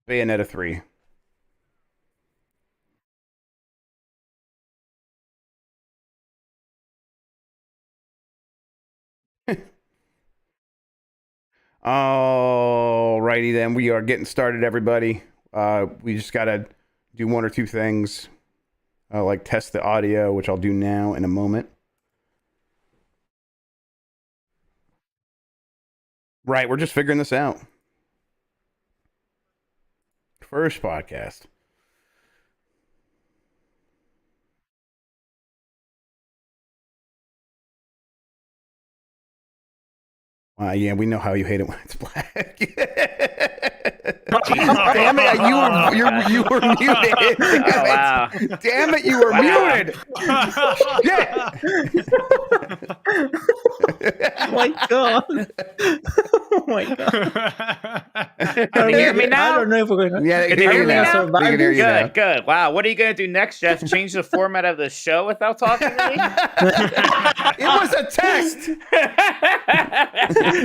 Bayonetta 3. Alrighty then, we are getting started, everybody. We just gotta do one or two things, like test the audio, which I'll do now in a moment. Right, we're just figuring this out. First podcast. Yeah, we know how you hate it when it's black. Damn it! You were muted. Damn it! Wow. Damn it! You were muted. Oh my god! Oh my god! Can you hear me now? I don't know if we're going to. Yeah, Can you hear me now? We can hear you now. Good. Wow. What are you gonna do next, Jeff? Change the format of the show without talking to me? It was a test.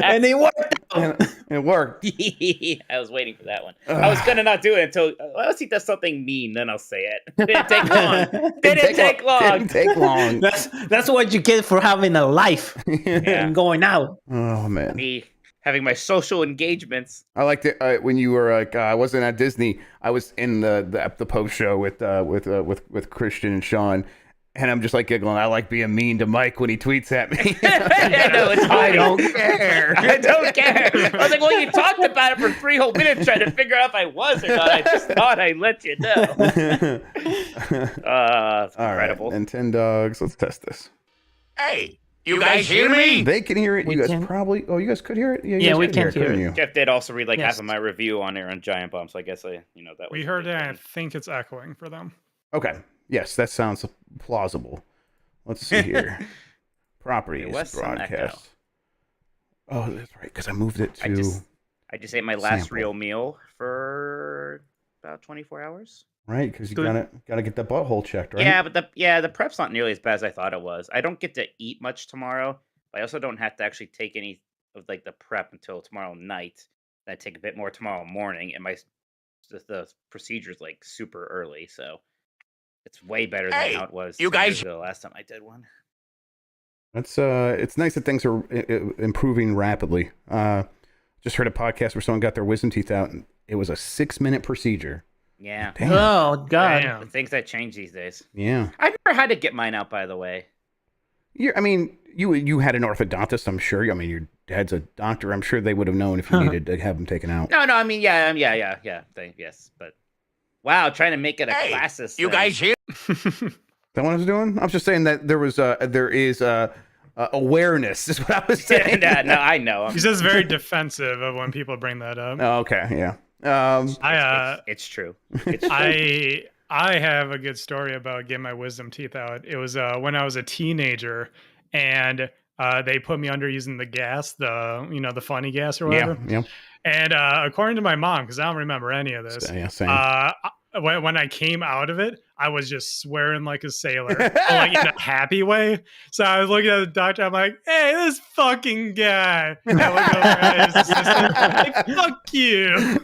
And it worked. It worked. I was waiting for that one. I was gonna not do it until unless he does something mean, then I'll say it. Didn't take long. Didn't take long. That's what you get for having a life and going out. Oh man. Me having my social engagements. I liked it when you were like, I wasn't at Disney. I was in the post show with Christian and Sean, and I'm just like giggling. I like being mean to Mike when he tweets at me. No, it's I don't care. I don't care. I was like, well, you talked about it for 3 whole minutes trying to figure out if I was or not. I just thought I'd let you know. It's incredible. Right, Nintendogs. Let's test this. Hey, you guys hear me? They can hear it. We You guys can. probably. Oh, you guys could hear it. Yeah, you we guys can could hear couldn't it. you? Jeff did also read like Yes. half of my review on there on Giant Bomb, so I guess that was. We heard it, and I think it's echoing for them. Okay. Yes, that sounds plausible. Let's see here. Properties, It was some echo. broadcast. Oh, that's right, because I moved it to I just ate my last sample. real meal for about 24 hours. right because you Good. gotta get the butthole checked, right? Yeah, but the prep's not nearly as bad as I thought it was. I don't get to eat much tomorrow, but I also don't have to actually take any of like the prep until tomorrow night. And I take a bit more tomorrow morning, and the procedure's like super early, so it's way better than Hey, how it was you 2 years guys- ago the last time I did one. That's it's nice that things are improving rapidly. Just heard a podcast where someone got their wisdom teeth out, and it was a 6-minute procedure. Yeah, Damn. Oh god! Damn. the things that change these days. Yeah. I never had to get mine out, by the way. I mean, you had an orthodontist, I'm sure. I mean, your dad's a doctor. I'm sure they would have known if you needed to have them taken out. No, I mean, yeah. Yes, but wow, trying to make it a Hey, classist. you thing. guys hear? Is that what I was doing? I was just saying that there is awareness, is what I was saying. no, I know. He says very defensive of when people bring that up. Oh, okay, yeah. It's true. It's true. I have a good story about getting my wisdom teeth out. It was when I was a teenager, and they put me under using the gas, the funny gas or whatever. Yeah. And according to my mom, because I don't remember any of this, Yeah, same. when I came out of it, I was just swearing like a sailor, but, like in a happy way. So I was looking at the doctor. I'm like, "Hey, this fucking guy!" And I look over at his assistant, like, "Fuck you!"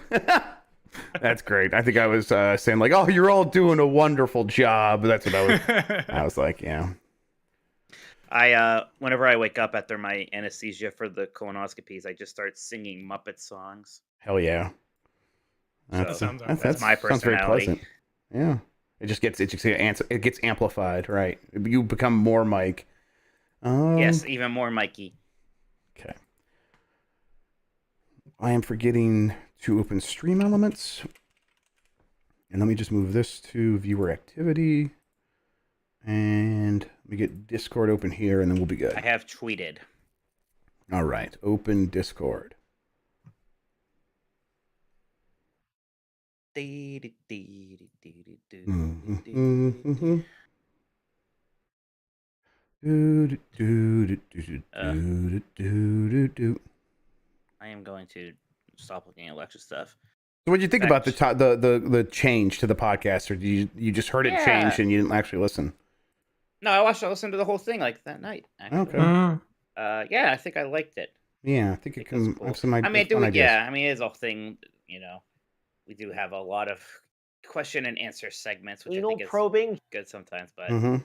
That's great. I think I was saying like, "Oh, you're all doing a wonderful job." That's what I was like, yeah. Whenever I wake up after my anesthesia for the colonoscopies, I just start singing Muppet songs. Hell yeah. That's sounds- that's my sounds very personality. pleasant. Yeah. It gets amplified, right? You become more Mike. Yes, even more Mikey. Okay. I am forgetting to open stream elements. And let me just move this to viewer activity. And let me get Discord open here, and then we'll be good. I have tweeted. All right. Open Discord. Mhm. Do. I am going to stop looking at Alexa stuff. So what did you think about the change to the podcast, or did you just heard it change and you didn't actually listen? No, I listened to the whole thing like that night. Actually. Okay. Yeah, I think I liked it. Yeah, I think it That's can cool. have some I mean, fun ideas. yeah, I mean, it is a thing, we do have a lot of question and answer segments, which I Anal think is probing. good sometimes, but Mm-hmm.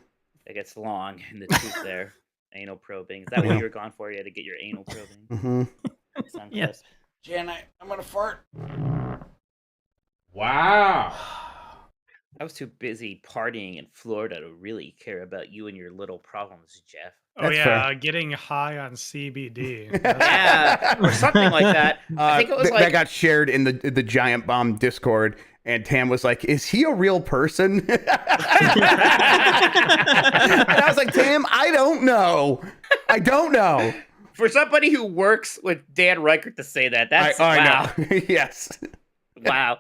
it gets long in the tooth there. Anal probing. Is that what Yeah. you were going for? You had to get your anal probing. Mm-hmm. Sound Yeah. crisp. Jen, I'm gonna fart. Wow. I was too busy partying in Florida to really care about you and your little problems, Jeff. Oh That's yeah, fair. getting high on CBD. Yeah, or something like that. I think it was that like got shared in the Giant Bomb Discord, and Tam was like, "Is he a real person?" And I was like, "Tam, I don't know. I don't know." for somebody who works with Dan Reichert to say that. That's wow. I know. Yes. Wow.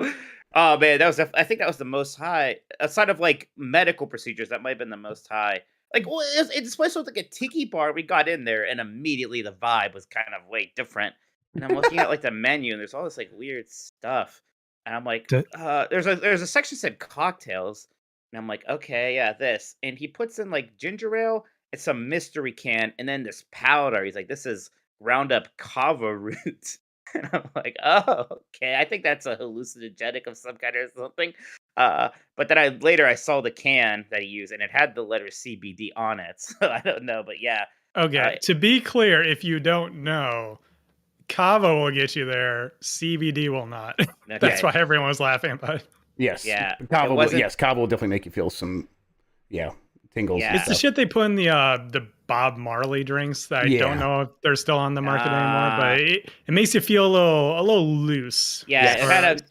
Oh man, I think that was the most high outside of like medical procedures. That might have been the most high. Like, well, it's supposed to look like a tiki bar. We got in there, and immediately the vibe was kind of way different. And I'm looking at like the menu, and there's all this like weird stuff. And I'm like, there's a section that said cocktails, and I'm like, okay, yeah, this. And he puts in like ginger ale, and some mystery can, and then this powder. He's like, this is ground up kava root. And I'm like, oh, okay. I think that's a hallucinogenic of some kind or something. But then I saw the can that he used, and it had the letter CBD on it. So I don't know, but yeah. Okay, to be clear, if you don't know, Kava will get you there. CBD will not. Okay. That's why everyone was laughing about it. Yes. Yeah, Kava it wasn't- Kava will definitely make you feel some, tingles. Yeah. and It's the stuff. shit they put in the Bob Marley drinks that I Yeah. don't know if they're still on the market anymore, Ah. but it makes you feel a little loose. Yeah, Yes.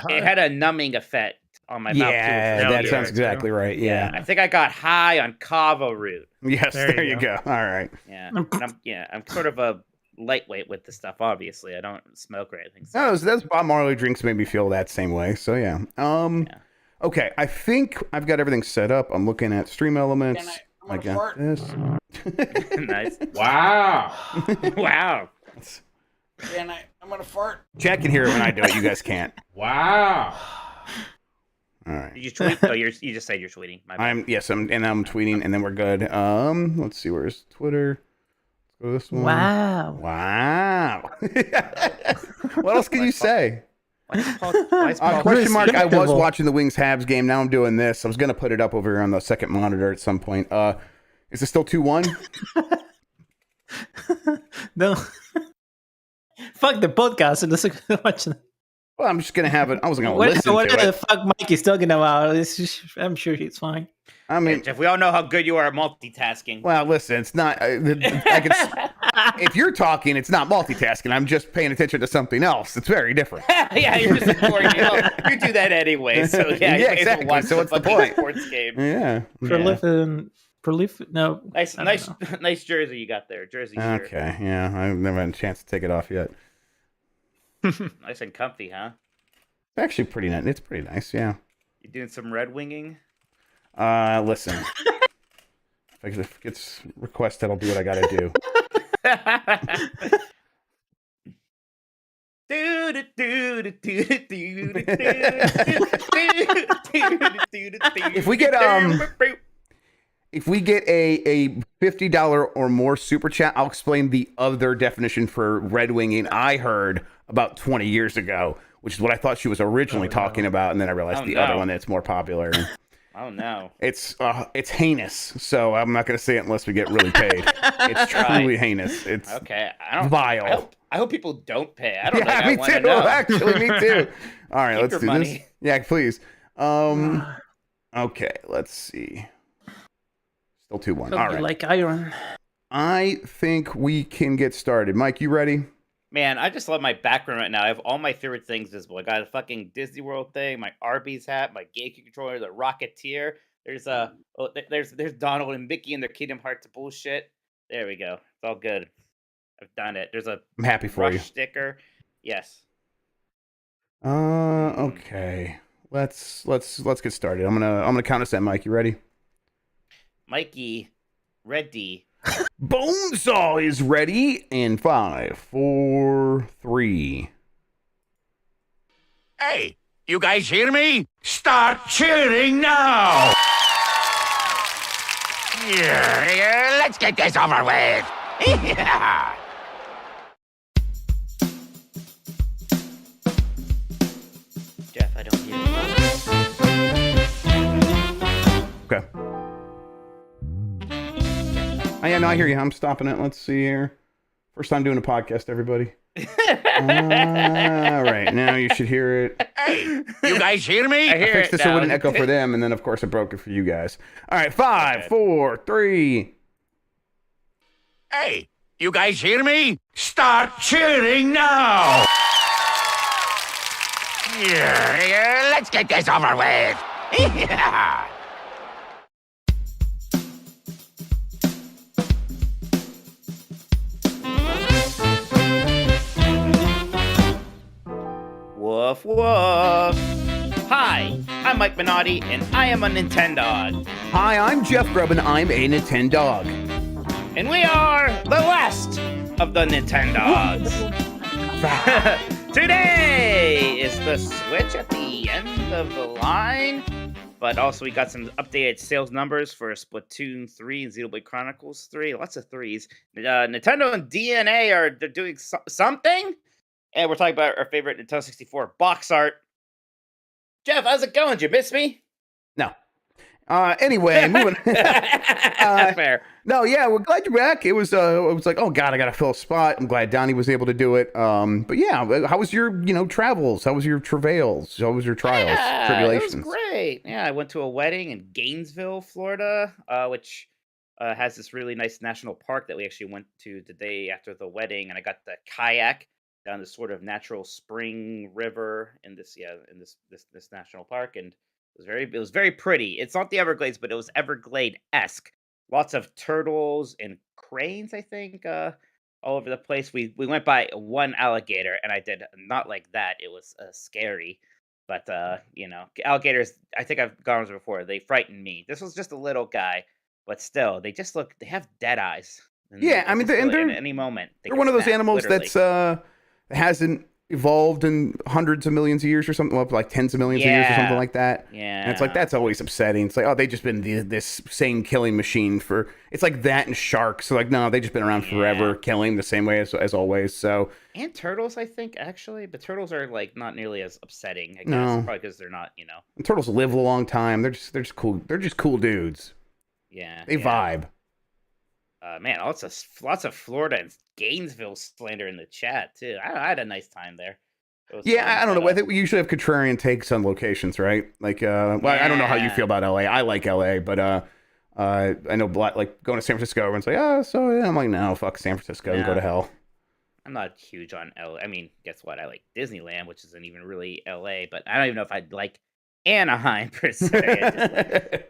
it had a numbing effect on my mouth too. Yeah, which was that weird. sounds exactly right. Yeah, Yeah. I think I got high on kava root. Yes. There There you you go. All right. Yeah, and I'm sort of a lightweight with the stuff. Obviously, I don't smoke or anything. So. No, those Bob Marley drinks made me feel that same way. So yeah. Yeah. Okay, I think I've got everything set up. I'm looking at Stream Elements. Jen, I'm I gonna got fart. this. Nice. Wow. Wow. Jen, I'm gonna fart. Chad can hear it when I do it. You guys can't. Wow. All right. Did you tweet? Oh, you just said you're tweeting. My bad. I'm tweeting, and then we're good. Let's see, where's Twitter? Let's go this one. Wow. Wow. What else can you say? Why is Paul- Question mark. I was Respectable. watching the Wings Habs game. Now I'm doing this. I was gonna put it up over here on the second monitor at some point. Is it still 2-1? No. Fuck the podcast and listen to watch it. Well, I'm just gonna have it. I wasn't gonna listen Whatever to the it. fuck Mike is talking about, I'm sure he's fine. I mean, Jeff, we all know how good you are at multitasking. well, listen. It's not. If you're talking, it's not multitasking. I'm just paying attention to something else. It's very different. Yeah, you're just ignoring me. You do that anyway. So yeah, Yeah, you may as well exactly. watch So what's the fucking point? Sports game. Yeah. Prolific. No. Nice, I don't nice, know. nice jersey you got there. Jersey shirt. Okay. Yeah. I've never had a chance to take it off yet. Nice and comfy, huh? It's actually pretty nice. It's pretty nice. Yeah. You doing some red winging? Listen. If it gets requested, I'll do what I gotta do. If we get a $50 or more super chat, I'll explain the other definition for red winging I heard about 20 years ago, which is what I thought she was originally talking about, and then I realized the other one that's more popular. Oh no! It's heinous, so I'm not going to say it unless we get really paid. It's truly heinous. It's Okay, I don't. vile. I hope people don't pay. I don't Yeah, know. me I want to too. know. Actually, me too. All right, Keep let's your do money. this. Yeah, please. Okay, let's see. Still 2-1. Hope All you right. like iron. I think we can get started. Mike, you ready? Man, I just love my background right now. I have all my favorite things visible. I got a fucking Disney World thing, my Arby's hat, my GameCube controller, the Rocketeer. There's Donald and Mickey and their Kingdom Hearts bullshit. There we go. It's all good. I've done it. There's a I'm happy for Rush you. sticker. Yes. Okay. Let's get started. I'm gonna count us in. Mike, you ready? Mikey, ready. Bonesaw is ready in 5, 4, 3. Hey, you guys hear me? Start cheering now! Yeah, let's get this over with. Yeah. Jeff, I don't hear it. Okay. Oh, yeah, no, I hear you. I'm stopping it. Let's see here. First time doing a podcast, everybody. All right, now you should hear it. Hey, you guys hear me? I hear I fixed it it so it now. wouldn't echo for them, and then of course I broke it for you guys. All right, 5, Okay. 4, 3. Hey, you guys hear me? Start cheering now! Yeah, let's get this over with. Yeah. Woof woof. Hi, I'm Mike Minotti, and I am a Nintendog. Hi, I'm Jeff Grubb, and I'm a Nintendog. And we are the last of the Nintendogs. Today is the Switch at the end of the line, but also we got some updated sales numbers for Splatoon 3 and Xenoblade Chronicles 3. Lots of threes. Nintendo and DNA they're doing something, and we're talking about our favorite Nintendo 64 box art. Jeff, how's it going? Did you miss me? No. Anyway, moving. Fair. No, yeah, we're glad you're back. It was like, oh god, I gotta fill a spot. I'm glad Donnie was able to do it. But yeah, how was your, travels? How was your travails? How was your trials, Yeah, tribulations? it was great. Yeah, I went to a wedding in Gainesville, Florida, which has this really nice national park that we actually went to the day after the wedding, and I got the kayak down this sort of natural spring river in this national park, and it was very pretty. It's not the Everglades, but it was Everglade-esque. Lots of turtles and cranes, I think, all over the place. We went by one alligator, and I did not like that. It was scary. But, alligators, I think I've gone over before. They frighten me. This was just a little guy, but still, they have dead eyes. And Yeah, I mean, in any moment. They're one of those animals literally. that's hasn't evolved in hundreds of millions of years or something, well, like tens of millions of years or something Yeah. like that. Yeah. And it's like, that's always upsetting. It's like, oh, they've just been this same killing machine for, it's like that and sharks. So like, no, they've just been around forever, Yeah. killing the same way as always. So And turtles, I think, actually. But turtles are, like, not nearly as upsetting, I guess. No. Probably because they're not, and turtles live a long time. They're just cool. They're just cool dudes. Yeah. They vibe. Man, lots of Florida and Gainesville slander in the chat, too. I had a nice time there. It was Yeah, fun, I don't but, know. I think we usually have contrarian takes on locations, right? Like, well, I don't know how you Yeah. feel about LA. I like LA, but I know like going to San Francisco, everyone's like, oh, so yeah. I'm like, no, fuck San Francisco and go No. to hell. I'm not huge on LA. I mean, guess what? I like Disneyland, which isn't even really LA, but I don't even know if I'd like Anaheim per se. I just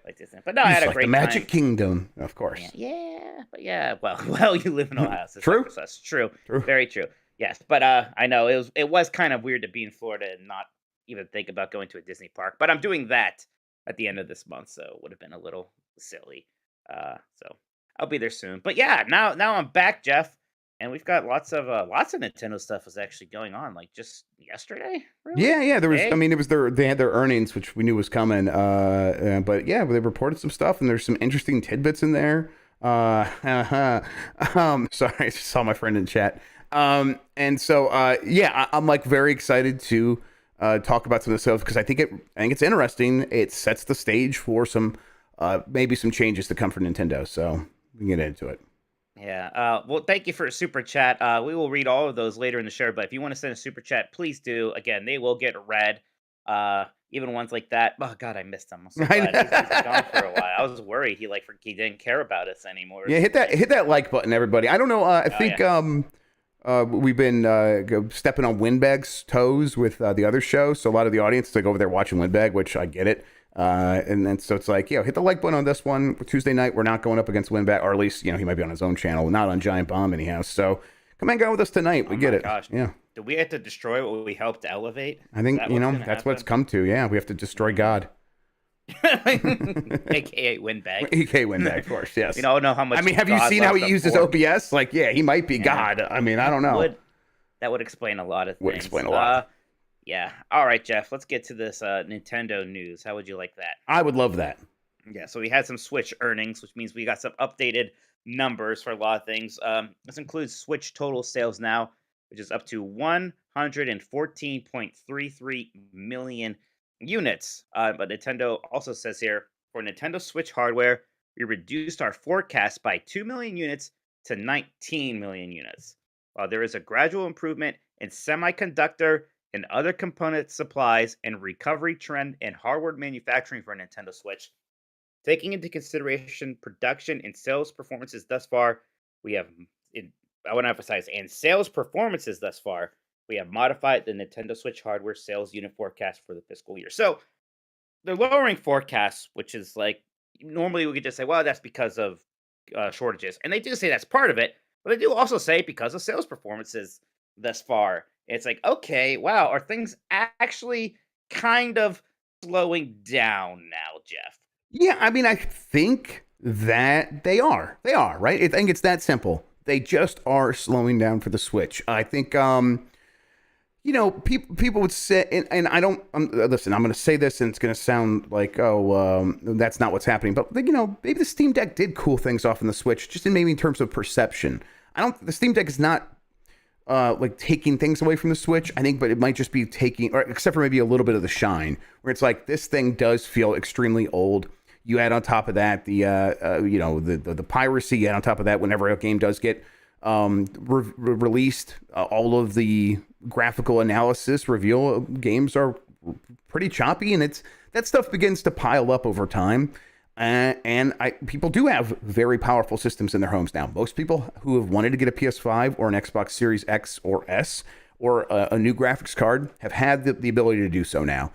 like Disney. But no, I You had just a like great the Magic time. Kingdom, of course. Yeah, but yeah. Well, you live in Ohio, so True. that's true. True. Very true. Yes, but I know it was kind of weird to be in Florida and not even think about going to a Disney park. But I'm doing that at the end of this month, so it would have been a little silly. So I'll be there soon. But yeah, now I'm back, Jeff, and we've got lots of Nintendo stuff was actually going on, like just yesterday. Really? Yeah. There was. Today? I mean, they had their earnings, which we knew was coming. But yeah, they reported some stuff, and there's some interesting tidbits in there. Sorry, I just saw my friend in chat. And so I'm like very excited to talk about some of this stuff because I think it's interesting. It sets the stage for some maybe some changes to come for Nintendo. So we can get into it. Yeah. Well, thank you for a super chat. We will read all of those later in the show, but if you want to send a super chat, please do. Again, they will get read. Even ones like that. Oh God, I missed him. I'm so glad he's been gone for a while. I was worried he didn't care about us anymore. Yeah, hit that like button, everybody. I don't know. I think we've been stepping on Windbag's toes with the other show, so a lot of the audience is like over there watching Windbag, which I get it. And then so it's like, hit the like button on this one. Tuesday night, we're not going up against Windbag, or at least he might be on his own channel, not on Giant Bomb anyhow. So come and go with us tonight. We get it. Gosh. Yeah. Do we have to destroy what we helped elevate? I think that's what it's come to. Yeah, we have to destroy God. AKA Windbag. AKA Windbag, of course. Yes. We don't know how much. I mean, have you God seen how loves he the uses fork. OBS? Like, yeah, he might be God. I mean, I don't know. That would explain a lot of things. Would explain a lot. Yeah. All right, Jeff. Let's get to this Nintendo news. How would you like that? I would love that. Yeah. So we had some Switch earnings, which means we got some updated numbers for a lot of things. This includes Switch total sales now, which is up to 114.33 million units. But Nintendo also says here for Nintendo Switch hardware, we reduced our forecast by 2 million units to 19 million units. While there is a gradual improvement in semiconductor and other component supplies and recovery trend in hardware manufacturing for Nintendo Switch, taking into consideration production and sales performances thus far, we have, in, I want to emphasize, and sales performances thus far, we have modified the Nintendo Switch hardware sales unit forecast for the fiscal year. So they're lowering forecasts, which is like normally we could just say, well, that's because of shortages, and they do say that's part of it, but they do also say because of sales performances thus far. It's like, okay, wow, are things actually kind of slowing down now, Jeff? Yeah, I mean, I think that they are. They are, right? I think it's that simple. They just are slowing down for the Switch. I think, people would say, and I don't, listen, I'm going to say this and it's going to sound like, that's not what's happening. But, maybe the Steam Deck did cool things off in the Switch, just maybe in terms of perception. The Steam Deck is not like taking things away from the Switch, I think, but it might just be taking, or except for maybe a little bit of the shine, where it's like this thing does feel extremely old. You add on top of that the piracy. You add on top of that whenever a game does get released, all of the graphical analysis reveal games are pretty choppy, and that stuff begins to pile up over time. People do have very powerful systems in their homes now. Most people who have wanted to get a PS5 or an Xbox Series X or S or a new graphics card have had the ability to do so now.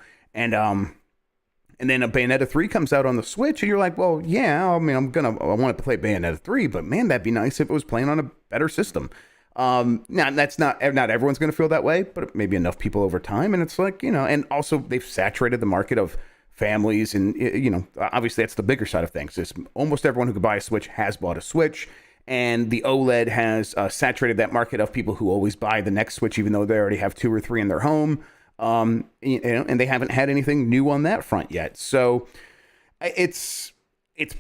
And then a Bayonetta 3 comes out on the Switch, and you're like, well, yeah, I mean, I want to play Bayonetta 3, but man, that'd be nice if it was playing on a better system. Now that's not everyone's going to feel that way, but maybe enough people over time. And it's like, and also they've saturated the market of families, and obviously that's the bigger side of things. Is almost everyone who could buy a Switch has bought a Switch, and the OLED has saturated that market of people who always buy the next Switch, even though they already have 2 or 3 in their home. And they haven't had anything new on that front yet. So it's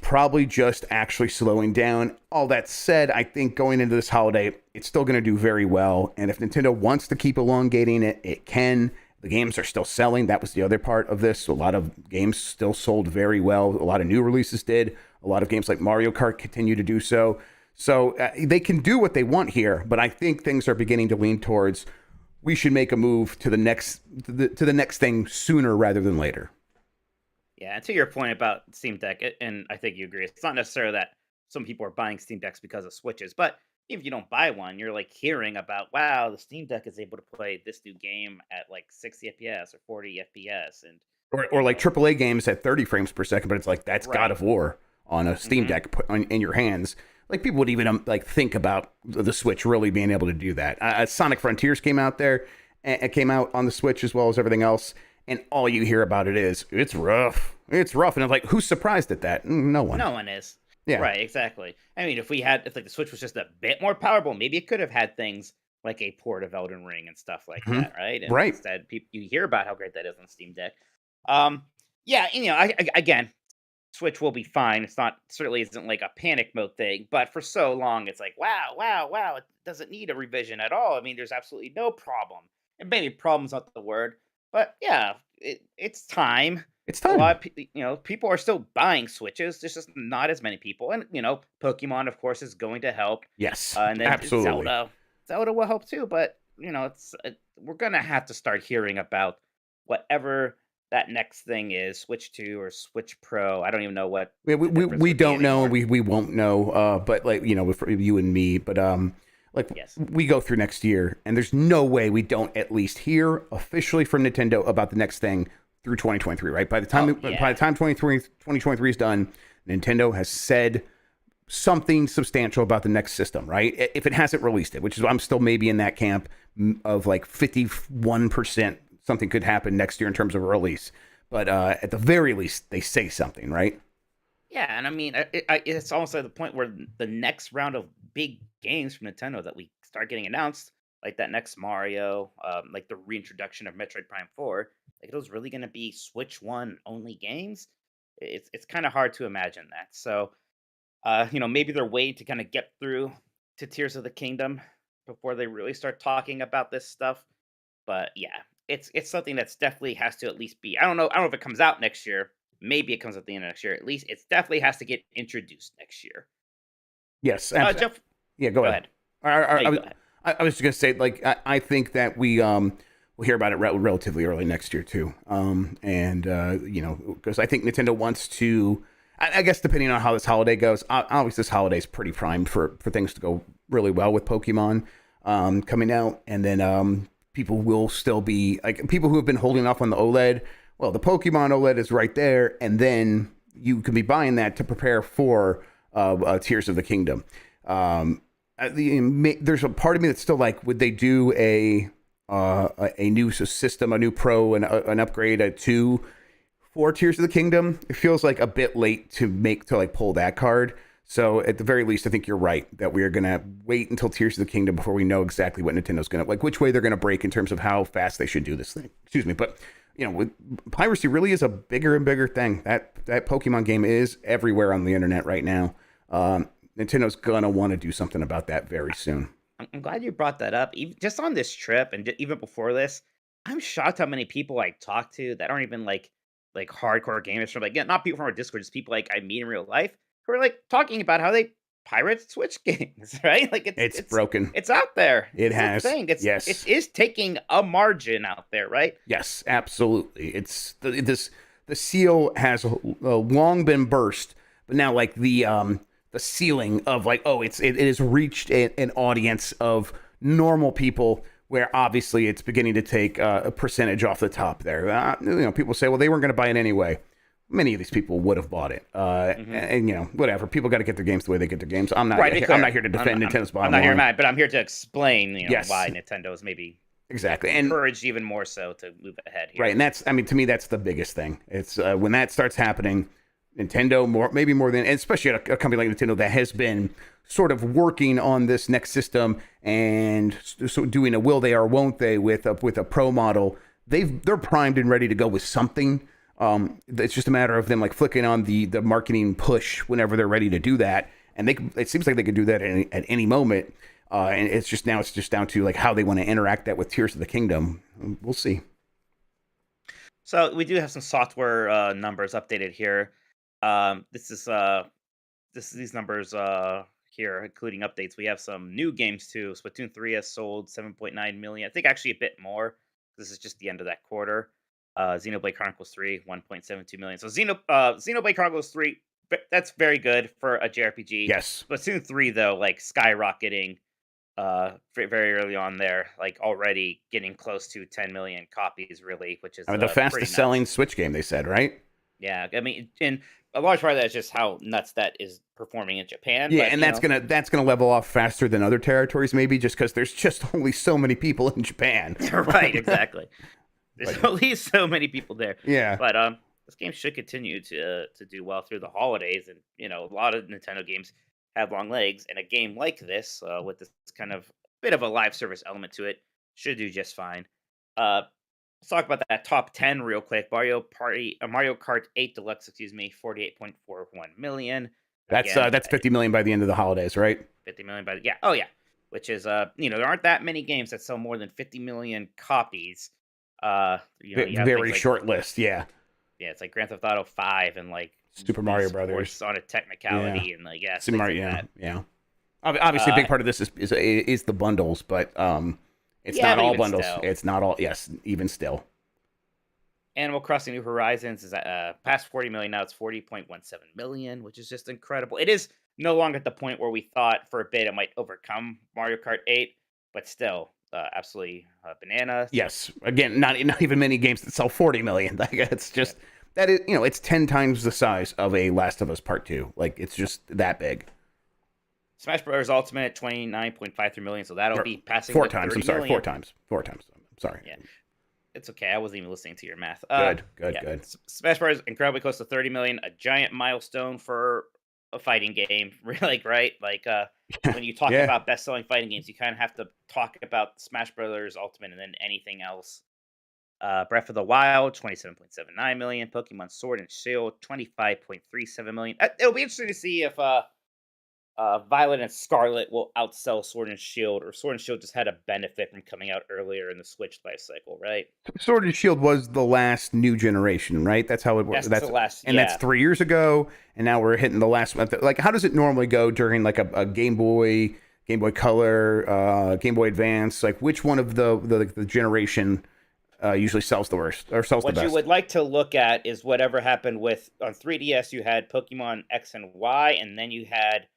probably just actually slowing down. All that said, I think going into this holiday, it's still going to do very well. And if Nintendo wants to keep elongating it, it can. The games are still selling. That was the other part of this. A lot of games still sold very well. A lot of new releases did. A lot of games like Mario Kart continue to do so. So they can do what they want here. But I think things are beginning to lean towards we should make a move to the next thing sooner rather than later. Yeah, and to your point about Steam Deck, and I think you agree, it's not necessarily that some people are buying Steam Decks because of Switches, but if you don't buy one, you're like hearing about, wow, the Steam Deck is able to play this new game at like 60 FPS or 40 FPS, and or like AAA games at 30 frames per second, but it's like that's right. God of War on a Steam Deck in your hands. Like people would even think about the Switch really being able to do that. Sonic Frontiers came out there. It came out on the Switch as well as everything else. And all you hear about it is, it's rough. It's rough. And I'm like, who's surprised at that? No one. No one is. Yeah. Right, exactly. I mean, if the Switch was just a bit more powerful, maybe it could have had things like a port of Elden Ring and stuff like that, right? And right. Instead, you hear about how great that is on Steam Deck. Yeah, again, Switch will be fine. It's certainly isn't like a panic mode thing, but for so long, it's like, wow, it doesn't need a revision at all. I mean, there's absolutely no problem. And maybe problem's not the word, but yeah, it's time. It's time. A lot of people are still buying Switches. There's just not as many people, and Pokemon, of course, is going to help. Yes, and then absolutely. Zelda will help too. But we're gonna have to start hearing about whatever that next thing is, Switch 2 or Switch Pro. I don't even know what. We don't know. We won't know. But for you and me, but yes. We go through next year, and there's no way we don't at least hear officially from Nintendo about the next thing through 2023, right? By the time 2023 is done, Nintendo has said something substantial about the next system, right? If it hasn't released it, which is I'm still maybe in that camp of like 51%, something could happen next year in terms of a release. But at the very least, they say something, right? Yeah, and I mean, it's almost at the point where the next round of big games from Nintendo that we start getting announced, like that next Mario, like the reintroduction of Metroid Prime 4, like those really going to be Switch 1 only games? It's kind of hard to imagine that. So, maybe they're waiting to kind of get through to Tears of the Kingdom before they really start talking about this stuff. But yeah, it's something that's definitely has to at least be. I don't know if it comes out next year. Maybe it comes at the end of next year. At least it definitely has to get introduced next year. Yes, Jeff, yeah, go go ahead. ahead. No, you go ahead. I was just gonna say, like, I think that we'll hear about it relatively early next year too. And because I think Nintendo wants to. I guess depending on how this holiday goes, obviously this holiday is pretty primed for things to go really well with Pokemon coming out, and then people will still be like people who have been holding off on the OLED. Well, the Pokemon OLED is right there, and then you can be buying that to prepare for Tears of the Kingdom. There's a part of me that's still like, would they do a new system, a new Pro, and an upgrade for Tears of the Kingdom? It feels like a bit late to pull that card. So at the very least, I think you're right that we are going to wait until Tears of the Kingdom before we know exactly what Nintendo's going to, like, which way they're going to break in terms of how fast they should do this thing. Excuse me. But, piracy really is a bigger and bigger thing. That Pokemon game is everywhere on the internet right now. Nintendo's going to want to do something about that very soon. I'm glad you brought that up. Even just on this trip and even before this, I'm shocked how many people I talk to that aren't even like hardcore gamers from not people from our Discord, just people like I meet in real life who are like talking about how they pirate Switch games, right? Like it's broken. It's out there. It has. Yes. It is taking a margin out there, right? Yes, absolutely. It's the seal has long been burst, but now like the ceiling of like, it has reached an audience of normal people where obviously it's beginning to take a percentage off the top there. People say, well, they weren't going to buy it anyway. Many of these people would have bought it. And whatever. People got to get their games the way they get their games. I'm not here to defend Nintendo's bottom line. I'm not here mad, but I'm here to explain, why Nintendo's maybe exactly and encouraged even more so to move ahead here. Right, and that's, to me, that's the biggest thing. It's when that starts happening, Nintendo maybe more than, especially a company like Nintendo that has been sort of working on this next system and so doing a will they or won't they with a Pro model. They're primed and ready to go with something. It's just a matter of them like flicking on the marketing push whenever they're ready to do that, and it seems like they could do that at any moment. And it's just down to like how they want to interact that with Tears of the Kingdom. We'll see. So we do have some software numbers updated here. These numbers here, including updates. We have some new games too. Splatoon 3 has sold 7.9 million. I think actually a bit more. This is just the end of that quarter. Xenoblade Chronicles 3, 1.72 million. So Xenoblade Chronicles 3, that's very good for a JRPG. Yes. Splatoon 3 though, like skyrocketing very early on there, like already getting close to 10 million copies really, which is the fastest selling Switch game, they said, right? Yeah, I mean, and a large part of that is just how nuts that is performing in Japan. Yeah, but, and that's gonna level off faster than other territories, maybe just because there's just only so many people in Japan. Right, exactly. There's at least so many people there. Yeah, but this game should continue to do well through the holidays, and a lot of Nintendo games have long legs, and a game like this with this kind of bit of a live service element to it should do just fine. Let's talk about that top 10 real quick. Mario Kart 8 Deluxe, 48.41 million. That's 50 million by the end of the holidays, right? 50 million by which is there aren't that many games that sell more than 50 million copies. Very short list, yeah. Yeah, it's like Grand Theft Auto 5 and like Super Mario Brothers on a technicality and Super Mario, yeah. Obviously, a big part of this is the bundles, but it's not all bundles. Still. It's not all. Yes, even still. Animal Crossing New Horizons is past 40 million now. It's 40.17 million, which is just incredible. It is no longer at the point where we thought for a bit it might overcome Mario Kart 8, but still. Absolutely bananas. Yes. Again, not even many games that sell 40 million. It's just that is, it's 10 times the size of a Last of Us Part 2. Like, it's just that big. Smash Bros. Ultimate at 29.53 million, so that'll be passing 4 times. I'm sorry, million. 4 times. I'm sorry. Yeah. It's okay. I wasn't even listening to your math. Good. Smash Bros. Incredibly close to 30 million, a giant milestone for a fighting game, really, right? Like when you talk about best-selling fighting games, you kind of have to talk about Smash Brothers Ultimate and then anything else. Breath of the Wild, 27.79 million. Pokemon Sword and Shield, 25.37 million. It'll be interesting to see if Violet and Scarlet will outsell Sword and Shield, or Sword and Shield just had a benefit from coming out earlier in the Switch life cycle, right? Sword and Shield was the last new generation, right? That's how it works. That's the last, and that's 3 years ago, and now we're hitting the last one. Like, how does it normally go during like a Game Boy Color, Game Boy Advance? Like, which one of the generation usually sells the worst or sells the What best? you would like to look at is whatever happened with on 3DS. You had Pokemon X and Y, and then you had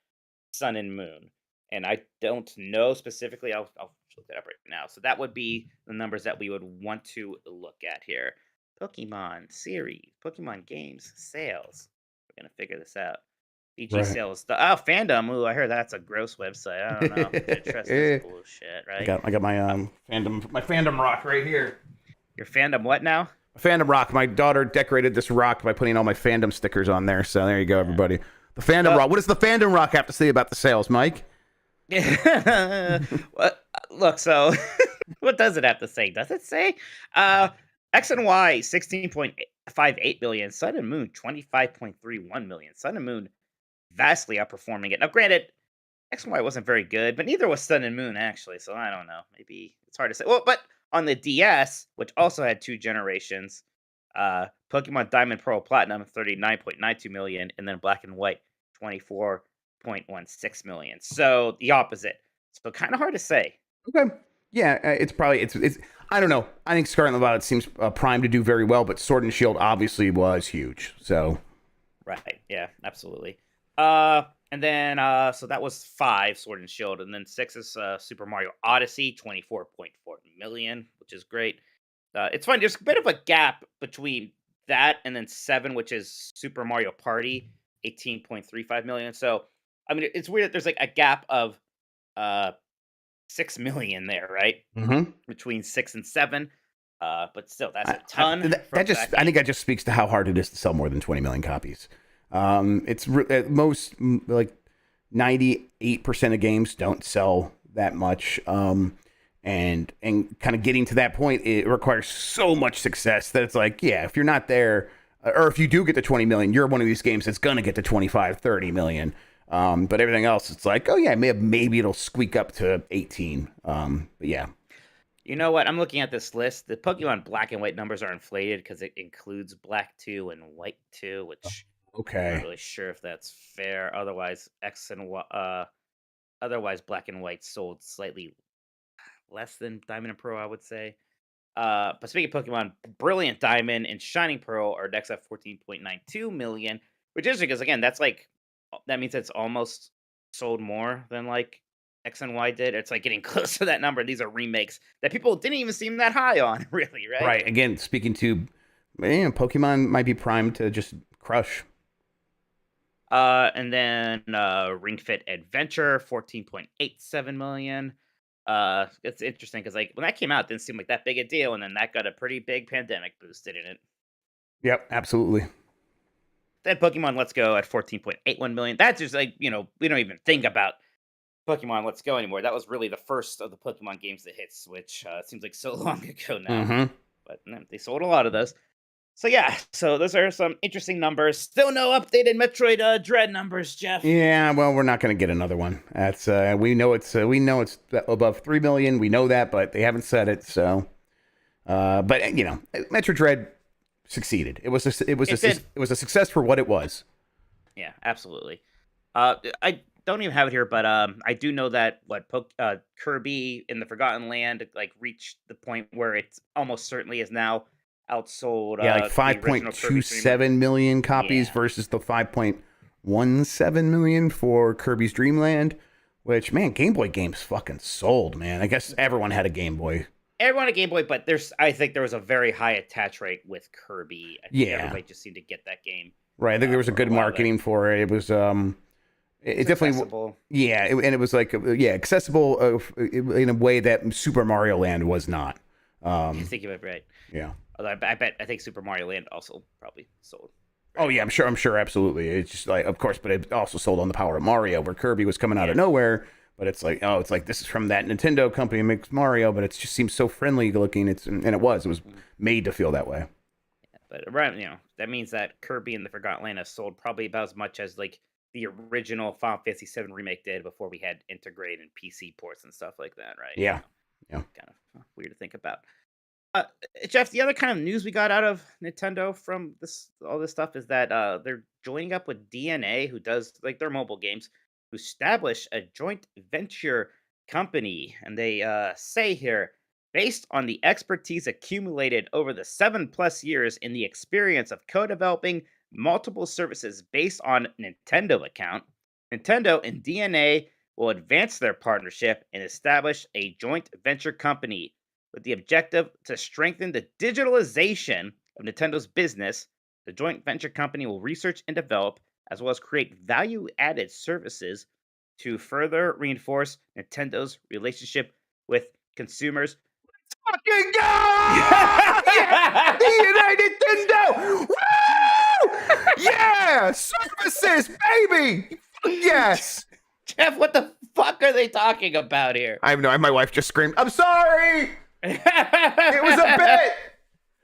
Sun and Moon. And I don't know specifically. I'll look that up right now. So that would be the numbers that we would want to look at here. Pokemon series, Pokemon games, sales. We're gonna figure this out. BG Right. sales. Fandom. Ooh, I heard that's a gross website. I don't know. I'm gonna trust this bullshit, right? I got my fandom rock right here. Your fandom what now? Fandom rock. My daughter decorated this rock by putting all my fandom stickers on there. So there you go, everybody. The fandom rock. What does the fandom rock have to say about the sales, Mike? Look, so what does it have to say? Does it say X and Y 16.58 million, Sun and Moon 25.31 million. Sun and Moon vastly outperforming it. Now, granted, X and Y wasn't very good, but neither was Sun and Moon actually. So I don't know. Maybe it's hard to say. Well, but on the DS, which also had 2 generations, Pokemon Diamond, Pearl, Platinum 39.92 million, and then Black and White 24.16 million. So the opposite. So kind of hard to say. Okay. Yeah, it's probably it's. I don't know. I think Scarlet and Violet seems primed to do very well, but Sword and Shield obviously was huge. So. Right. Yeah. Absolutely. And then so that was 5 Sword and Shield, and then 6 is Super Mario Odyssey 24.4 million, which is great. It's fun. There's a bit of a gap between that and then 7, which is Super Mario Party 18.35 million. So I mean, it's weird that there's like a gap of 6 million there, right? Mm-hmm. Between 6 and 7. But still, that's a ton. I think that just speaks to how hard it is to sell more than 20 million copies. It's at most like 98% of games don't sell that much. And kind of getting to that point, it requires so much success that it's like, yeah, if you're not there, or if you do get to 20 million, you're one of these games that's going to get to 25, 30 million. But everything else, it's like, oh yeah, maybe it'll squeak up to 18. But yeah. You know what? I'm looking at this list. The Pokemon Black and White numbers are inflated because it includes Black 2 and White 2, which Okay. I'm not really sure if that's fair. Otherwise, otherwise Black and White sold slightly less than Diamond and Pearl, I would say. But speaking of Pokemon, Brilliant Diamond and Shining Pearl are next at 14.92 million, which is interesting because again, that means it's almost sold more than like X and Y did. It's like getting close to that number. These are remakes that people didn't even seem that high on, really, right? Right. Again, speaking to, Pokemon might be primed to just crush. And then Ring Fit Adventure, 14.87 million. It's interesting because like when that came out, it didn't seem like that big a deal, and then that got a pretty big pandemic boost, didn't it? Yep, absolutely. Then Pokemon Let's Go at 14.81 million. That's just like, we don't even think about Pokemon Let's Go anymore. That was really the first of the Pokemon games that hit Switch. It seems like so long ago now. Mm-hmm. But they sold a lot of those. So yeah, so those are some interesting numbers. Still no updated Metroid Dread numbers, Jeff. Yeah, well, we're not going to get another one. That's we know it's above 3 million. We know that, but they haven't said it. So, but Metroid Dread succeeded. It was a success for what it was. Yeah, absolutely. I don't even have it here, but I do know that Kirby in the Forgotten Land like reached the point where it almost certainly is now outsold. Yeah, like 5.27 million copies versus the 5.17 million for Kirby's Dream Land. Which, man, Game Boy games fucking sold, man. I guess everyone had a Game Boy. Everyone had a Game Boy, but I think there was a very high attach rate with Kirby. I think everybody just seemed to get that game. Right, I think there was a good marketing for it. It was it definitely accessible. Yeah, and it was like accessible in a way that Super Mario Land was not. I think you might be right. Yeah. Although I think Super Mario Land also probably sold. Oh yeah, I'm sure, absolutely. It's just like, of course, but it also sold on the power of Mario, where Kirby was coming out of nowhere. But it's like, this is from that Nintendo company that makes Mario, but it just seems so friendly looking. And it was made to feel that way. Yeah, but around, that means that Kirby and the Forgotten Land has sold probably about as much as like the original Final Fantasy VII remake did before we had integrate and PC ports and stuff like that, right? Yeah. Yeah. Kind of weird to think about. Jeff, the other kind of news we got out of Nintendo from all this stuff is that they're joining up with DNA, who does like their mobile games, who established a joint venture company, and they say here, based on the expertise accumulated over the 7+ years in the experience of co-developing multiple services based on Nintendo account, Nintendo and DNA will advance their partnership and establish a joint venture company with the objective to strengthen the digitalization of Nintendo's business. The joint venture company will research and develop, as well as create value-added services to further reinforce Nintendo's relationship with consumers. Fucking go! Yeah! Nintendo! Woo! Yeah! Services, baby! Yes! Jeff, what the fuck are they talking about here? I have no. My wife just screamed, "I'm sorry! It was a bit!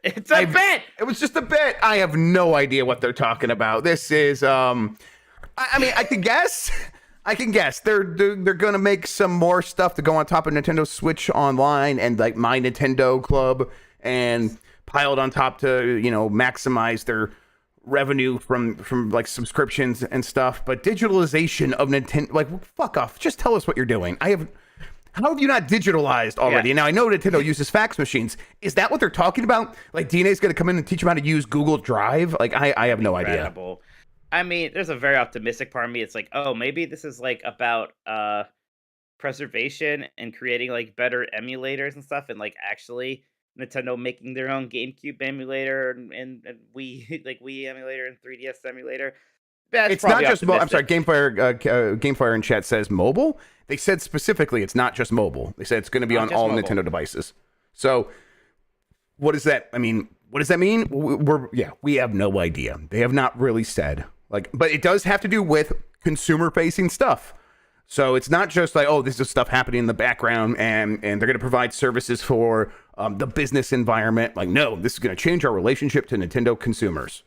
It's a bit! It was just a bit. I have no idea what they're talking about. This is, I mean, I can guess. They're gonna make some more stuff to go on top of Nintendo Switch Online and like My Nintendo Club and piled on top to, maximize their revenue from like subscriptions and stuff. But digitalization of Nintendo, like, fuck off. Just tell us what you're doing. How have you not digitalized already? Yeah. Now, I know Nintendo uses fax machines. Is that what they're talking about? Like, DNA's going to come in and teach them how to use Google Drive? Like, I have no idea. Incredible. I mean, there's a very optimistic part of me. It's like, oh, maybe this is like about preservation and creating like better emulators and stuff, and like actually Nintendo making their own GameCube emulator and Wii like Wii emulator and 3DS emulator. That's it's not just mobile. I'm sorry, optimistic. Gamefire in chat says mobile. They said specifically it's not just mobile. They said it's going to be Not on just all mobile. Nintendo devices. So what does that, I mean, what does that mean? We have no idea. They have not really said. Like, but it does have to do with consumer facing stuff. So it's not just like, oh, this is stuff happening in the background and they're going to provide services for the business environment. Like, no, this is going to change our relationship to Nintendo consumers.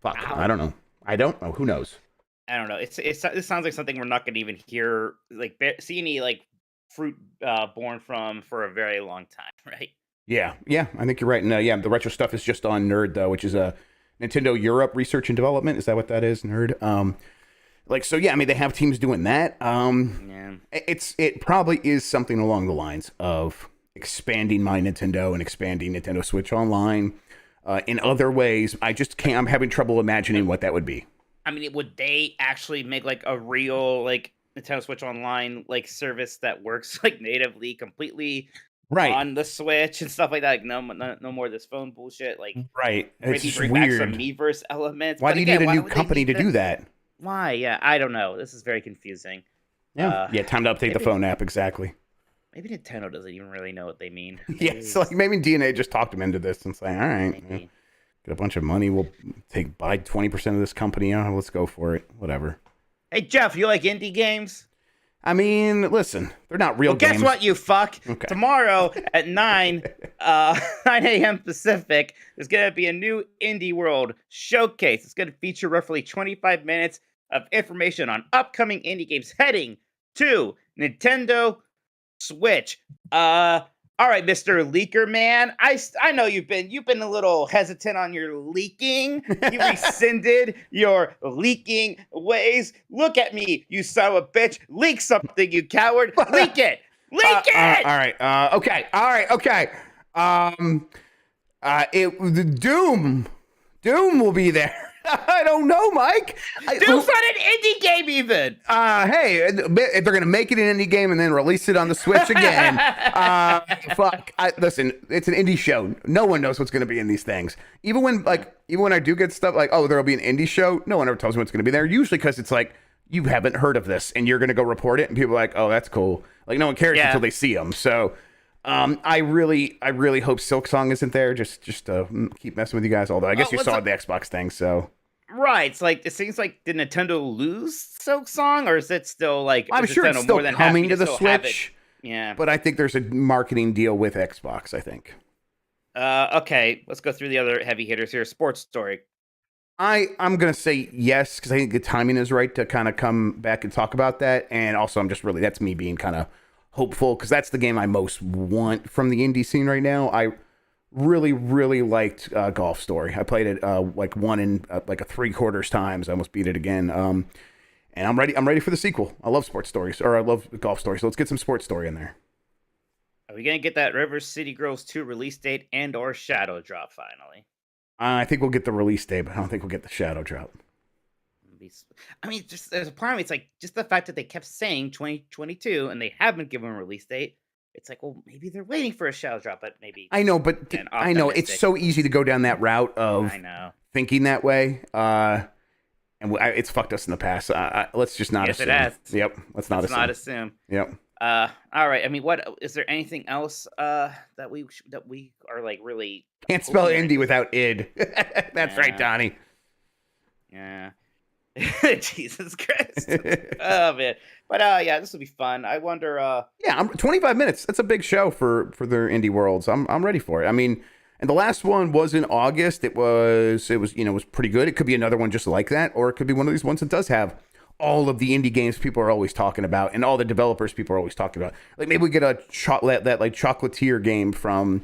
Fuck, Wow. I don't know. Who knows? I don't know. It sounds like something we're not going to even hear, like see any like fruit born from for a very long time, right? Yeah, I think you're right. And the retro stuff is just on Nerd though, which is a Nintendo Europe Research and Development. Is that what that is, Nerd? I mean, they have teams doing that. Yeah. It probably is something along the lines of expanding My Nintendo and expanding Nintendo Switch Online. In other ways, I just can't. I'm having trouble imagining what that would be. I mean, would they actually make like a real like Nintendo Switch Online like service that works like natively, completely Right. on the Switch and stuff like that? Like, no more of this phone bullshit. Like, Right. It's maybe just bring back some weird. Miiverse elements. Why But do you again, need a why new would they company need to do that? Why? Yeah, I don't know. This is very confusing. Yeah. Time to update the maybe- phone app. Exactly. Maybe Nintendo doesn't even really know what they mean. Yeah. It's like maybe DNA just talked them into this and say, all right, Maybe. get a bunch of money. We'll buy 20% of this company. Let's go for it. Whatever. Hey, Jeff, you like indie games? I mean, listen, they're not real Well, games. guess what, you fuck? Okay. Tomorrow at 9 a.m. Pacific, there's going to be a new Indie World showcase. It's going to feature roughly 25 minutes of information on upcoming indie games heading to Nintendo Switch. All right, Mr. Leaker Man. I know you've been a little hesitant on your leaking. You rescinded your leaking ways. Look at me, you son of a bitch. Leak something, you coward. Leak it. Leak it. All right. Okay. All right. Okay. The Doom will be there. I don't know, Mike. Doom's not an indie game even. Hey, they're gonna make it an indie game and then release it on the Switch again. Fuck. Listen, it's an indie show. No one knows what's gonna be in these things. Even when I do get stuff like, oh, there'll be an indie show. No one ever tells me what's gonna be there. Usually because it's like you haven't heard of this and you're gonna go report it, and people are like, oh, that's cool. Like no one cares until they see them. So. I really hope Silksong isn't there. Just to keep messing with you guys. Although I guess you saw the Xbox thing, so. Right, it's like it seems like did Nintendo lose Silk Song, or is it still like? I'm is sure Nintendo it's still more than coming happy to the still have it? Switch. Yeah. But I think there's a marketing deal with Xbox. I think. Okay, let's go through the other heavy hitters here. Sports story. I'm gonna say yes because I think the timing is right to kind of come back and talk about that, and also I'm just really that's me being kind of hopeful because that's the game I most want from the indie scene right now. I really liked Golf Story. I played it like one in like a 3/4 times. I almost beat it again. And I'm ready for the sequel. I love sports stories, or I love Golf Story. So let's get some sports story in there. Are we gonna get that River City Girls 2 release date and or shadow drop finally? I think we'll get the release date, but I don't think we'll get the shadow drop. I mean, just there's a part of me, it's like just the fact that they kept saying 2022 and they haven't given a release date. It's like, well, maybe they're waiting for a shadow drop, but maybe I know, but I know it's so easy to go down that route of thinking that way, and it's fucked us in the past. Let's just not assume. It has. Yep, let's not assume. Yep. All right. I mean, what is there anything else that we are like really can't spell indie without id. That's right, Donnie. Yeah. Jesus Christ. Oh man. But yeah, this will be fun. I wonder yeah, 25 minutes. That's a big show for their indie worlds. I'm ready for it. I mean, and the last one was in August. It was was pretty good. It could be another one just like that, or it could be one of these ones that does have all of the indie games people are always talking about and all the developers people are always talking about. Like maybe we get a that like chocolatier game from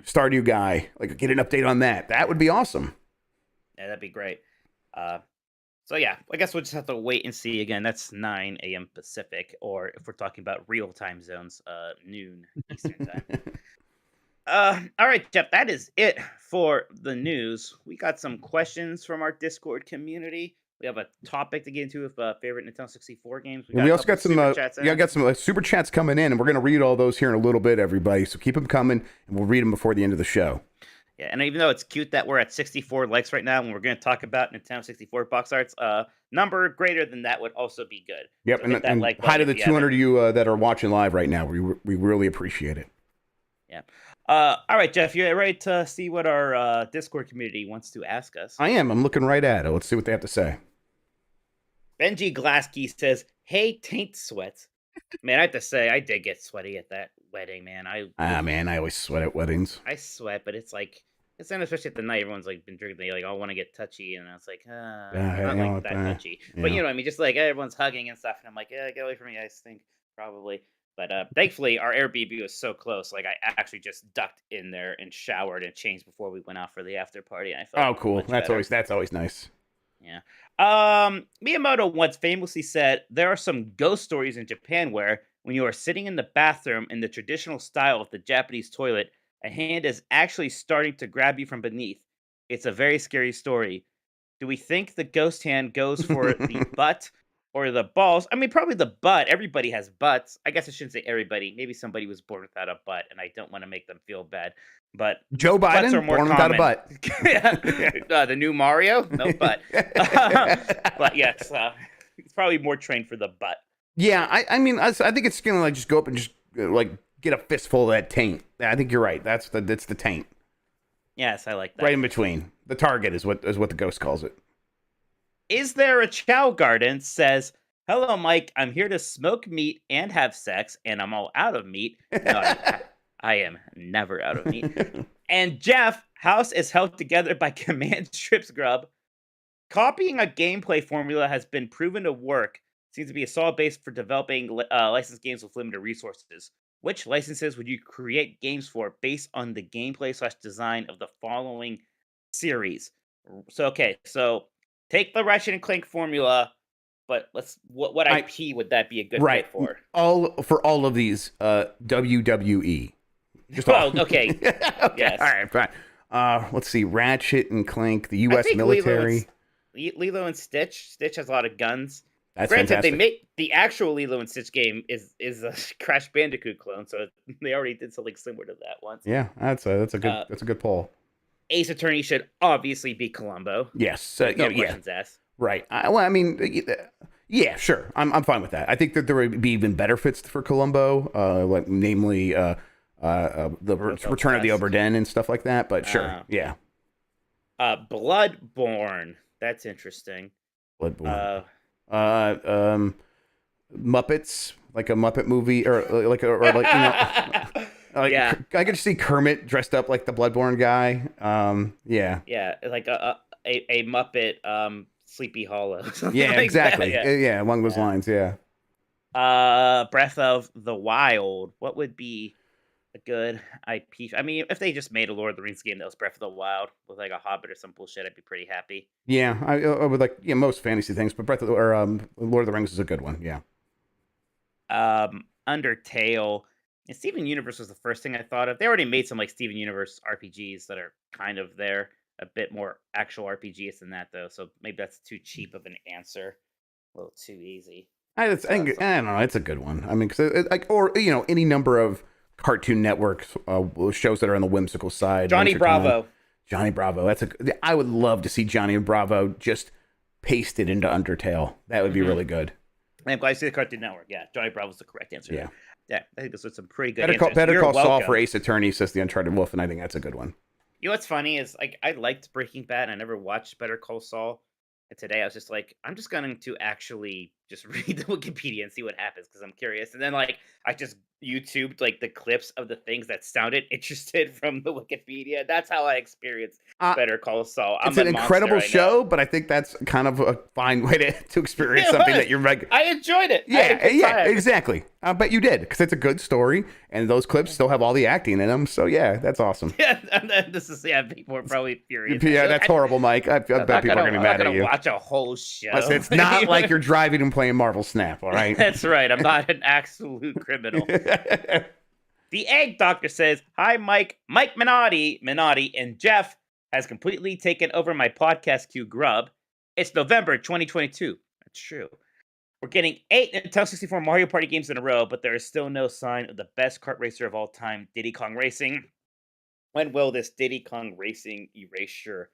Stardew Guy. Like get an update on that. That would be awesome. Yeah, that'd be great. So yeah, I guess we'll just have to wait and see. Again, that's 9 a.m. Pacific, or if we're talking about real time zones, noon Eastern time. All right, Jeff, that is it for the news. We got some questions from our Discord community. We have a topic to get into with favorite Nintendo 64 games. We also got some super chats coming in, and we're going to read all those here in a little bit, everybody. So keep them coming, and we'll read them before the end of the show. Yeah, and even though it's cute that we're at 64 likes right now, and we're going to talk about Nintendo 64 box arts, number greater than that would also be good. Yep, so and like hi to the 200 of you that are watching live right now. We really appreciate it. Yeah. All right, Jeff, you ready to see what our Discord community wants to ask us? I am. I'm looking right at it. Let's see what they have to say. Benji Glaskey says, "Hey, taint sweats." Man, I have to say, I did get sweaty at that wedding, man. I always sweat at weddings. I sweat, but it's like, it's not especially at the night. Everyone's like been drinking, they like all want to get touchy, and I was like, not like that touchy. Yeah. But you know what I mean? Just like everyone's hugging and stuff, and I'm like, yeah, get away from me, I stink, probably. But thankfully, our Airbnb was so close. Like I actually just ducked in there and showered and changed before we went out for the after party. And I felt cool. That's always nice. Yeah. Miyamoto once famously said there are some ghost stories in Japan where when you are sitting in the bathroom in the traditional style of the Japanese toilet, a hand is actually starting to grab you from beneath. It's a very scary story. Do we think the ghost hand goes for the butt or the balls? I mean, probably the butt. Everybody has butts. I guess I shouldn't say everybody. Maybe somebody was born without a butt, and I don't want to make them feel bad. But Joe Biden, are more born common. Without a butt. The new Mario? No butt. But yes, it's probably more trained for the butt. Yeah, I mean, I think it's gonna like just go up and just like get a fistful of that taint. I think you're right. That's the taint. Yes, I like that. Right in between. The target is what the ghost calls it. Is there a Chow Garden says, "Hello, Mike. I'm here to smoke meat and have sex, and I'm all out of meat." No, I am never out of meat. And Jeff, house is held together by command strips Grubb. Copying a gameplay formula has been proven to work. Seems to be a solid base for developing licensed games with limited resources. Which licenses would you create games for based on the gameplay/design of the following series? So take the Ratchet and Clank formula, but what IP would that be a good fit for? All of these WWE. Okay. Yes. All right, fine. Let's see. Ratchet and Clank, the U.S. military. Lilo and Stitch. Stitch has a lot of guns. That's Granted, fantastic. they make the actual Lilo and Stitch game is a Crash Bandicoot clone, so they already did something similar to that once. Yeah, that's a good poll. Ace Attorney should obviously be Columbo. Yes, no questions asked. Right. Yeah, sure. I'm fine with that. I think that there would be even better fits for Columbo, namely the Return of the Obra Dinn and stuff like that. But sure, yeah. Bloodborne. That's interesting. Bloodborne. Muppets, like a Muppet movie, or like yeah. I could see Kermit dressed up like the Bloodborne guy. Yeah. Yeah, like a a Muppet Sleepy Hollow. something Yeah, like that, exactly. yeah. Yeah, along those lines. Yeah. Breath of the Wild. What would be a good IP? I mean, if they just made a Lord of the Rings game that was Breath of the Wild with like a Hobbit or some bullshit, I'd be pretty happy. Yeah, I would like most fantasy things, but Lord of the Rings is a good one. Yeah. Undertale and Steven Universe was the first thing I thought of. They already made some like Steven Universe RPGs that are kind of there, a bit more actual RPGs than that though. So maybe that's too cheap of an answer, a little too easy. I don't know. It's a good one. I mean, because or any number of Cartoon Network shows that are on the whimsical side. Johnny Adventure Time. Bravo. Johnny Bravo. I would love to see Johnny Bravo just pasted into Undertale. That would be really good. I'm glad you see the Cartoon Network. Yeah, Johnny Bravo's the correct answer. Yeah. Yeah, I think this was some pretty good Better answers. call Saul welcome. for Ace Attorney, says the Uncharted Wolf, and I think that's a good one. You know what's funny is like I liked Breaking Bad and I never watched Better Call Saul. And today I was just like, I'm just going to actually just read the Wikipedia and see what happens because I'm curious. And then like I just YouTubed like the clips of the things that sounded interested from the Wikipedia. That's how I experienced Better Call Saul. It's an incredible show, but I think that's kind of a fine way to experience something that you're like. I enjoyed it. Yeah, exactly. But you did because it's a good story, and those clips still have all the acting in them. So yeah, that's awesome. Yeah, and this is people are probably furious. Yeah, that's horrible, Mike. I bet people are going to be mad at you. Watch a whole show. Listen, it's not like you're driving and playing Marvel Snap, all right? That's right. I'm not an absolute criminal. The Egg Doctor says, "Hi, Mike. Mike Minotti, and Jeff has completely taken over my podcast queue, Grubb. It's November 2022. That's true. We're getting 8 Nintendo 64 Mario Party games in a row, but there is still no sign of the best kart racer of all time, Diddy Kong Racing. When will this Diddy Kong Racing erasure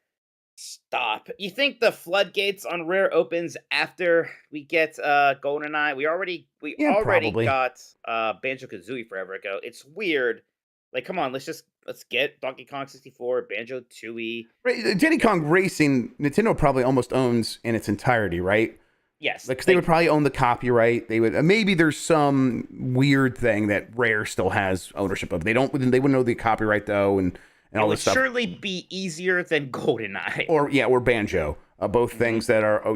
stop? You think the floodgates on Rare opens after we get GoldenEye? We already probably got Banjo-Kazooie forever ago. It's weird. Like, come on, let's get Donkey Kong 64, Banjo-Tooie. Right, Diddy Kong Racing, Nintendo probably almost owns in its entirety, right? Yes. Like, they would probably own the copyright. They would maybe there's some weird thing that Rare still has ownership of. They wouldn't know the copyright though, and all this stuff. It would surely be easier than GoldenEye. Or Banjo. Both things that are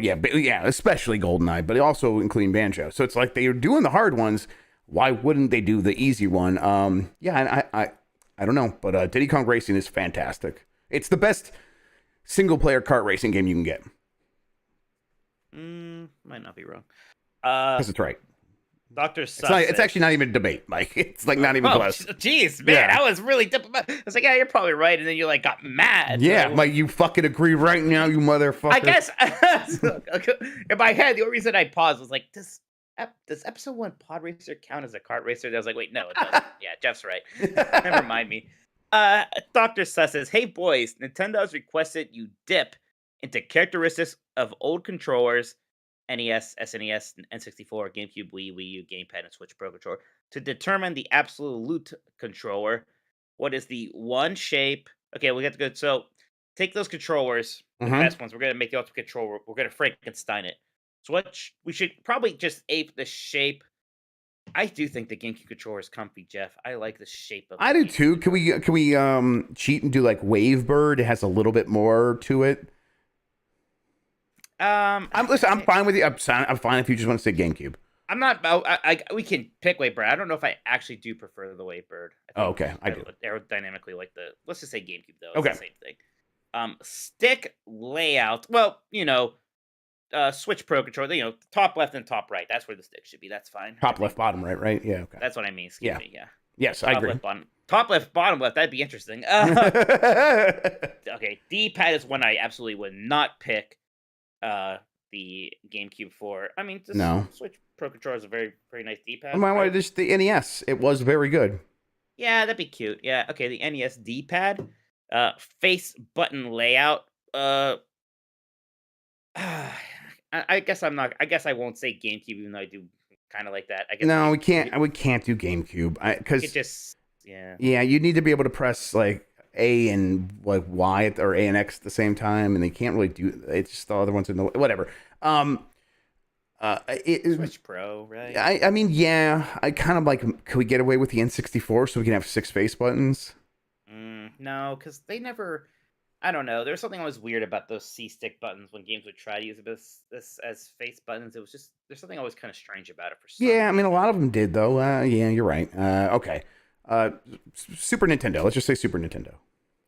especially GoldenEye, but also including Banjo. So it's like they're doing the hard ones. Why wouldn't they do the easy one? I don't know, but Diddy Kong Racing is fantastic. It's the best single player kart racing game you can get. Might not be wrong. Because it's right. Dr. It's actually not even a debate, Mike. It's like not even close. Jeez, man, I was really diplomatic. I was like, yeah, you're probably right, and then you like got mad. Yeah, so. Mike, you fucking agree right now, you motherfucker. I guess in my head, the only reason I paused was like, does episode 1 Pod Racer count as a kart racer? And I was like, wait, no, it doesn't. Yeah, Jeff's right. Never mind me. Dr. Sus says, hey boys, Nintendo has requested you dip into characteristics of old controllers, NES, SNES, N64, GameCube, Wii U, Gamepad, and Switch Pro Controller to determine the absolute controller. What is the one shape? Okay, we got to go. So take those controllers, the best ones. We're going to make the ultimate controller. We're going to Frankenstein it. So we should probably just ape the shape. I do think the GameCube controller is comfy, Jeff. I like the shape of it. I do too. Can we cheat and do like Wavebird? It has a little bit more to it. I'm fine with you. I'm fine if you just want to say GameCube. I'm not. We can pick Wavebird. I don't know if I actually do prefer the Wavebird. Okay, I do. Aerodynamically, like let's just say GameCube though. Okay, it's the same thing. Stick layout. Well, Switch Pro controller. Top left and top right. That's where the stick should be. That's fine. Top left, bottom right, right? Yeah. Okay. That's what I mean. Excuse me. Yeah. Yes, top I agree. Left, top left, bottom left. That'd be interesting. Okay, D-pad is one I absolutely would not pick. The GameCube for. I mean, Switch Pro controller is a very, very nice D-pad. Right? Just the NES. It was very good. Yeah, that'd be cute. Yeah. Okay, the NES D-pad, face button layout. I guess I'm not. I guess I won't say GameCube, even though I do kind of like that. I guess no, we can't. We can't do GameCube because it just yeah. You need to be able to press like A and like Y or A and X at the same time, and they can't really do. It's just the other ones in the whatever. Switch Pro, right? I mean, yeah. I kind of like. Could we get away with the N64 so we can have 6 face buttons? No, because they never. I don't know. There's something always weird about those C stick buttons when games would try to use this as face buttons. It was just there's something always kind of strange about it for some Yeah, I mean, a reason. lot of them did though. Yeah, you're right. Okay. Super Nintendo. Let's just say Super Nintendo.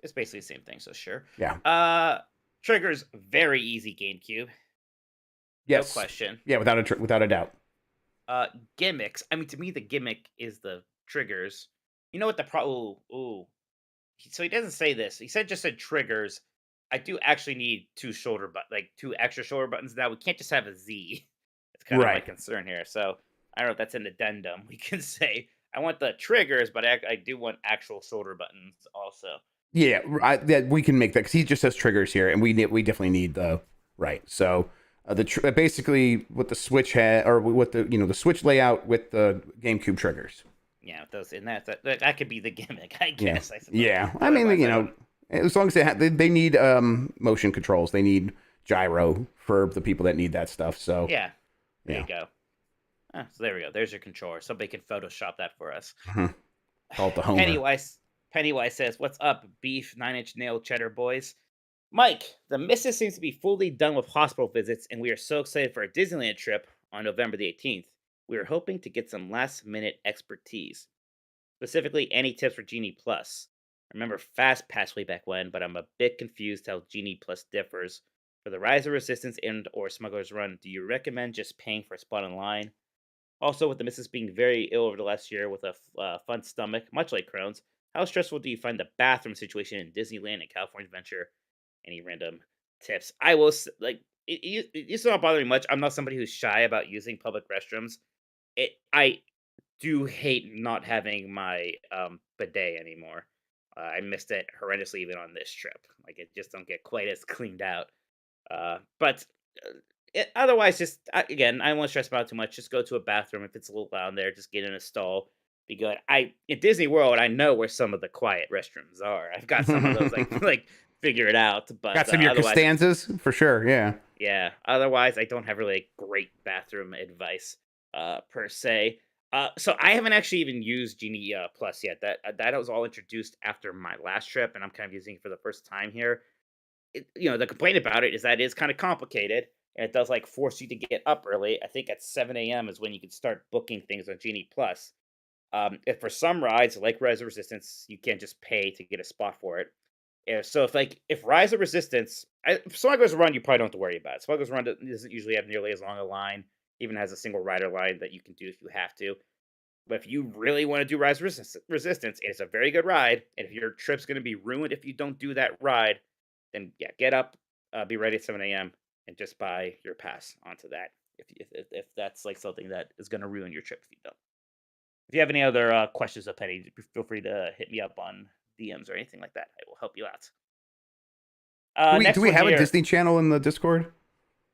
It's basically the same thing, so sure. Yeah. Triggers very easy GameCube, no Yes. question. Yeah, without a doubt. Gimmicks. I mean, to me, the gimmick is the triggers. You know what the ooh. So he doesn't say this. He just said triggers. I do actually need two extra shoulder buttons now. We can't just have a Z. It's kind of my Right. concern here. So I don't know if that's an addendum. We can say I want the triggers, but I do want actual shoulder buttons also. Yeah, we can make that because he just says triggers here, and we definitely need the right. So basically what the Switch had, or what the Switch layout with the GameCube triggers. Yeah, those and that could be the gimmick, I guess. I suppose. Yeah, I mean, as long as they need motion controls, they need gyro for the people that need that stuff. So yeah, there you go. So there we go. There's your controller. Somebody can Photoshop that for us. Call it the Homer. Pennywise says, "What's up, beef 9-inch nail cheddar boys?" Mike, the missus seems to be fully done with hospital visits, and we are so excited for a Disneyland trip on November the 18th. We are hoping to get some last-minute expertise. Specifically, any tips for Genie Plus? I remember Fast Pass way back when, but I'm a bit confused how Genie Plus differs. For the Rise of Resistance and or Smuggler's Run, do you recommend just paying for a spot in line? Also, with the missus being very ill over the last year with a fun stomach, much like Crohn's, how stressful do you find the bathroom situation in Disneyland and California Adventure? Any random tips? I will it used to not bother me much. I'm not somebody who's shy about using public restrooms. I do hate not having my bidet anymore. I missed it horrendously even on this trip. Like it just don't get quite as cleaned out. But otherwise, just again, I won't stress about it too much. Just go to a bathroom if it's a little loud there. Just get in a stall. Be good. In Disney World, I know where some of the quiet restrooms are. I've got some of those like figure it out. But Got some of your Costanzas for sure. Yeah. Yeah. Otherwise, I don't have really great bathroom advice per se. So I haven't actually even used Genie Plus yet. That was all introduced after my last trip, and I'm kind of using it for the first time here. The complaint about it is that it is kind of complicated, and it does like force you to get up early. I think at 7 a.m. is when you can start booking things on Genie Plus. If for some rides like Rise of Resistance, you can't just pay to get a spot for it. So if Rise of Resistance, if Smuggler's Run, you probably don't have to worry about it. Smuggler's Run doesn't usually have nearly as long a line. Even has a single rider line that you can do if you have to. But if you really want to do Rise of Resistance, it's a very good ride. And if your trip's going to be ruined if you don't do that ride, then yeah, get up, be ready at 7 a.m. and just buy your pass onto that. If that's like something that is going to ruin your trip if you don't. If you have any other questions of Penny, feel free to hit me up on DMs or anything like that. I will help you out. Do we have a Disney Channel in the Discord?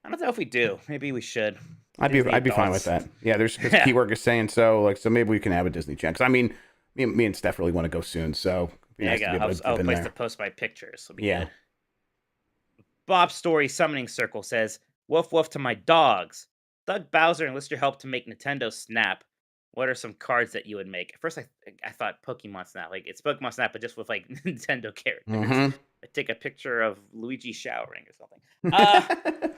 I don't know if we do. Maybe we should. I'd be fine with that. Yeah, there's Keywork is saying so. So maybe we can have a Disney Channel. Because I mean, me and Steph really want to go soon. So nice I'll place to post my pictures. Yeah. Good. Bob's Story Summoning Circle says, "Woof woof to my dogs. Doug Bowser enlist your help to make Nintendo Snap. What are some cards that you would make?" At first, I thought Pokemon Snap. Like it's Pokemon Snap, but just with like Nintendo characters. Mm-hmm. I take a picture of Luigi showering or something.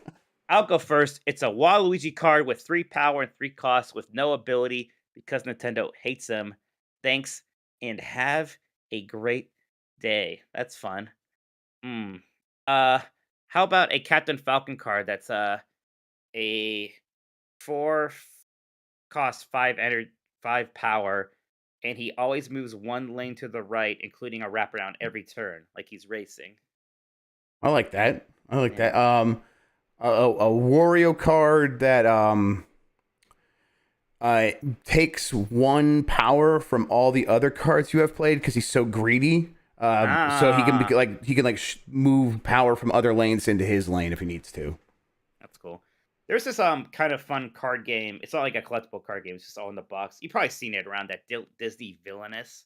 I'll go first. It's a Waluigi card with 3 power and 3 costs with no ability because Nintendo hates them. Thanks and have a great day. That's fun. How about a Captain Falcon card that's a 4 cost 5 power, and he always moves 1 lane to the right, including a wraparound every turn, like he's racing. I like that. A Wario card that takes 1 power from all the other cards you have played because he's so greedy. So he can move power from other lanes into his lane if he needs to. That's cool. There's this kind of fun card game. It's not like a collectible card game. It's just all in the box. You've probably seen it around that Disney Villainous.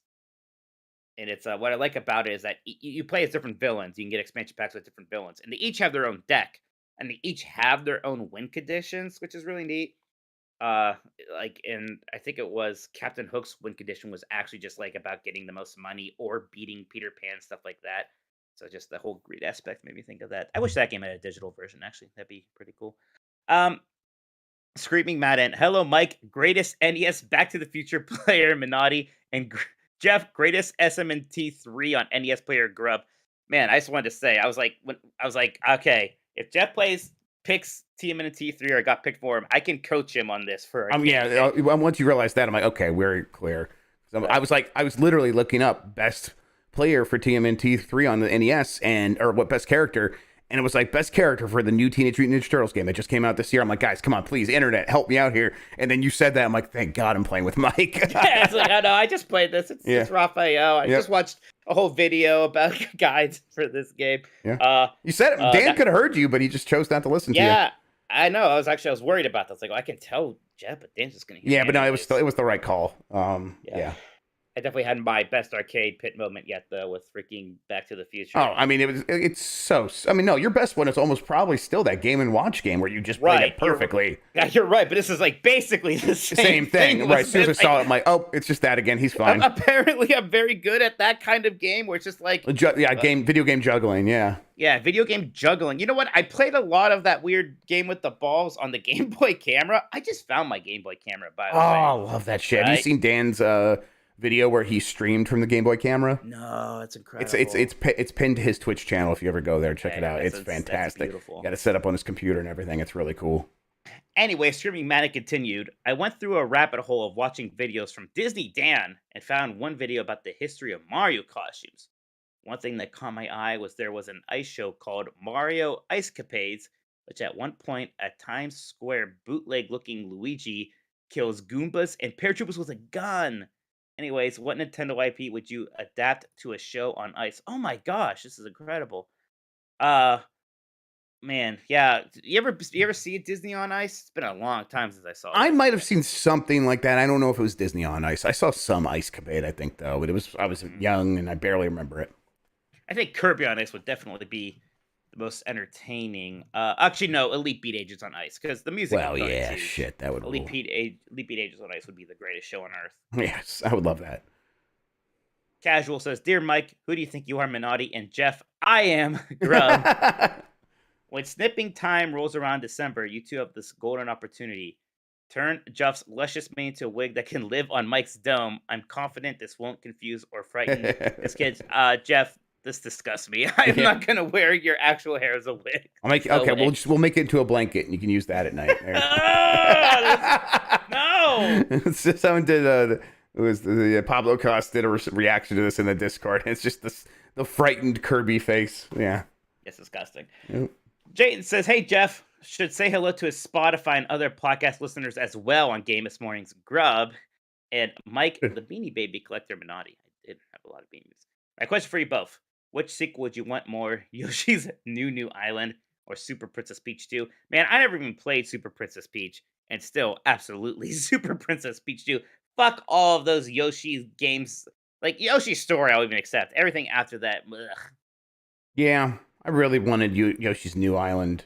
And it's what I like about it is that you play as different villains. You can get expansion packs with different villains, and they each have their own deck. And they each have their own win conditions, which is really neat. And I think it was Captain Hook's win condition was actually just like about getting the most money or beating Peter Pan, stuff like that. So just the whole greed aspect made me think of that. I wish that game had a digital version. Actually, that'd be pretty cool. Um, Screaming Madden. Hello, Mike. Greatest NES Back to the Future player Minotti and Jeff. Greatest SMT3 on NES player Grubb. Man, I just wanted to say, I was like, okay, if Jeff picks TMNT3 or got picked for him, I can coach him on this for. Once you realize that, I'm like, okay, very clear. I was literally looking up best player for TMNT3 on the NES or what best character. And it was like best character for the new Teenage Mutant Ninja Turtles game that just came out this year. I'm like, guys, come on, please, internet, help me out here. And then you said that. I'm like, thank God I'm playing with Mike. Yeah, it's like, oh no, I just played this. It's Raphael. I just watched a whole video about guides for this game. Yeah. You said it. Dan could have heard you, but he just chose not to listen to you. Yeah, I know. I was worried about that. I was like, well, I can tell Jeff, but Dan's just gonna hear. Yeah, but no, it was the right call. Yeah. I definitely hadn't my best arcade pit moment yet, though, with freaking Back to the Future. Oh, I mean, no, your best one is almost probably still that Game & Watch game where you just played it perfectly. You're right, but this is like basically the same thing. Right, as soon as I saw it, I'm like, oh, it's just that again, he's fine. Apparently, I'm very good at that kind of game where it's just like... video game juggling, yeah. Yeah, video game juggling. You know what? I played a lot of that weird game with the balls on the Game Boy camera. I just found my Game Boy camera, by the way. Oh, I love that shit. Right? Have you seen Dan's... video where he streamed from the Game Boy camera? No, it's incredible. It's pinned to his Twitch channel. If you ever go there, check it out. It's fantastic. You got to set up on his computer and everything. It's really cool. Anyway, Screaming Manic continued. I went through a rabbit hole of watching videos from Disney Dan and found one video about the history of Mario costumes. One thing that caught my eye was there was an ice show called Mario Ice Capades, which at one point a Times Square bootleg-looking Luigi kills Goombas and paratroopers with a gun. Anyways, what Nintendo IP would you adapt to a show on ice? Oh my gosh, this is incredible. Man, yeah. You ever see Disney on Ice? It's been a long time since I saw it. I might have seen something like that. I don't know if it was Disney on Ice. I saw some Ice Capade, I think, though, but I was young and I barely remember it. I think Kirby on Ice would definitely be the most entertaining. Actually, no, Elite Beat Agents on Ice, because the music. Well, yeah, shit, that would. Elite Beat Agents on Ice would be the greatest show on earth. Yes, I would love that. Casual says, "Dear Mike, who do you think you are, Minotti?" And Jeff, I am Grubb. When snipping time rolls around December, you two have this golden opportunity. Turn Jeff's luscious mane into a wig that can live on Mike's dome. I'm confident this won't confuse or frighten his kids. Jeff. This disgusts me. I'm not gonna wear your actual hair as a wig. We'll make it into a blanket, and you can use that at night. No. Someone did. It was Pablo Costa did a reaction to this in the Discord. And it's just the frightened Kirby face. Yeah. It's disgusting. Yep. Jayden says, "Hey Jeff, should say hello to his Spotify and other podcast listeners as well on Game This Morning's Grubb and Mike, the Beanie Baby collector Minotti." I did have a lot of beanies. My question for you both. Which sequel would you want more, Yoshi's New Island or Super Princess Peach 2? Man, I never even played Super Princess Peach, and still, absolutely, Super Princess Peach 2. Fuck all of those Yoshi games. Like, Yoshi's Story I'll even accept. Everything after that, ugh. Yeah, I really wanted Yoshi's New Island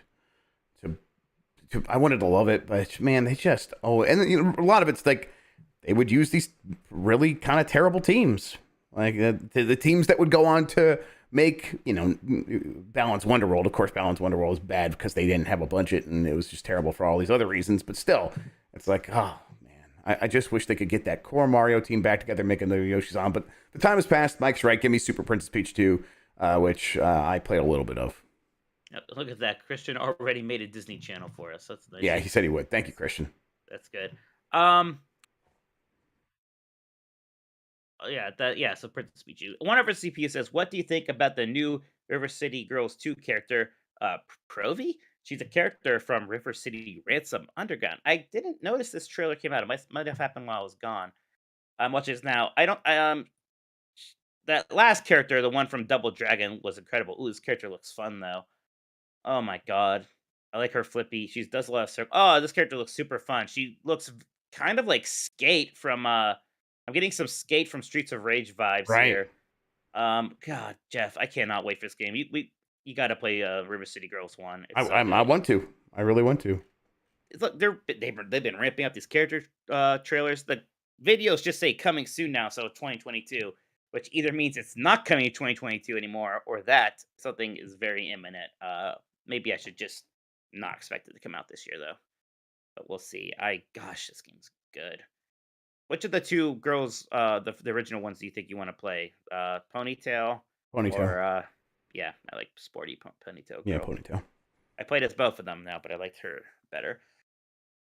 I wanted to love it, but man, they just, and a lot of it's like, they would use these really kind of terrible teams. Like the teams that would go on to make, Balance Wonderworld. Of course, Balance Wonderworld is bad because they didn't have a budget and it was just terrible for all these other reasons. But still, it's like, oh, man, I just wish they could get that core Mario team back together, making the Yoshi's on. But the time has passed. Mike's right. Give me Super Princess Peach 2, which I played a little bit of. Look at that. Christian already made a Disney Channel for us. That's nice. Yeah, he said he would. Thank you, Christian. That's good. So Princess Peach. One of our CPU says, what do you think about the new River City Girls 2 character, Provi? She's a character from River City Ransom Underground. I didn't notice this trailer came out. It might have happened while I was gone. I'm watching this now. That last character, the one from Double Dragon, was incredible. Ooh, this character looks fun, though. Oh, my God. I like her flippy. She does a lot of circle. Oh, this character looks super fun. She looks kind of like Skate from... I'm getting some Skate from Streets of Rage vibes here. God, Jeff, I cannot wait for this game. You got to play River City Girls 1. I want to. I really want to. Look, they've been ramping up these character trailers. The videos just say coming soon now, so 2022. which either means it's not coming in 2022 anymore, or that something is very imminent. Maybe I should just not expect it to come out this year, though. But we'll see. Gosh, this game's good. Which of the two girls, the original ones, do you think you want to play? Ponytail? Ponytail. Or, yeah, I like sporty Ponytail girl. Yeah, Ponytail. I played as both of them now, but I liked her better.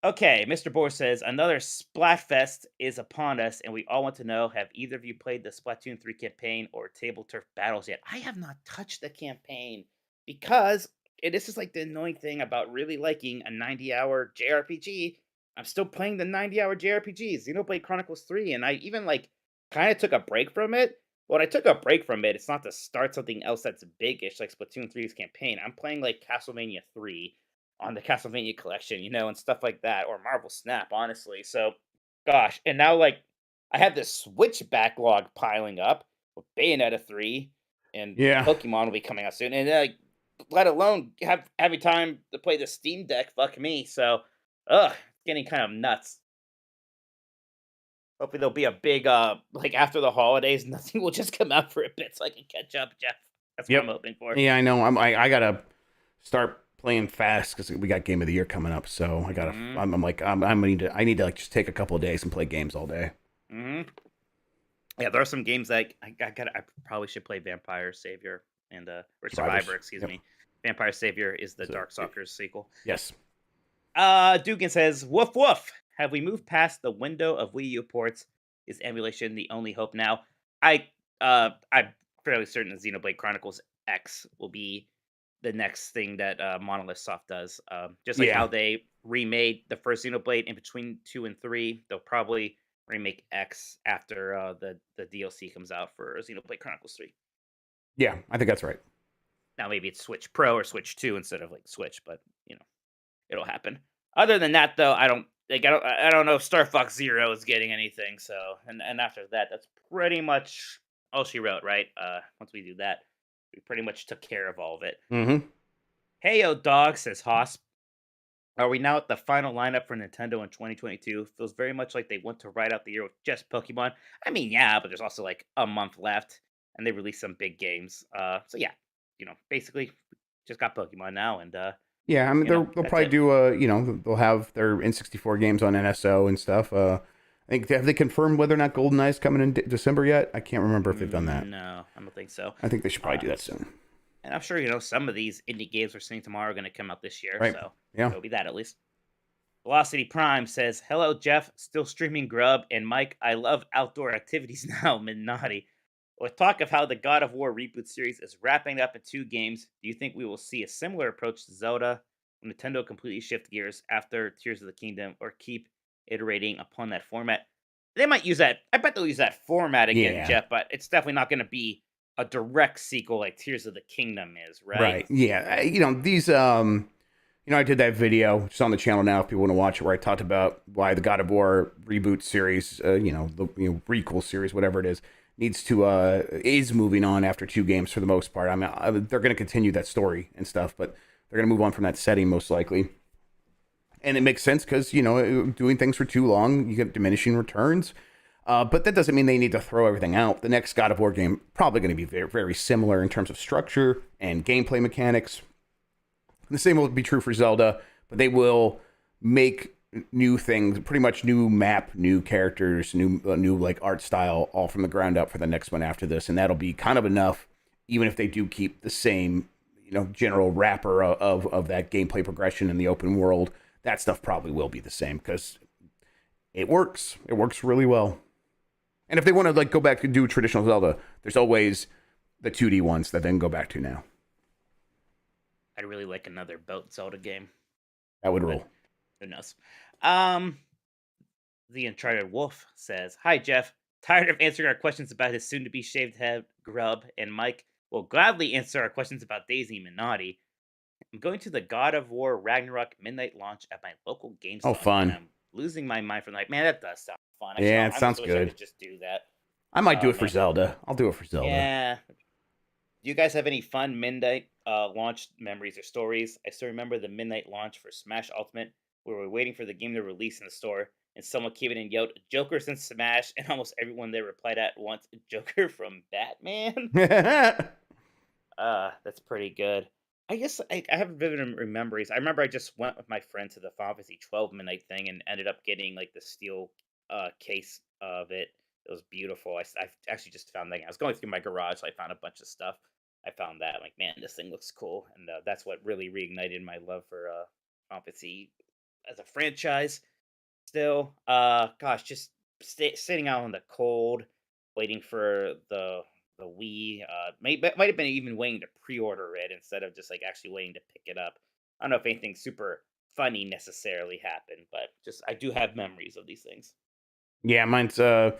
Okay, Mr. Bohr says, another Splatfest is upon us, and we all want to know, have either of you played the Splatoon 3 campaign or Table Turf Battles yet? I have not touched the campaign because this is like the annoying thing about really liking a 90-hour JRPG. I'm still playing the 90-hour JRPG, Xenoblade Chronicles 3, and I even kind of took a break from it. When I took a break from it, it's not to start something else that's big-ish like Splatoon 3's campaign. I'm playing like Castlevania 3 on the Castlevania collection, and stuff like that, or Marvel Snap, honestly. So, gosh, and now I have this Switch backlog piling up with Bayonetta 3, and Yeah. Pokemon will be coming out soon, and let alone having time to play the Steam Deck. Fuck me. So, it's getting kind of nuts. Hopefully there'll be a big after the holidays, nothing will just come out for a bit so I can catch up, Jeff. That's what I'm hoping for. Yeah, I know. I gotta start playing fast because we got Game of the Year coming up. So I gotta. I need to just take a couple of days and play games all day. Yeah, there are some games that I probably should play Vampire Savior and or Survivor. Excuse me. Vampire Savior is the Darkstalkers sequel. Yes. Dugan says, "Woof woof. Have we moved past the window of Wii U ports? Is emulation the only hope now?" I'm fairly certain that Xenoblade Chronicles X will be the next thing that Monolith Soft does. Just like how they remade the first Xenoblade in between 2 and 3, they'll probably remake X after the DLC comes out for Xenoblade Chronicles 3. Yeah, I think that's right. Now maybe it's Switch Pro or Switch 2 instead of Switch, but it'll happen. Other than that, though, I don't know if Star Fox Zero is getting anything. So and after that, that's pretty much all she wrote, right? Once we do that, we pretty much took care of all of it. Mm-hmm. Hey yo, dog, says Haas. Are we now at the final lineup for Nintendo in 2022? Feels very much like they want to ride out the year with just Pokemon. I mean, yeah, but there's also a month left, and they released some big games. So yeah, basically just got Pokemon now, and yeah, I mean they'll probably do they'll have their N64 games on NSO and stuff. I think have they confirmed whether or not GoldenEye is coming in December yet? I can't remember if they've done that. No, I don't think so. I think they should probably do that soon. And I'm sure some of these indie games we're seeing tomorrow are going to come out this year. Right. So yeah, it'll be that at least. Velocity Prime says, "Hello, Jeff. Still streaming Grubb, and Mike. I love outdoor activities now. Minati. With talk of how the God of War reboot series is wrapping up in 2 games, do you think we will see a similar approach to Zelda when Nintendo completely shift gears after Tears of the Kingdom, or keep iterating upon that format?" They might use that. I bet they'll use that format again, Jeff, but it's definitely not going to be a direct sequel like Tears of the Kingdom is, right? Right. Yeah. These I did that video just on the channel now if people want to watch it, where I talked about why the God of War reboot series, the prequel series, whatever it is, is moving on after 2 games for the most part. I mean, they're going to continue that story and stuff, but they're going to move on from that setting most likely. And it makes sense because, doing things for too long, you get diminishing returns. But that doesn't mean they need to throw everything out. The next God of War game probably going to be very, very similar in terms of structure and gameplay mechanics. The same will be true for Zelda, but they will make new things, pretty much new map, new characters, new art style, all from the ground up for the next one after this. And that'll be kind of enough, even if they do keep the same, general wrapper of that gameplay progression in the open world. That stuff probably will be the same because it works. It works really well. And if they want to go back and do traditional Zelda, there's always the 2D ones that they can go back to now. I'd really like another boat Zelda game. That would rule. Who knows? The Uncharted Wolf says, "Hi, Jeff. Tired of answering our questions about his soon-to-be shaved head, Grubb, and Mike will gladly answer our questions about Daisy Minotti. I'm going to the God of War Ragnarok midnight launch at my local GameStop. Oh, fun. And I'm losing my mind from man, that does sound fun. It sounds I good. could just do that. I might do it for Zelda. I'll do it for Zelda. Yeah. Do you guys have any fun midnight launch memories or stories? I still remember the midnight launch for Smash Ultimate, where we were waiting for the game to release in the store, and someone came in and yelled, "Joker's in Smash," and almost everyone there replied at once, "Joker from Batman." That's pretty good. I guess I have vivid memories. I remember I just went with my friend to the Final Fantasy 12 midnight thing and ended up getting like the steel case of it. It was beautiful. I actually just found that. I was going through my garage, so I found a bunch of stuff. I found that. I'm like, man, this thing looks cool, and that's what really reignited my love for Final Fantasy as a franchise. Still, gosh, just sitting out in the cold, waiting for the Wii. Might have been even waiting to pre-order it instead of just like actually waiting to pick it up. I don't know if anything super funny necessarily happened, but just I do have memories of these things. Yeah, mine's I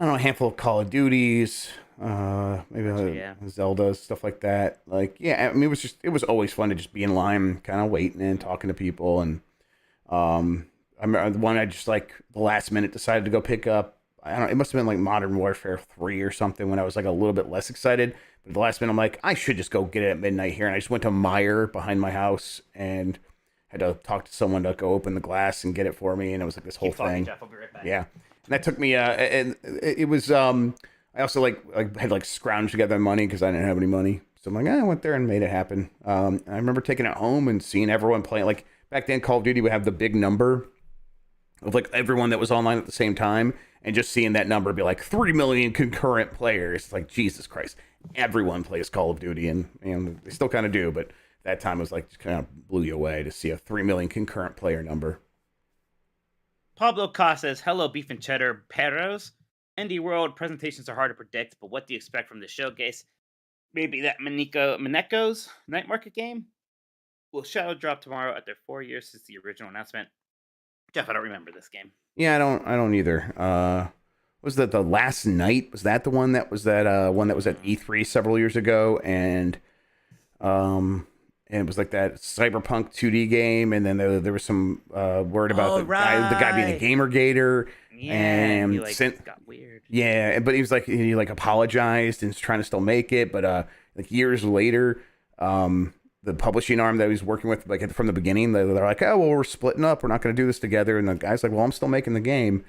don't know, a handful of Call of Duties, maybe Gotcha, yeah. Zelda, stuff like that. Like, yeah, I mean, it was always fun to just be in line, kind of waiting and talking to people. And I remember the one I just like the last minute decided to go pick up. I don't know, it must have been like Modern Warfare 3 or something when I was like a little bit less excited. But at the last minute, I'm like, I should just go get it at midnight here. And I just went to Meyer behind my house and had to talk to someone to go open the glass and get it for me. And it was like this whole Keep talking, thing. Jeff. I'll be right back. Yeah. And that took me, and it was, I also had like scrounged together money because I didn't have any money. So I'm like, I went there and made it happen. I remember taking it home and seeing everyone playing. Like back then, Call of Duty would have the big number of like everyone that was online at the same time. And just seeing that number be like 3 million concurrent players. It's like, Jesus Christ. Everyone plays Call of Duty and they still kind of do. But that time was like, just kind of blew you away to see a 3 million concurrent player number. Pablo Costa says, "Hello, beef and cheddar perros. Indie World presentations are hard to predict, but what do you expect from the showcase? Maybe that Mineko's Night Market game will shadow drop tomorrow after 4 years since the original announcement." Jeff, I don't remember this game. Yeah, I don't either. Was that the Last Night? Was that the one that was one that was at E3 several years ago? And it was like that cyberpunk 2D game, and then there was some word about the guy being a gamergator. Yeah, and he got weird. Yeah, but he was like he like apologized and is trying to still make it, but like years later, the publishing arm that he was working with, like from the beginning, they're like, oh well, we're splitting up, we're not going to do this together, and the guy's like, well, I'm still making the game,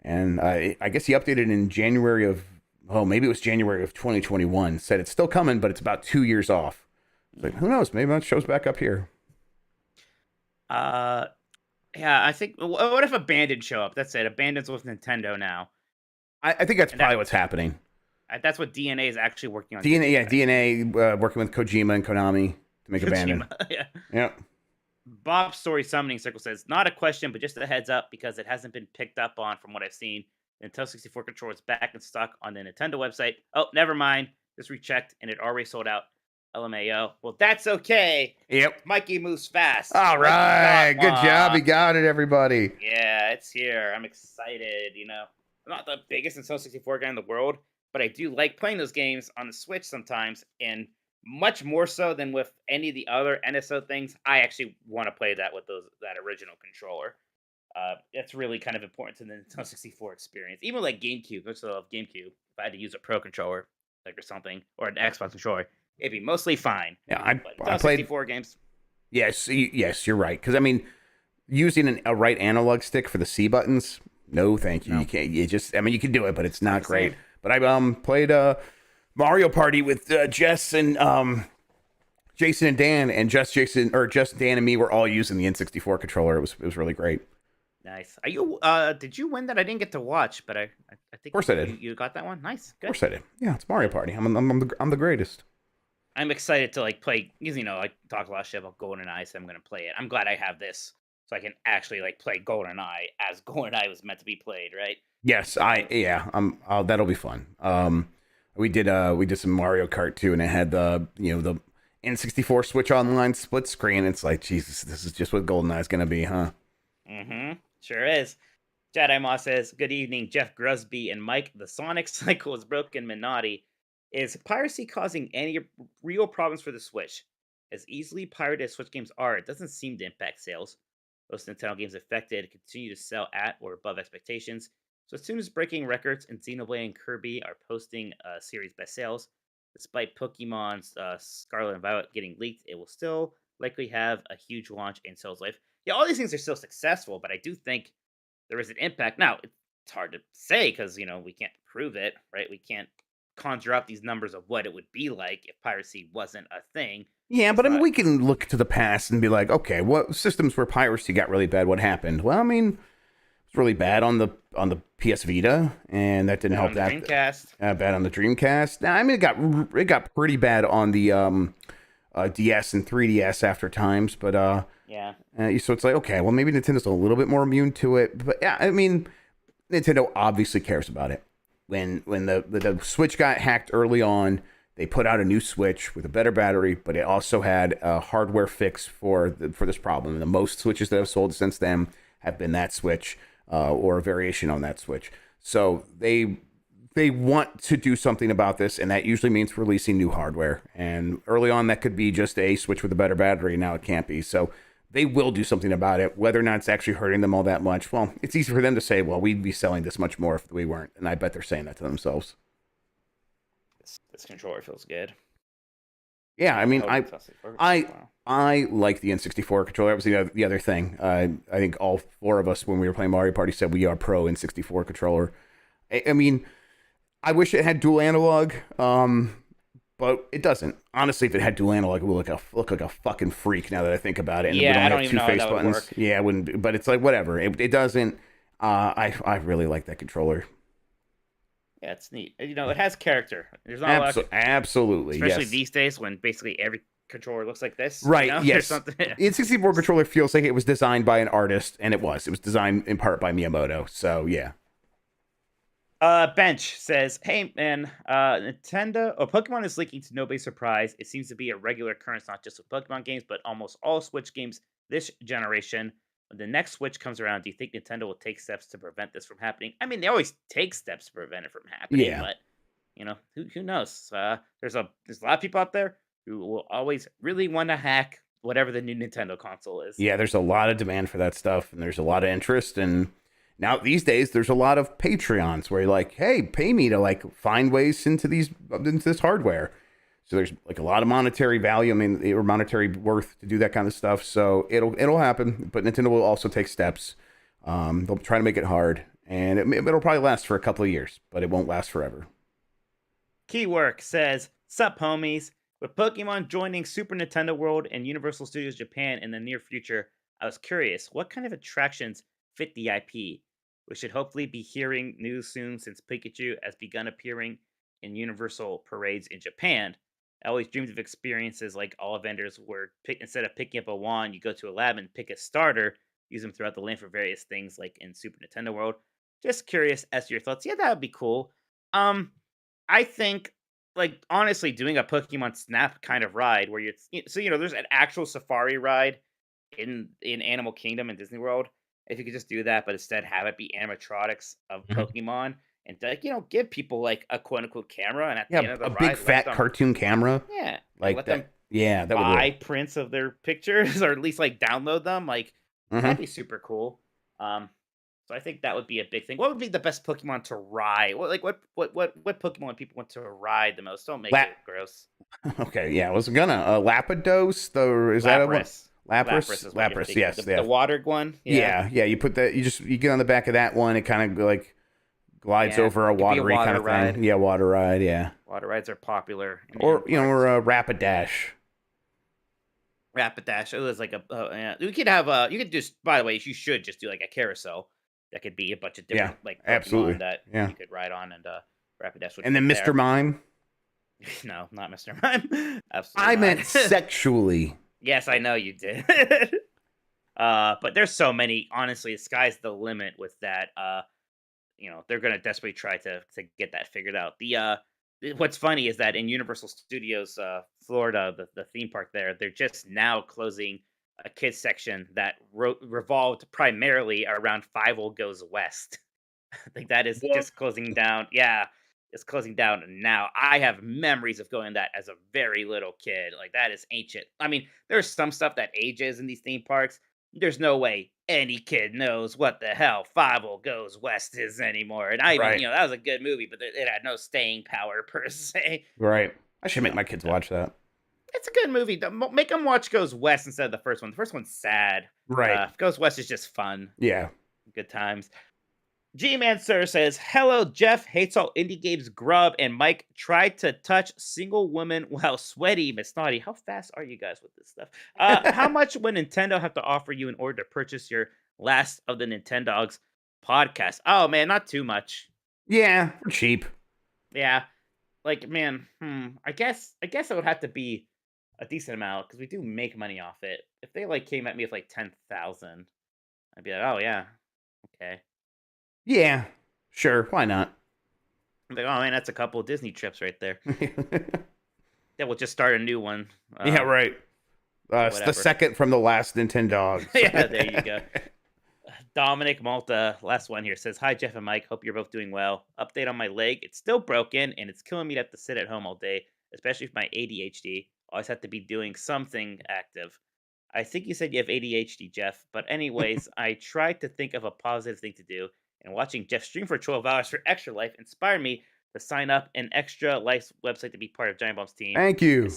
and I guess he updated in January of maybe it was January of 2021, said it's still coming, but it's about 2 years off. Like, who knows? Maybe that show's back up here. Yeah, I think. What if Abandoned show up? That's it. Abandoned's with Nintendo now. I think that's probably what's happening. That's what DNA is actually working on. DNA working with Kojima and Konami to make Abandoned. Yeah. Yep. Bob's Story Summoning Circle says, "Not a question, but just a heads up because it hasn't been picked up on from what I've seen. The Nintendo 64 controller is back in stock on the Nintendo website. Oh, never mind. Just rechecked and it already sold out. LMAO. Well, that's okay. Yep. Mikey moves fast. All right. Good job. You got it, everybody. Yeah, it's here. I'm excited. I'm not the biggest Nintendo 64 guy in the world, but I do like playing those games on the Switch sometimes, and much more so than with any of the other NSO things. I actually want to play that with that original controller. That's really kind of important to the Nintendo 64 experience. Even like GameCube, I still love GameCube. If I had to use a Pro controller, like or something, or an Xbox controller, it'd be mostly fine. Yeah, I played 64 games. Yes, you're right. Because I mean, using a right analog stick for the C buttons, no, thank you. No. You can't. You just, I mean, you can do it, but it's not great. But I played Mario Party with Jess and Jason and Dan, and just Dan and me were all using the N64 controller. It was really great. Nice. Are you? Did you win that? I didn't get to watch, but I think. Of course I did. You got that one. Nice. Good. Of course I did. Yeah, it's Mario Party. I'm the greatest. I'm excited to play because I talk a lot of shit about GoldenEye, so I'm gonna play it. I'm glad I have this, so I can actually play GoldenEye as GoldenEye was meant to be played, right? Yes, that'll be fun. We did some Mario Kart too, and it had the N64 Switch Online split screen. It's like, Jesus, this is just what GoldenEye is gonna be, huh? Mm-hmm. Sure is. Jedi Moss says, "Good evening, Jeff Grusby and Mike. The Sonic cycle is broken, Minotti. Is piracy causing any real problems for the Switch? As easily pirated as Switch games are, it doesn't seem to impact sales. Most Nintendo games affected continue to sell at or above expectations. So as soon as breaking records and Xenoblade and Kirby are posting series best sales, despite Pokemon's Scarlet and Violet getting leaked, it will still likely have a huge launch and sales life. Yeah, all these things are still successful, but I do think there is an impact. Now, it's hard to say because, we can't prove it, right? We can't conjure up these numbers of what it would be like if piracy wasn't a thing. Yeah, It's but I mean, not- we can look to the past and be like, okay, what systems where piracy got really bad? What happened? Well, I mean, it's really bad on the PS Vita, and that didn't help on the that. Dreamcast. Bad on the Dreamcast. Now, I mean, it got pretty bad on the DS and 3DS after times, but Yeah. so it's like, okay, well, maybe Nintendo's a little bit more immune to it, but yeah, I mean, Nintendo obviously cares about it. When the Switch got hacked early on, they put out a new Switch with a better battery, but it also had a hardware fix for this problem. And the most Switches that have sold since then have been that Switch or a variation on that Switch. So they want to do something about this, and that usually means releasing new hardware. And early on, that could be just a Switch with a better battery. Now it can't be. So they will do something about it. Whether or not it's actually hurting them all that much, well, it's easy for them to say, well, we'd be selling this much more if we weren't. And I bet they're saying that to themselves. This controller feels good. Yeah, I mean, Totally tossed it forward. I Wow. I like the N64 controller. That was the other thing. I think all four of us, when we were playing Mario Party, said we are pro N64 controller. I mean, I wish it had dual analog, but it doesn't. Honestly, if it had dual analog, it would look like a fucking freak now that I think about it. And Yeah, we I don't have even know how that would work. Yeah, it wouldn't. But it's like whatever. It doesn't. I really like that controller. Yeah, it's neat. It has character. There's not a lot of, Absolutely, especially yes. these days when basically every controller looks like this. Right, There's yes. something. The N64 controller feels like it was designed by an artist, and it was. It was designed in part by Miyamoto, so yeah. Bench says, "Hey man, Nintendo or Pokemon is leaking to nobody's surprise. It seems to be a regular occurrence, not just with Pokemon games, but almost all Switch games this generation. When the next Switch comes around, do you think Nintendo will take steps to prevent this from happening? I mean, they always take steps to prevent it from happening, Yeah. but who knows? There's a lot of people out there who will always really want to hack whatever the new Nintendo console is. Yeah, there's a lot of demand for that stuff, and there's a lot of interest. And now these days, there's a lot of Patreons where you're like, hey, pay me to like find ways into this hardware. So there's like a lot of monetary value. I mean, or monetary worth to do that kind of stuff. So it'll happen, but Nintendo will also take steps. They'll try to make it hard, and it'll probably last for a couple of years, but it won't last forever. Keywork says, "Sup, homies? With Pokemon joining Super Nintendo World and Universal Studios Japan in the near future, I was curious, what kind of attractions fit the IP? We should hopefully be hearing news soon since Pikachu has begun appearing in Universal parades in Japan. I always dreamed of experiences like all vendors where instead of picking up a wand, you go to a lab and pick a starter, use them throughout the land for various things like in Super Nintendo World. Just curious as to your thoughts. Yeah, that would be cool. I think, like, honestly, doing a Pokemon Snap kind of ride where there's an actual safari ride in Animal Kingdom and Disney World. If you could just do that, but instead have it be animatronics of Pokemon and give people like a quote unquote camera and at the end of the a ride, big let fat them- cartoon camera. Yeah, Like let that. them Yeah, that would buy work. prints of their pictures or at least like download them. Like that'd be super cool. So I think that would be a big thing. What would be the best Pokemon to ride? What Pokemon people want to ride the most? Don't make it gross. Okay, yeah, I was gonna Lapidos. Is that a one? Lapras. Lapras, is what you're thinking. yes, The watered one. Yeah. You put that. You get on the back of that one. It kind of like glides Yeah, over a it could be a watery kind water of ride. thing. Yeah, water ride. Yeah, Water rides are popular. or Rapidash. Rapidash. It was like we could have you could just, by the way, you should just do like a carousel. That could be a bunch of different like Pokemon absolutely. that Yeah. you could ride on, and Rapidash would And then fit Mr. there. Mime. No, not Mr. Mime. Absolutely I not. meant sexually. Yes, I know you did. But there's so many. Honestly, the sky's the limit with that. They're gonna desperately try to get that figured out. What's funny is that in Universal Studios, Florida, the theme park there, they're just now closing a kids section that revolved primarily around Five Goes West. I think that is just closing down. Yeah, it's closing down now. I have memories of going that as a very little kid. Like that is ancient. I mean, there's some stuff that ages in these theme parks. There's no way any kid knows what the hell Five Goes West is anymore. And Right. that was a good movie, but it had no staying power per se. Right. I should make my kids watch that. It's a good movie. Make them watch Goes West instead of the first one. The first one's sad. Right. Goes West is just fun. Yeah. Good times. G-Man Sir says, hello, Jeff hates all indie games. Grubb and Mike tried to touch single woman while sweaty. Miss Naughty, how fast are you guys with this stuff? How much would Nintendo have to offer you in order to purchase your Last of the Nintendogs podcast? Oh, man, not too much. Yeah, we're cheap. Yeah. Like, man, I guess it would have to be a decent amount because we do make money off it. If they, like, came at me with, like, 10,000, I'd be like, oh, yeah, okay. Yeah, sure. Why not? I'm like, oh man, that's a couple of Disney trips right there. Yeah, we'll just start a new one. Yeah, right. It's the second from the last Nintendogs. Yeah, there you go. Dominic Malta, last one here, says, hi, Jeff and Mike. Hope you're both doing well. Update on my leg. It's still broken, and it's killing me to have to sit at home all day, especially with my ADHD. Always have to be doing something active. I think you said you have ADHD, Jeff. But anyways, I tried to think of a positive thing to do. And watching Jeff stream for 12 hours for Extra Life inspired me to sign up an Extra Life website to be part of Giant Bomb's team. Thank you.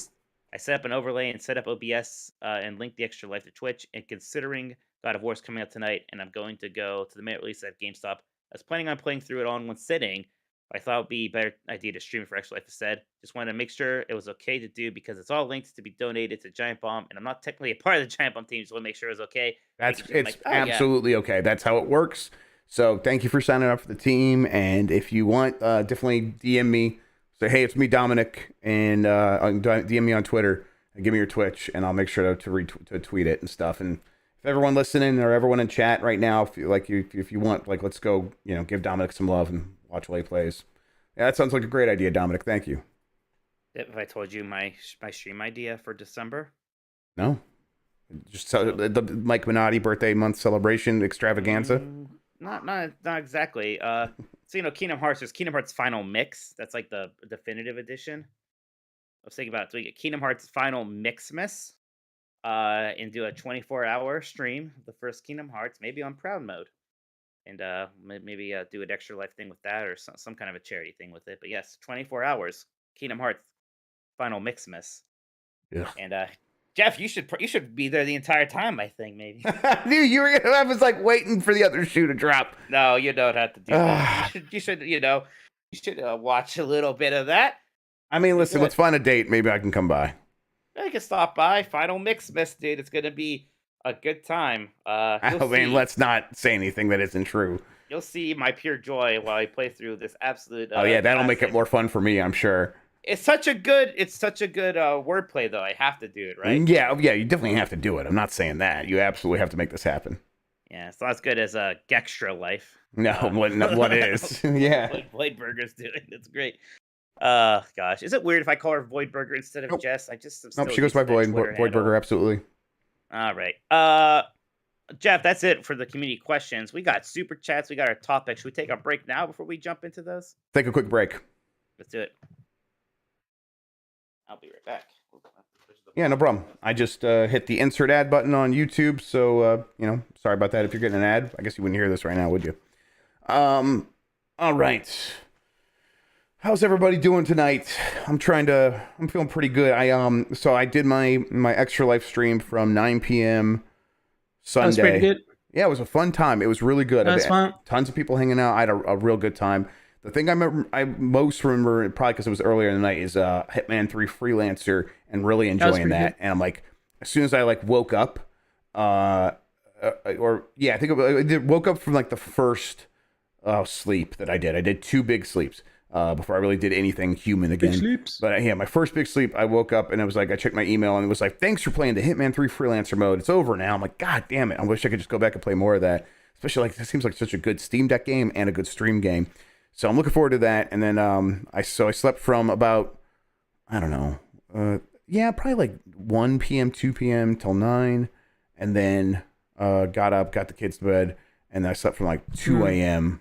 I set up an overlay and set up OBS and linked the Extra Life to Twitch. And considering God of War is coming out tonight, and I'm going to go to the minute release at GameStop, I was planning on playing through it all in one sitting. I thought it would be a better idea to stream it for Extra Life instead. Just wanted to make sure it was okay to do because it's all linked to be donated to Giant Bomb, and I'm not technically a part of the Giant Bomb team, so I want to make sure it was okay. It's absolutely okay. That's how it works. So thank you for signing up for the team. And if you want, definitely DM me. Say, hey, it's me, Dominic, and DM me on Twitter and give me your Twitch, and I'll make sure to tweet it and stuff. And if everyone listening or everyone in chat right now, if you want, like, let's go, give Dominic some love and watch while he plays. Yeah, that sounds like a great idea, Dominic. Thank you. If I told you my stream idea for December? No. Just the Mike Minotti birthday month celebration extravaganza. Not exactly. So Kingdom Hearts. There's Kingdom Hearts Final Mix. That's like the definitive edition. I was thinking about doing a Kingdom Hearts Final Mixmas, and do a 24-hour stream of the first Kingdom Hearts, maybe on Proud Mode, and maybe do an Extra Life thing with that, or some kind of a charity thing with it. But yes, 24 hours Kingdom Hearts Final Mixmas. Yeah. And Jeff, you should be there the entire time. I think maybe. I knew you were gonna. I was like waiting for the other shoe to drop. No, you don't have to do that. You should watch a little bit of that. I mean, listen. Let's find a date. Maybe I can come by. I can stop by. Final Mixmas, dude. It's gonna be a good time. Let's not say anything that isn't true. You'll see my pure joy while I play through this absolute. Oh yeah, that'll classic. make it more fun for me, I'm sure. It's such a good wordplay, though. I have to do it, right? Yeah, you definitely have to do it. I'm not saying that. You absolutely have to make this happen. Yeah, it's not as good as Gextra Life. No, what is? Yeah. What Void Burger's doing. That's great. Gosh. Is it weird if I call her Void Burger instead of Nope. Jess? Nope, she goes by Void Burger, absolutely. All right. Jeff, that's it for the community questions. We got super chats. We got our topics. Should we take a break now before we jump into those? Take a quick break. Let's do it. I'll be right back. Yeah, no problem. I just hit the insert ad button on YouTube, so sorry about that. If you're getting an ad, I guess you wouldn't hear this right now, would you? All right. How's everybody doing tonight? I'm feeling pretty good. So I did my Extra Life stream from 9 p.m. Sunday. That was pretty good. Yeah, it was a fun time. It was really good. That was fun. Tons of people hanging out. I had a real good time. The thing I most remember, probably because it was earlier in the night, is Hitman 3 Freelancer, and really enjoying that. And I'm like, as soon as I woke up, I think I woke up from the first sleep that I did. I did 2 big sleeps before I really did anything human again. Big sleeps. But yeah, my first big sleep, I woke up and it was like, I checked my email and it was like, thanks for playing the Hitman 3 Freelancer mode. It's over now. I'm like, God damn it. I wish I could just go back and play more of that. Especially it seems like such a good Steam Deck game and a good stream game. So I'm looking forward to that. And then I slept from about, I don't know, probably 1 p.m., 2 p.m. till 9. And then got up, got the kids to bed, and I slept from 2 a.m.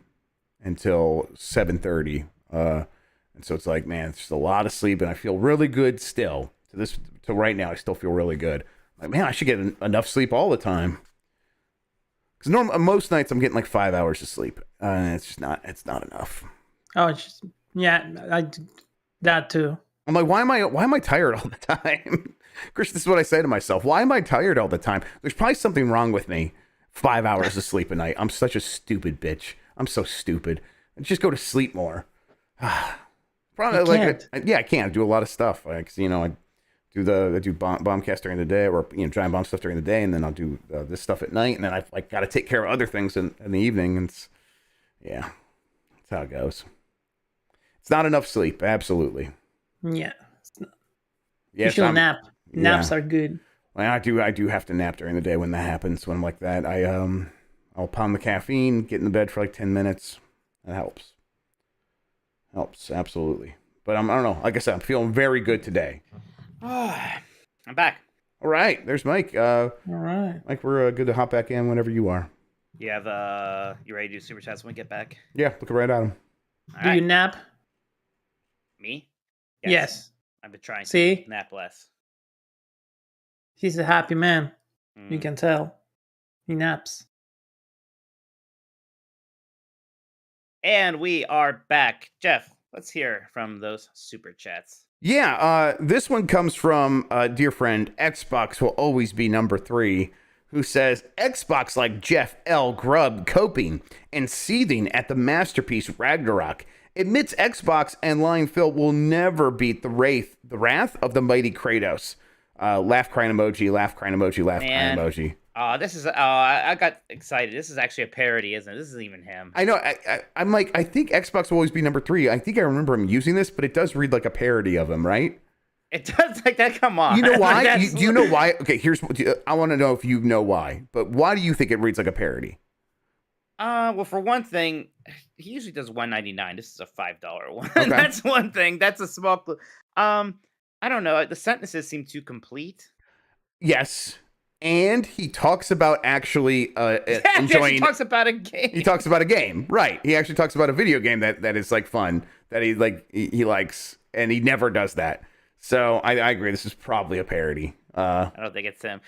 until 7:30. And so it's like, man, it's just a lot of sleep, and I feel really good still. To right now, I still feel really good. Man, I should get enough sleep all the time. Because most nights I'm getting 5 hours of sleep. It's just not enough. Oh, that too. I'm like, why am I tired all the time? Chris, this is what I say to myself. Why am I tired all the time? There's probably something wrong with me. 5 hours of sleep a night. I'm such a stupid bitch. I'm so stupid. Just go to sleep more. Probably You like can't. yeah, I can't. I do a lot of stuff. Like I do bombcast during the day, or giant bomb stuff during the day, and then I'll do this stuff at night, and then I've like got to take care of other things in the evening. And that's how it goes. It's not enough sleep. Absolutely. Yeah. You Yes, should nap. Naps are good. Well, I do have to nap during the day when that happens. When I'm like that, I'll pound the caffeine, get in the bed for like 10 minutes. That helps. Helps absolutely. But I don't know. Like I said, I'm feeling very good today. I'm back. All right, there's Mike. All right. Mike, we're good to hop back in whenever you are. You have you ready to do super chats when we get back? Yeah, looking right at him. All Do right. you nap? Me? Yes. I've been trying See? to nap less. He's a happy man. You Mm. can tell. He naps. And we are back. Jeff, let's hear from those super chats. Yeah, this one comes from a dear friend, Xbox will always be number 3, who says, Xbox like Jeff L. Grubb coping and seething at the masterpiece Ragnarok. Admits Xbox and Lion Phil will never beat the wrath of the mighty Kratos. Laugh crying emoji, laugh crying emoji, laugh crying emoji. This is I got excited. This is actually a parody, isn't it? This isn't even him. I know. I'm like, I think Xbox will always be number 3. I think I remember him using this, but it does read like a parody of him, right? It does like that. Come on. You know why? That's- Do you know why? Okay, I want to know if you know why. But why do you think it reads like a parody? Well, for one thing, he usually does $1.99. This is a $5 one. Okay. That's one thing. That's a small clue. I don't know. The sentences seem too complete. Yes. And he talks about actually enjoying. He talks about a game. He talks about a game, right? He actually talks about a video game that is like fun, that he likes, and he never does that. So I agree. This is probably a parody. I don't think it's him.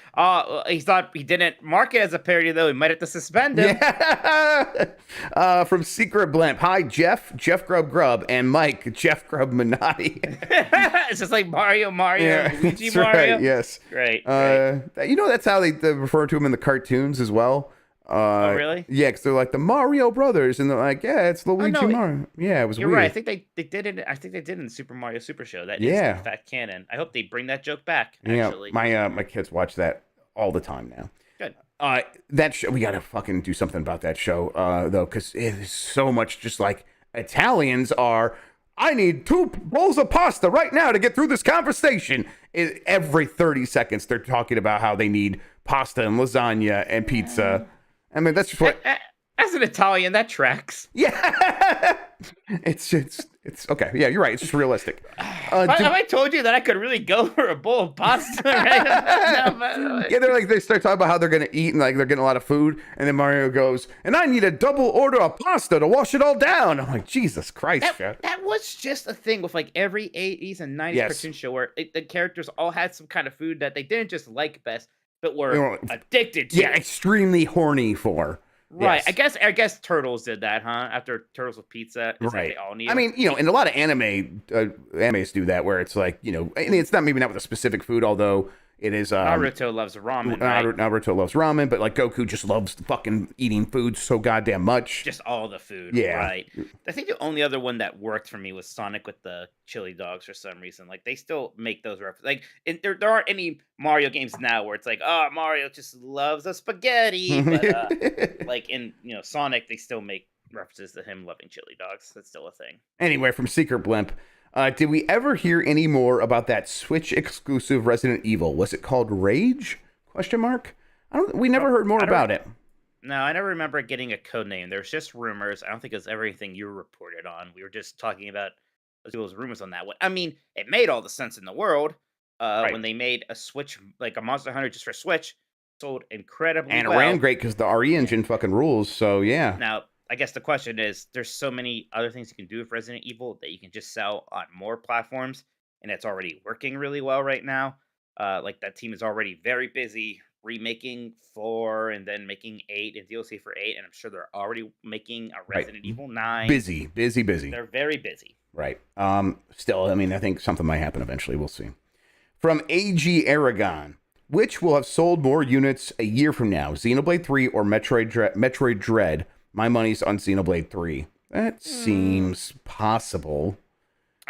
He didn't mark it as a parody though. He might have to suspend him. Yeah. From Secret Blimp. Hi, Jeff Grubb, and Mike, Jeff Grubb Minotti. It's just like Mario, Yeah, Luigi, that's Mario. right, yes. Great. That's how they refer to him in the cartoons as well. Oh, really? Yeah, because they're like the Mario Brothers, and they're like, yeah, it's Luigi no, Mario. Yeah, it was You're weird. right. I think they did it. I think they did in the Super Mario Super Show. That is Yeah. in fact canon. I hope they bring that joke back. Yeah, Actually, my kids watch that all the time now. Good. That show, we gotta fucking do something about that show, though, because it is so much just like Italians are. I need 2 bowls of pasta right now to get through this conversation. Every 30 seconds, they're talking about how they need pasta and lasagna and pizza. I mean, that's just what. As an Italian, that tracks. Yeah, it's okay. Yeah, you're right. It's just realistic. Have I told you that I could really go for a bowl of pasta right now? Yeah, they start talking about how they're gonna eat and like they're getting a lot of food, and then Mario goes, and I need a double order of pasta to wash it all down. I'm like, Jesus Christ, Jeff. That was just a thing with like every 80s and 90s Yes. cartoon show where the characters all had some kind of food that they didn't just like best, but were addicted to. Yeah, extremely horny for. Right. Yes. I guess Turtles did that, huh? After Turtles with Pizza. It's like they all need I mean, and a lot of animes do that where it's like, and it's not maybe not with a specific food, although it is Naruto loves ramen, right? Naruto loves ramen, but like Goku just loves fucking eating food so goddamn much. Just all the food, Yeah. right? I think the only other one that worked for me was Sonic with the chili dogs for some reason. Like they still make those references. Like there aren't any Mario games now where it's like, oh, Mario just loves a spaghetti. But like in Sonic, they still make references to him loving chili dogs. That's still a thing. Anyway, from Secret Blimp. Did we ever hear any more about that Switch exclusive Resident Evil? Was it called Rage? ? We never heard more about it. No, I never remember getting a code name. There's just rumors. I don't think it's everything you reported on. We were just talking about those rumors on that one. I mean, it made all the sense in the world when they made a Switch, like a Monster Hunter just for Switch, sold incredibly And well. it ran great because the RE engine fucking rules. So yeah. Now, I guess the question is, there's so many other things you can do with Resident Evil that you can just sell on more platforms, and it's already working really well right now. Like that team is already very busy remaking 4 and then making 8 and DLC for 8, and I'm sure they're already making a Resident Evil 9. Busy. They're very busy. Right. Still, I mean, I think something might happen eventually. We'll see. From AG Aragon. Which will have sold more units a year from now, Xenoblade 3 or Metroid Dread? My money's on Xenoblade 3. That seems possible.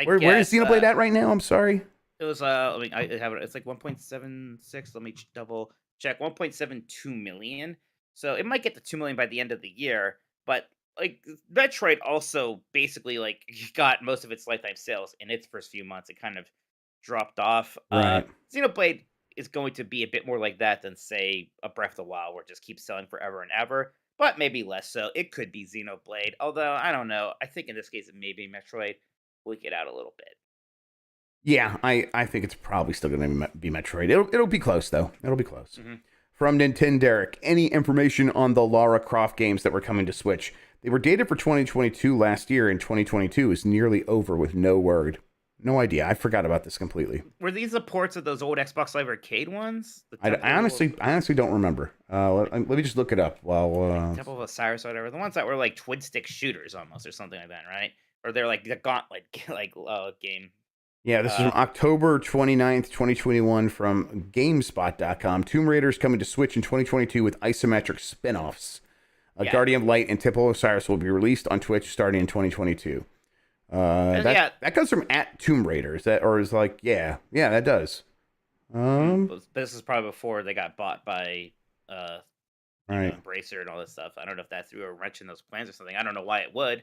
Where is Xenoblade at right now? I'm sorry. It was I mean, I have it. It's like 1.76. Let me double check. 1.72 million. So it might get to 2 million by the end of the year. But like Metroid also basically like got most of its lifetime sales in its first few months. It kind of dropped off. Right. Xenoblade is going to be a bit more like that than say a Breath of the Wild, where it just keeps selling forever and ever. But maybe less so. It could be Xenoblade. Although I don't know. I think in this case it may be Metroid. We'll get out a little bit. Yeah, I think it's probably still going to be Metroid. It'll be close, though. It'll be close. Mhm. From Nintendogs, any information on the Lara Croft games that were coming to Switch? They were dated for 2022 last year, and 2022 is nearly over with no word. No idea. I forgot about this completely. Were these the ports of those old Xbox Live Arcade ones? I honestly don't remember. Let me just look it up while... Temple of Osiris or whatever. The ones that were like twin stick shooters almost or something like that, right? Or they're like the Gauntlet game. Yeah, this is from October 29th, 2021 from GameSpot.com. Tomb Raider's coming to Switch in 2022 with isometric spin-offs. Guardian of Light and Temple of Osiris will be released on Twitch starting in 2022. That comes from @Tomb Raider. That does. This is probably before they got bought by right. Embracer and all this stuff. I don't know if that threw a wrench in those plans or something. I don't know why it would.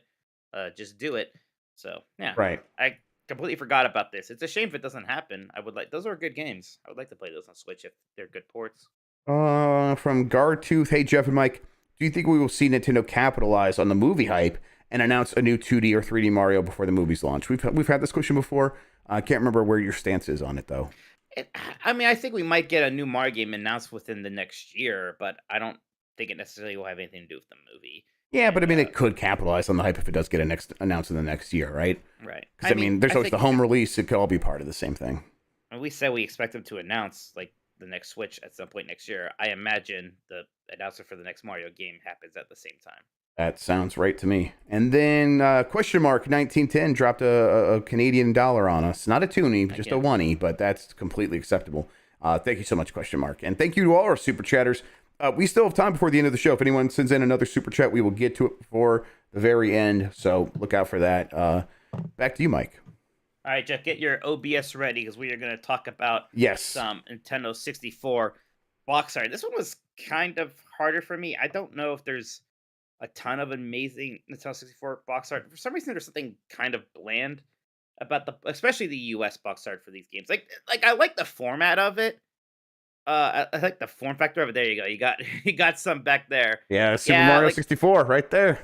Just do it. So yeah, right. I completely forgot about this. It's a shame if it doesn't happen. Those are good games. I would like to play those on Switch if they're good ports. From Gartooth, hey Jeff and Mike, do you think we will see Nintendo capitalize on the movie hype and announce a new 2D or 3D Mario before the movies launch? We've had this question before. I can't remember where your stance is on it though. I think we might get a new Mario game announced within the next year, but I don't think it necessarily will have anything to do with the movie. Yeah, but I mean, it could capitalize on the hype if it does get announced in the next year, right? Right. Because I mean, there's always the home release. It could all be part of the same thing. And we said we expect them to announce like the next Switch at some point next year. I imagine the announcement for the next Mario game happens at the same time. That sounds right to me. And then question mark 1910 dropped a Canadian dollar on us. Not a toonie, just a oney, but that's completely acceptable. Thank you so much, question mark. And thank you to all our super chatters. We still have time before the end of the show. If anyone sends in another super chat, we will get to it before the very end. So look out for that. Back to you, Mike. All right, Jeff, get your OBS ready because we are going to talk about some Nintendo 64 box art. This one was kind of harder for me. I don't know if there's a ton of amazing Nintendo 64 box art. For some reason, there's something kind of bland about especially the US box art for these games. Like I like the format of it. I like the form factor of it. There you go. You got some back there. Yeah, Super Mario 64 right there.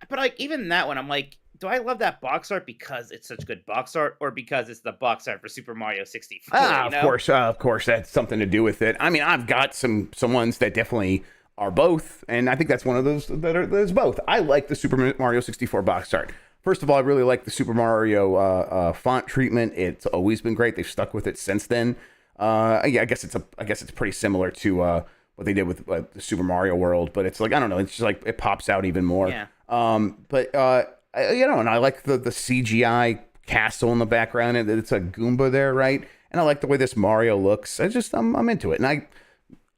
But like even that one, I'm like, do I love that box art because it's such good box art, or because it's the box art for Super Mario 64? Of course, that's something to do with it. I mean, I've got some ones that definitely are both, and I think that's one of those that's both. I like the Super Mario 64 box art. First of all, I really like the Super Mario font treatment. It's always been great. They've stuck with it since then. I guess it's pretty similar to what they did with the Super Mario World, but it's like, I don't know, it's just like it pops out even more. Yeah. And I like the CGI castle in the background, and it's a Goomba there, right? And I like the way this Mario looks. I'm into it, and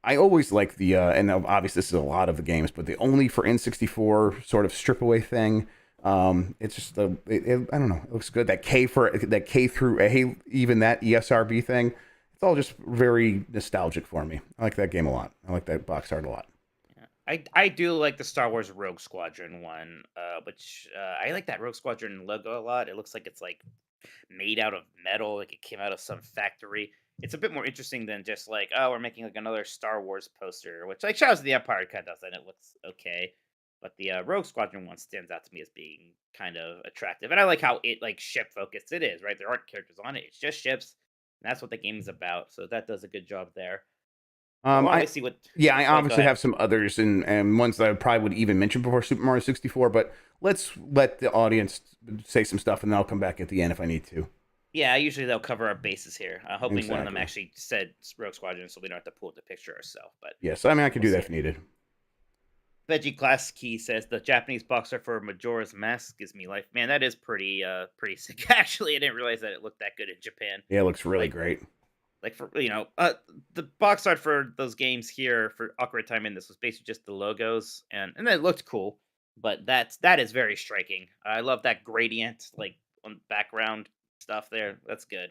I always like the and obviously this is a lot of the games, but the only for N64 sort of strip away thing. It's just I don't know, it looks good. That K through A, even that ESRB thing. It's all just very nostalgic for me. I like that game a lot. I like that box art a lot. Yeah. I do like the Star Wars Rogue Squadron one, which I like that Rogue Squadron logo a lot. It looks like it's like made out of metal, like it came out of some factory. It's a bit more interesting than just like, oh, we're making like another Star Wars poster, which like Shadows of the Empire kind of does, and it looks okay. But the Rogue Squadron one stands out to me as being kind of attractive, and I like how it like ship focused it is. Right, there aren't characters on it; it's just ships. And that's what the game's about, so that does a good job there. I obviously have some others and ones that I probably would even mention before Super Mario 64, but let's let the audience say some stuff, and then I'll come back at the end if I need to. Yeah, usually they'll cover our bases here. Hoping one of them actually said Rogue Squadron, so we don't have to pull up the picture ourselves. But yes, I mean, I can do that if needed. Veggie Class Key says the Japanese box art for Majora's Mask gives me life. Man, that is pretty sick. Actually, I didn't realize that it looked that good in Japan. Yeah, it looks really great. like for the box art for those games here for Ocarina of Time in this was basically just the logos and it looked cool, but that is very striking. I love that gradient like on background stuff there. That's good.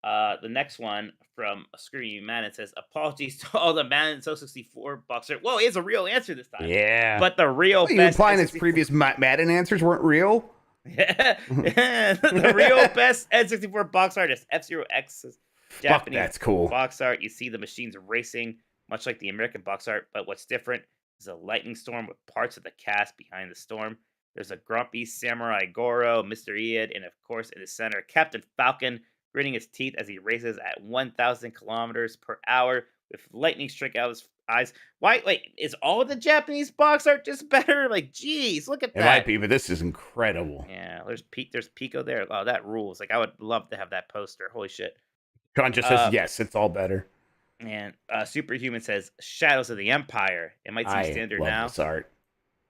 The next one from Screaming Man, it says, "Apologies to all the Madden 64 box art." Whoa, it's a real answer this time. Yeah. But the real What, are you best implying his N64 previous Madden answers weren't real? the real best N64 box art is F-Zero X's Fuck, Japanese that's cool. box art. You see the machines racing, much like the American box art, but what's different is a lightning storm with parts of the cast behind the storm. There's a grumpy Samurai Goro, Mr. Iad, and of course in the center, Captain Falcon, gritting his teeth as he races at 1,000 kilometers per hour with lightning strike out of his eyes. Why? Wait, is all of the Japanese box art just better? Like, geez, look at It that. might be, but this is incredible. Yeah, there's Pico there. Oh, that rules. Like, I would love to have that poster. Holy shit. John just says yes, it's all better. And Superhuman says Shadows of the Empire. It might seem I standard love now, this art.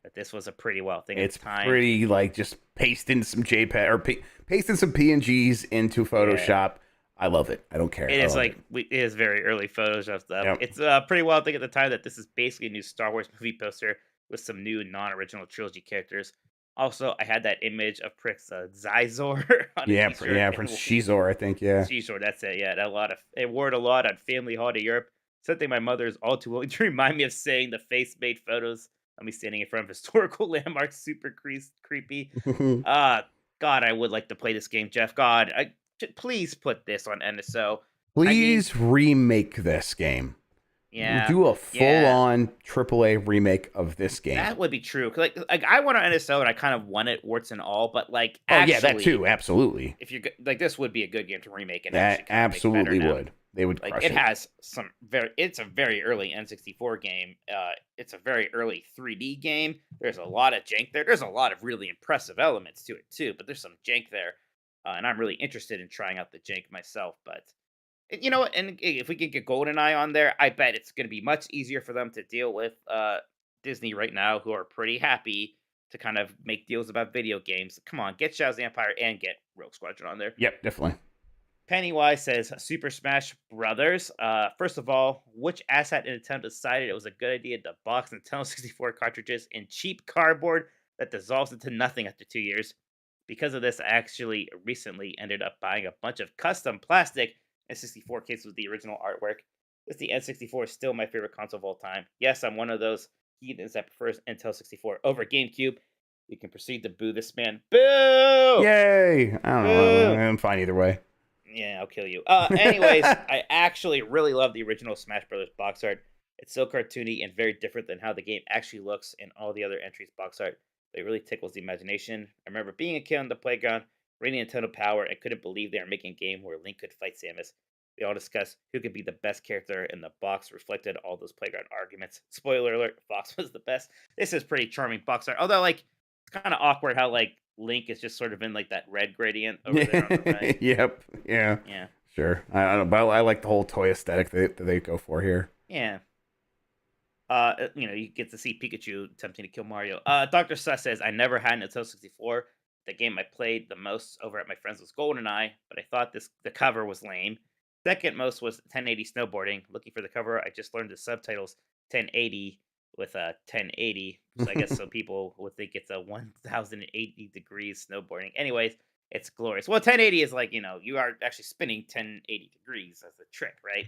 but this was a pretty well thing It's at the time. pretty like just pasting some JPEG or pasting some PNGs into Photoshop. I love it. I don't care. It I is love like it is very early Photoshop stuff. Yep. It's pretty well thing at the time that this is basically a new Star Wars movie poster with some new non-original trilogy characters. Also, I had that image of Prick's Zizor on Yeah, a t-shirt. yeah, Prince Shizor, I think. Yeah. Shizor, that's it. Yeah, it wore it a lot on Family Holiday Europe. Something my mother is all too willing to remind me of saying the face-made photos of me standing in front of historical landmarks, super creepy. God, I would like to play this game, Jeff. God, please put this on NSO. Please remake this game. Yeah, Do a full-on AAA remake of this game. that would be true. 'Cause, like I want an NSO and I kind of want it, warts and all. But like, Oh actually, yeah, that too. Absolutely. if you're like, this would be a good game to remake and That actually kinda make better absolutely now. would. They would Like crush it has some it's a very early N64 game. It's a very early 3D game. There's a lot of jank there. There's a lot of really impressive elements to it too, but there's some jank there. And I'm really interested in trying out the jank myself, but you know what, and if we could get GoldenEye on there, I bet it's going to be much easier for them to deal with Disney right now, who are pretty happy to kind of make deals about video games. Come on, get Shadows of the Empire and get Rogue Squadron on there. Yep, definitely. Pennywise says Super Smash Brothers. First of all, which asshat in Nintendo decided it was a good idea to box Nintendo 64 cartridges in cheap cardboard that dissolves into nothing after 2 years? Because of this, I actually recently ended up buying a bunch of custom plastic N64 cases with the original artwork. The N64 is still my favorite console of all time. Yes, I'm one of those heathens that prefers Nintendo 64 over GameCube. You can proceed to boo this man. Boo! Yay! I don't know. I'm fine either way. Yeah, I'll kill you. Anyways, I actually really love the original Smash Brothers box art. It's so cartoony and very different than how the game actually looks in all the other entries box art. But it really tickles the imagination. I remember being a kid on the playground, reading Nintendo Power, and couldn't believe they were making a game where Link could fight Samus. We all discussed who could be the best character, and the box reflected all those playground arguments. Spoiler alert, Fox was the best. This is pretty charming box art. Although, like, it's kind of awkward how, like, Link is just sort of in, like, that red gradient over there on the right. Yep. Yeah. Yeah. Sure. I don't know, but I like the whole toy aesthetic that they go for here. Yeah. You get to see Pikachu attempting to kill Mario. Dr. Suss says, I never had Nintendo 64. The game I played the most over at my friends was GoldenEye, but I thought the cover was lame. Second most was 1080 snowboarding. Looking for the cover, I just learned the subtitles 1080 with a 1080. So I guess some people would think it's a 1080 degrees snowboarding. Anyways, it's glorious. Well, 1080 is like, you are actually spinning 1080 degrees as the trick, right?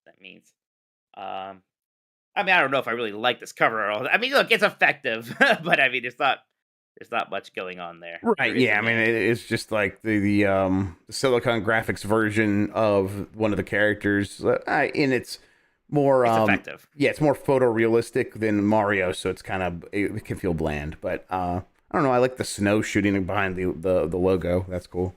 That means. I don't know if I really like this cover at all. I mean, look, it's effective, but I mean, there's not much going on there. Right. Yeah. I mean, it's just like the Silicon Graphics version of one of the characters, and it's more It's effective. Yeah, it's more photorealistic than Mario, so it's it can feel bland. But I don't know. I like the snow shooting behind the logo. That's cool.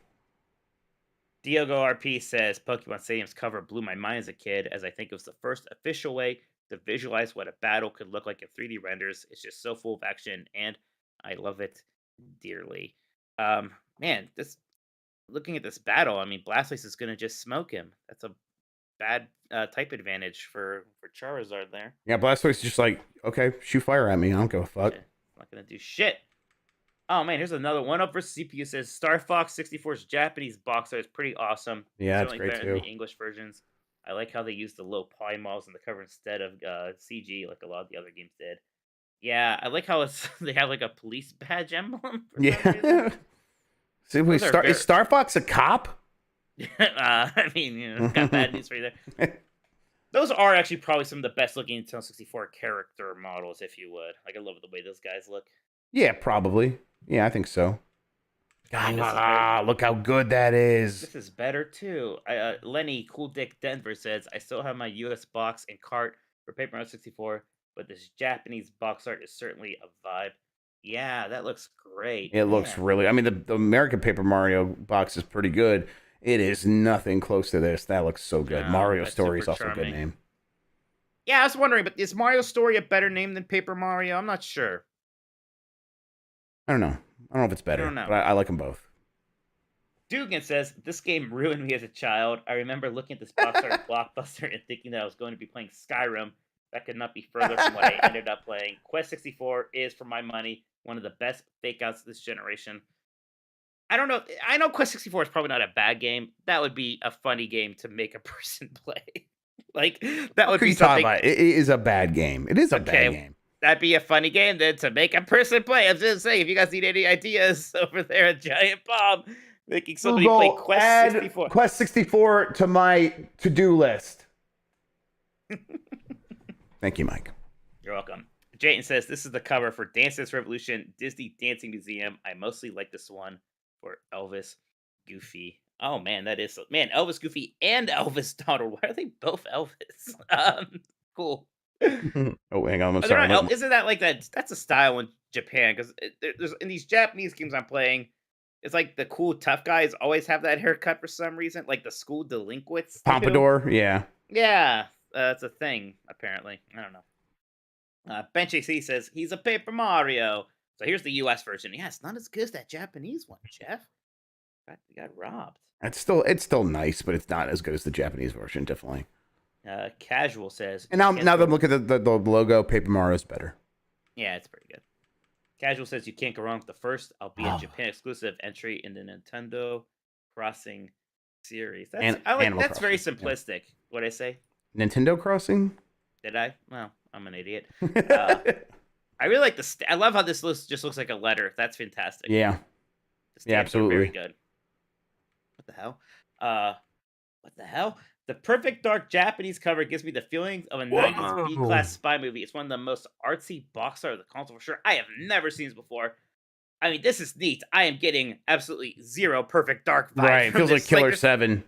Diogo RP says Pokemon Stadium's cover blew my mind as a kid, as I think it was the first official way to visualize what a battle could look like in 3D renders. It's just so full of action, and I love it dearly. Man, looking at this battle, I mean, Blastoise is gonna just smoke him. That's a bad type advantage for Charizard there. Yeah, Blastoise is just like, okay, shoot fire at me. I don't give a fuck. Yeah, not gonna do shit. Oh man, here's another one up for CPU. Says Star Fox 64's Japanese box art is pretty awesome. Yeah, it's Certainly great better than too. the English versions. I like how they use the little poly models in the cover instead of CG, like a lot of the other games did. Yeah, I like how it's they have like a police badge emblem for some reason. Yeah. See, Those are is Star Fox a cop? I mean, got bad news for you there. Those are actually probably some of the best looking Nintendo 64 character models, if you would. Like, I love the way those guys look. Yeah, probably. Yeah, I think so. This is very- Look how good that is. This is better too. Lenny Cool Dick Denver says, I still have my US box and cart for Paper Mario 64, but this Japanese box art is certainly a vibe. Yeah, that looks great. It looks Man. really. I mean, the American Paper Mario box is pretty good. It is nothing close to this. That looks so good. No, Mario that's Story is super also a good charming. name. Yeah, I was wondering, but is Mario Story a better name than Paper Mario? I'm not sure. I don't know. I don't know if it's better, don't know. but I like them both. Dugan says, this game ruined me as a child. I remember looking at this box art Blockbuster and thinking that I was going to be playing Skyrim. That could not be further from what I ended up playing. Quest 64 is, for my money, one of the best fake-outs of this generation. I don't know. I know Quest 64 is probably not a bad game. That would be a funny game to make a person play. Like, that would What are be you talking something... about? It is a bad game. It is a bad game. That'd be a funny game then to make a person play. I'm just saying, if you guys need any ideas over there at Giant Bomb, making somebody play Quest add 64. Quest 64 to my to-do list. Thank you, Mike. You're welcome. Jayton says, this is the cover for Dance Dance Revolution, Disney Dancing Museum. I mostly like this one for Elvis, Goofy. Oh, man, that is... Man, Elvis, Goofy, and Elvis Donald. Why are they both Elvis? Cool. Oh, hang on. I'm Are they sorry. not isn't that like that? That's a style in Japan, because there's in these Japanese games I'm playing, it's like the cool tough guys always have that haircut for some reason, like the school delinquents. do. Pompadour, yeah. Yeah, it's a thing apparently. I don't know. Bench AC says he's a Paper Mario. So here's the U.S. version. Yeah, it's not as good as that Japanese one, Jeff. You got robbed. It's still nice, but it's not as good as the Japanese version, definitely. Casual says, And now "Can't that go-" I'm looking at the logo, Paper Mario's better. Yeah, it's pretty good. Casual says you can't go wrong with the first, albeit Japan exclusive entry in the Nintendo Crossing series. That's Animal that's very Crossing, simplistic. What'd I say? Nintendo Crossing? Did I? Well, I'm an idiot. I really like the. I love how this just looks like a letter. That's fantastic. Yeah. The stamps Yeah, are absolutely. very good. What the hell? What the hell? The perfect dark Japanese cover gives me the feelings of a 90s B-class spy movie. It's one of the most artsy box art of the console for sure. I have never seen this before. I mean, this is neat. I am getting absolutely zero perfect dark vibes. Right. It from feels like this. Killer there's- 7.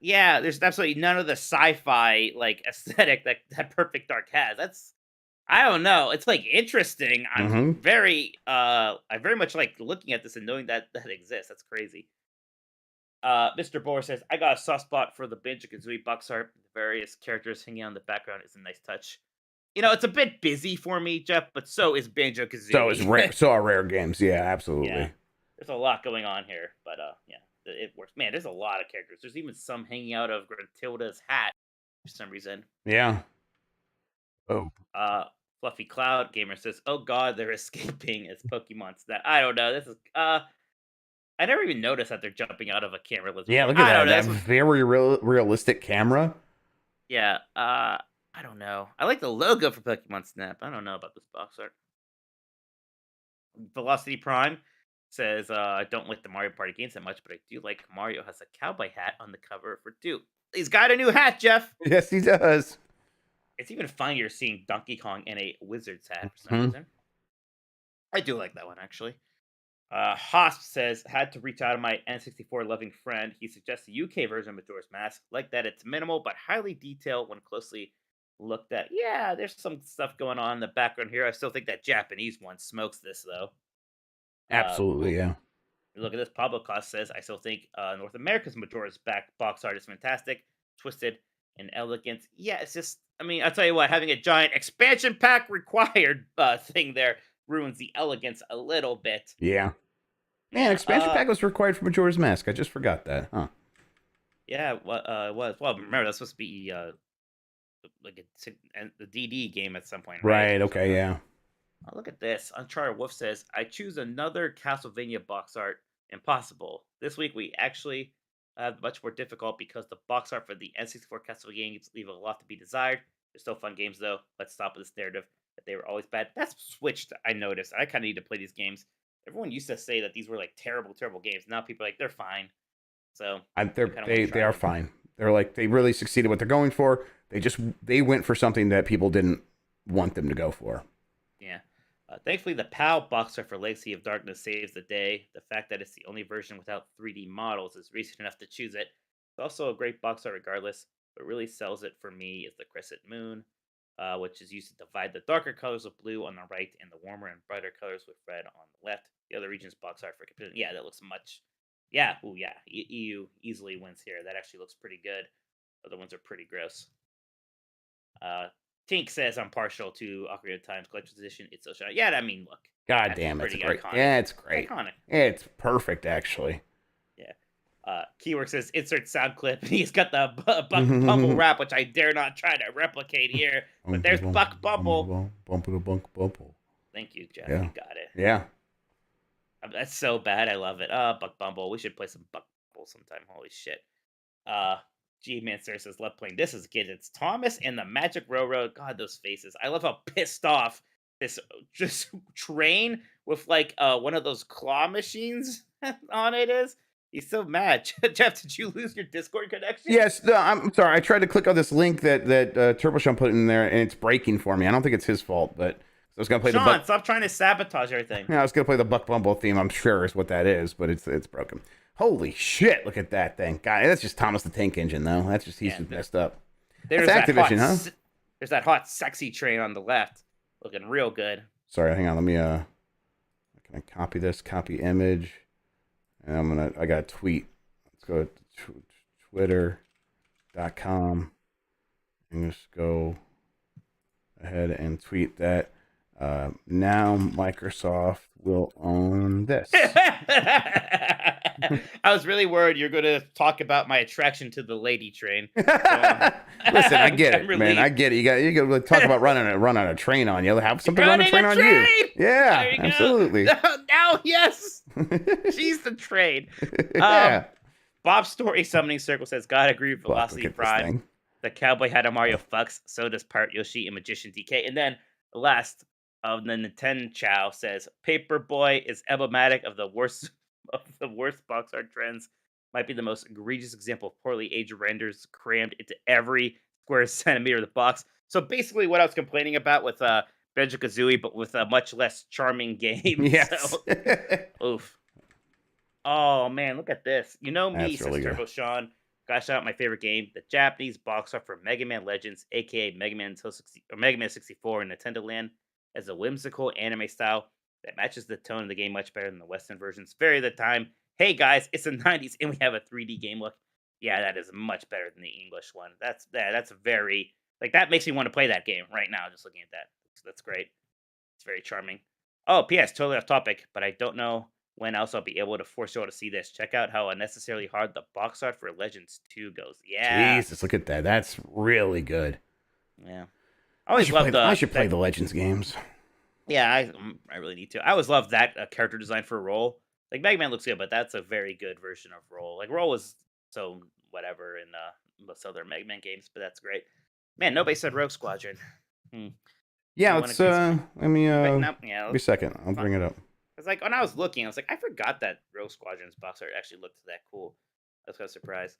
Yeah, there's absolutely none of the sci-fi like aesthetic that Perfect Dark has. That's I don't know. It's like interesting. I'm very I very much like looking at this and knowing that exists. That's crazy. Mr. Bohr says, I got a soft spot for the Banjo-Kazooie box art. The various characters hanging out in the background is a nice touch. You know, it's a bit busy for me, Jeff, but so is Banjo-Kazooie. So are rare games. Yeah, absolutely. Yeah. There's a lot going on here, but yeah, it works. Man, there's a lot of characters. There's even some hanging out of Gruntilda's hat for some reason. Yeah. Oh. Fluffy Cloud Gamer says, "Oh God, they're escaping as Pokemon Snap." I don't know. This is I never even noticed that they're jumping out of a camera. Yeah, look at that very realistic camera. Yeah. I don't know. I like the logo for Pokemon Snap. I don't know about this box art. Velocity Prime says, I don't like the Mario Party games that much, but I do like Mario has a cowboy hat on the cover for Duke. He's got a new hat, Jeff. Yes, he does. It's even funnier seeing Donkey Kong in a wizard's hat for some reason. I do like that one, actually. Hosp says, had to reach out to my N64 loving friend. He suggests the UK version of Majora's Mask. Like that, it's minimal, but highly detailed when closely looked at. Yeah, there's some stuff going on in the background here. I still think that Japanese one smokes this, though. Absolutely, yeah. Look at this. Pablo Cost says, I still think North America's Majora's box art is fantastic, twisted, and elegant. Yeah, it's just, I mean, I'll tell you what, having a giant expansion pack required thing there ruins the elegance a little bit. Yeah. Man, expansion pack was required for Majora's Mask. I just forgot that, huh? Yeah, it was. Well, remember, that's supposed to be like the DD game at some point, right? Okay, yeah. Oh, look at this. Uncharted Wolf says, I choose another Castlevania box art. Impossible. This week we actually have much more difficult because the box art for the N64 Castlevania games leave a lot to be desired. They're still fun games though. Let's stop with this narrative that they were always bad. That's switched, I noticed. I kind of need to play these games. Everyone used to say that these were like terrible, terrible games. Now people are like, they're fine. So They are fine. They're like, they really succeeded what they're going for. They went for something that people didn't want them to go for. Yeah. Thankfully, the PAL box art for Legacy of Darkness saves the day. The fact that it's the only version without 3D models is reason enough to choose it. It's also a great box art regardless. What really sells it for me is the Crescent Moon, which is used to divide the darker colors of blue on the right and the warmer and brighter colors with red on the left. The other region's box art for computer. Yeah, that looks much. Yeah, ooh, yeah. EU easily wins here. That actually looks pretty good. Other ones are pretty gross. Tink says I'm partial to Ocarina of Time's collector's edition. It's so shiny. Yeah, I mean, look. God damn, it's great. Iconic. Yeah, it's great. Iconic. Yeah, it's perfect, actually. Yeah. Keywork says insert sound clip. He's got the Buck Bumble rap, which I dare not try to replicate here. But there's Buck Bumble. Bumble. Thank you, Jeff. Yeah. You got it. Yeah. That's so bad. I love it. Buck Bumble. We should play some Buck Bumble sometime. Holy shit. G-Man Sir says, love playing this as a kid. It's Thomas and the Magic Railroad. God, those faces. I love how pissed off this just train with like one of those claw machines on it is. He's so mad. Jeff, did you lose your Discord connection? Yes, no, I'm sorry. I tried to click on this link that TurboSean put in there, and it's breaking for me. I don't think it's his fault, but I was gonna play Sean, stop trying to sabotage everything. Yeah, I was gonna play the Buck Bumble theme. I'm sure is what that is, but it's broken. Holy shit! Look at that thing, God. That's just Thomas the Tank Engine, though. That's just he's just messed up. There's that's Activision, huh? There's that hot, sexy train on the left, looking real good. Sorry, hang on. Let me can I copy this? Copy image, and I got a tweet. Let's go to twitter.com and just go ahead and tweet that. Now Microsoft will own this. I was really worried you're going to talk about my attraction to the lady train. So, listen, I get it, man. I get it. You got to talk about running a train on you. Have something run a train on you. Yeah, absolutely. Now, yes, she's the train. Yeah. Bob's Story Summoning Circle says, God, agree with Velocity Prime. The cowboy hat of Mario fucks. So does Part Yoshi and Magician DK. And then the last of the Nintendo Chow says, Paperboy is emblematic of the worst box art trends. Might be the most egregious example of poorly aged renders crammed into every square centimeter of the box. So basically what I was complaining about with Banjo-Kazooie, but with a much less charming game. Yes. So, oof. Oh, man, look at this. You know me, That's says really good. Turbo Sean. Gosh, out my favorite game, the Japanese box art for Mega Man Legends, aka Mega Man 64 in Nintendo Land, as a whimsical anime style that matches the tone of the game much better than the Western versions. Very the time. Hey guys, it's the 90s and we have a 3D game look. Yeah, that is much better than the English one. That's very like that makes me want to play that game right now. Just looking at that, that's great. It's very charming. Oh, P.S. Totally off topic, but I don't know when else I'll be able to force you all to see this. Check out how unnecessarily hard the box art for Legends 2 goes. Yeah. Jesus, look at that. That's really good. Yeah. I should play the Legends games. Yeah, I really need to. I always love that character design for Roll. Like Mega Man looks good, but that's a very good version of Roll. Like Roll was so whatever in most other Mega Man games, but that's great. Man, nobody said Rogue Squadron. Yeah, let's let me wait a second. I'll bring it up. It's like when I was looking, I was like, I forgot that Rogue Squadron's box art actually looked that cool. I was kind of surprised.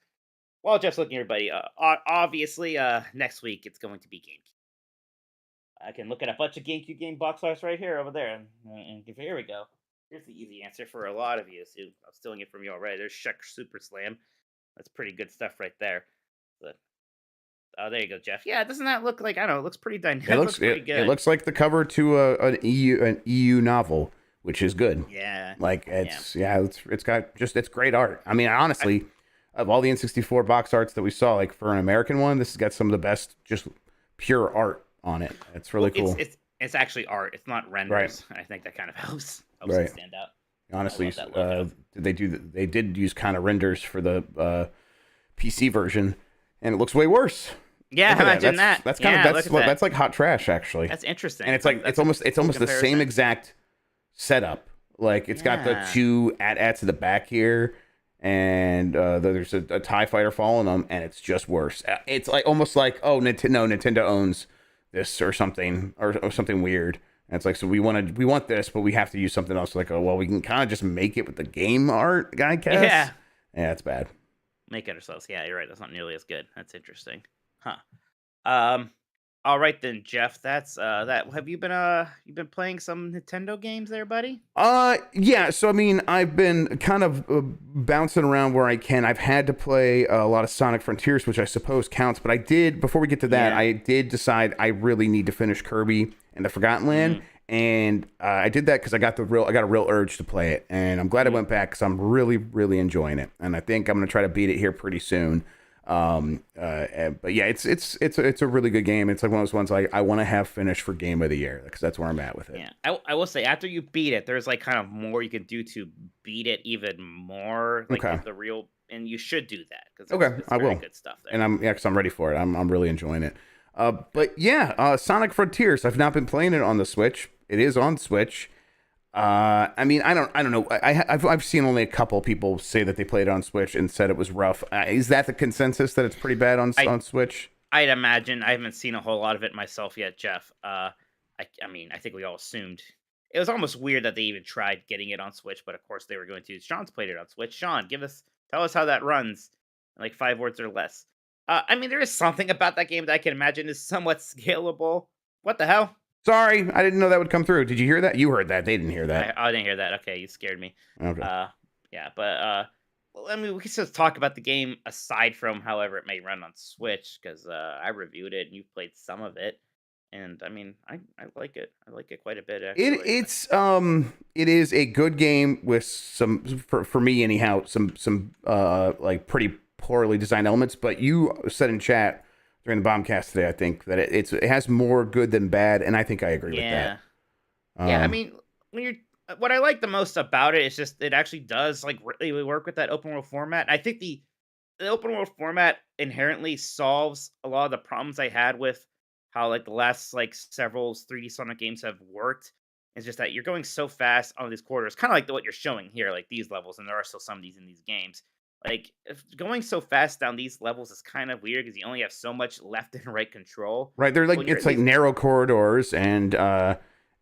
While Jeff's looking, everybody, obviously, next week it's going to be GameCube. I can look at a bunch of GameCube game box arts right here over there, and here we go. Here's the easy answer for a lot of you. So I'm stealing it from you already. There's Shek Super Slam. That's pretty good stuff right there. But, oh, there you go, Jeff. Yeah, doesn't that look like, I don't know, it looks pretty dynamic. It looks pretty good. It looks like the cover to an EU novel, which is good. Yeah. Like it's it's great art. I mean, honestly, of all the N64 box arts that we saw, like for an American one, this has got some of the best just pure art on it. It's really cool. It's actually art. It's not renders. Right. I think that kind of helps it stand out. Honestly, they did use kind of renders for the PC version, and it looks way worse. Yeah, Look at imagine that. That's kind Yeah, of look at that. that's like hot trash actually. That's interesting. And it's like That's it's almost the same comparison. exact setup. Like it's got the Yeah. 2 AT-ATs in the back here, and there's a TIE fighter following them, and it's just worse. It's like almost like Nintendo owns this or something or something weird. And it's like, so we want this, but we have to use something else. Like, oh well, we can kind of just make it with the game art, I guess. Yeah, it's bad. Make it ourselves. Yeah, you're right. That's not nearly as good. That's interesting. Huh. All right then, Jeff. That's that. Have you been playing some Nintendo games there, buddy? Yeah. So I mean, I've been kind of bouncing around where I can. I've had to play a lot of Sonic Frontiers, which I suppose counts. But I did, before we get to that, Yeah. I did decide I really need to finish Kirby and the Forgotten Land, and I did that because I got a real urge to play it, and I'm glad I went back because I'm really, really enjoying it, and I think I'm gonna try to beat it here pretty soon. But yeah, it's a really good game. It's like one of those ones like I want to have finished for Game of the Year because that's where I'm at with it. Yeah, I will say after you beat it, there's like kind of more you can do to beat it even more. Like Okay. the real, and you should do that because Okay, I will. Good stuff there. And because I'm ready for it. I'm really enjoying it. But yeah, Sonic Frontiers. I've not been playing it on the Switch. It is on Switch. I mean, I don't know. I've seen only a couple people say that they played it on Switch and said it was rough. Is that the consensus that it's pretty bad on Switch? I'd imagine. I haven't seen a whole lot of it myself yet, Jeff. I mean, I think we all assumed it was almost weird that they even tried getting it on Switch, but of course they were going to. Sean's played it on Switch. Sean, tell us how that runs in like 5 words or less. I mean, there is something about that game that I can imagine is somewhat scalable. What the hell? Sorry, I didn't know that would come through. Did you hear that? You heard that. They didn't hear that. I didn't hear that. Okay, you scared me. Okay. Yeah, but well, I mean, we can just talk about the game aside from however it may run on Switch because I reviewed it and you played some of it, and I mean, I like it. I like it quite a bit. Actually. It is a good game with some for me anyhow some like pretty poorly designed elements. But you said in chat during the Bombcast today, I think that it has more good than bad, and I think I agree with that. Yeah, I mean, what I like the most about it is just it actually does like really work with that open world format. I think the open world format inherently solves a lot of the problems I had with how like the last like several 3D Sonic games have worked. It's just that you're going so fast on these corridors, kind of like what you're showing here, like these levels, and there are still some of these in these games. Like if going so fast down these levels is kind of weird because you only have so much left and right control. Right, they're like it's like narrow corridors, and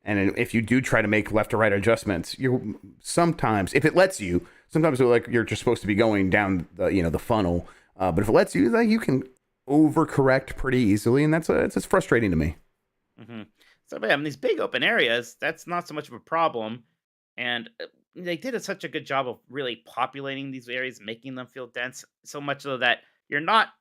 if you do try to make left or right adjustments, you sometimes, if it lets you, sometimes like you're just supposed to be going down the funnel, but if it lets you, like you can overcorrect pretty easily, and it's frustrating to me. Mm-hmm. So yeah, in these big open areas, that's not so much of a problem, and they did such a good job of really populating these areas, making them feel dense, so much so that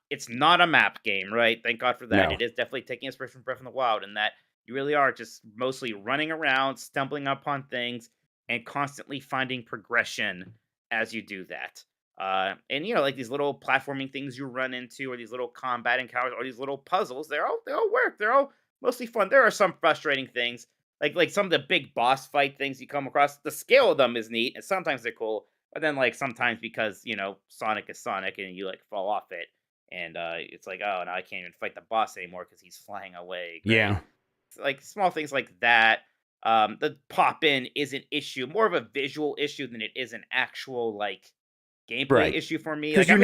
it's not a map game, right? Thank God for that. No. It is definitely taking inspiration from Breath of the Wild, in that you really are just mostly running around, stumbling upon things, and constantly finding progression as you do that. And like these little platforming things you run into, or these little combat encounters, or these little puzzles, they all work. They're all mostly fun. There are some frustrating things, like some of the big boss fight things you come across. The scale of them is neat, and sometimes they're cool. But then like sometimes because Sonic is Sonic, and you like fall off it, and it's like, oh, now I can't even fight the boss anymore because he's flying away. Great. Yeah. Like small things like that. The pop in is an issue, more of a visual issue than it is an actual like gameplay issue for me. Because like,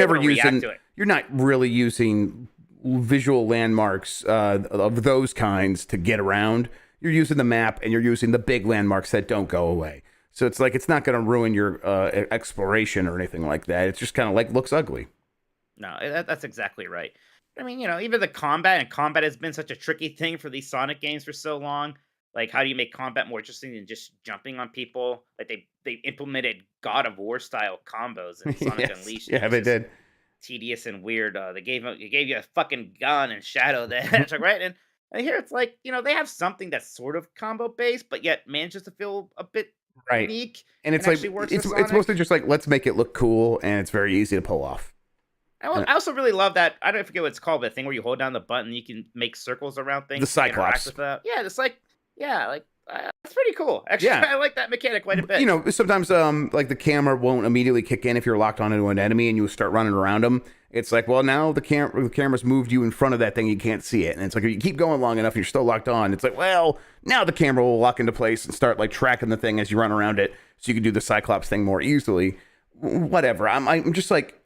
you're not really using visual landmarks of those kinds to get around. You're using the map, and you're using the big landmarks that don't go away. So it's like it's not going to ruin your exploration or anything like that. It's just kind of like looks ugly. No, that's exactly right. I mean, even the combat has been such a tricky thing for these Sonic games for so long. Like, how do you make combat more interesting than just jumping on people? Like, they implemented God of War style combos in Sonic Unleashed. Yeah, they did. Tedious and weird. They gave you a fucking gun and Shadow there. It's like, right? And here it's like, they have something that's sort of combo based, but yet manages to feel a bit unique. And it's like it's mostly just like, let's make it look cool, and it's very easy to pull off. I also really love that. I don't forget what it's called, but the thing where you hold down the button, you can make circles around things. The Cyclops. Yeah, it's like, That's pretty cool. Actually, Yeah. I like that mechanic quite a bit. You know, sometimes like the camera won't immediately kick in if you're locked onto an enemy and you start running around them. It's like, well, now the camera's moved you in front of that thing, you can't see it. And it's like, if you keep going long enough and you're still locked on, it's like, well, now the camera will lock into place and start like tracking the thing as you run around it, so you can do the Cyclops thing more easily. Whatever. I'm just like,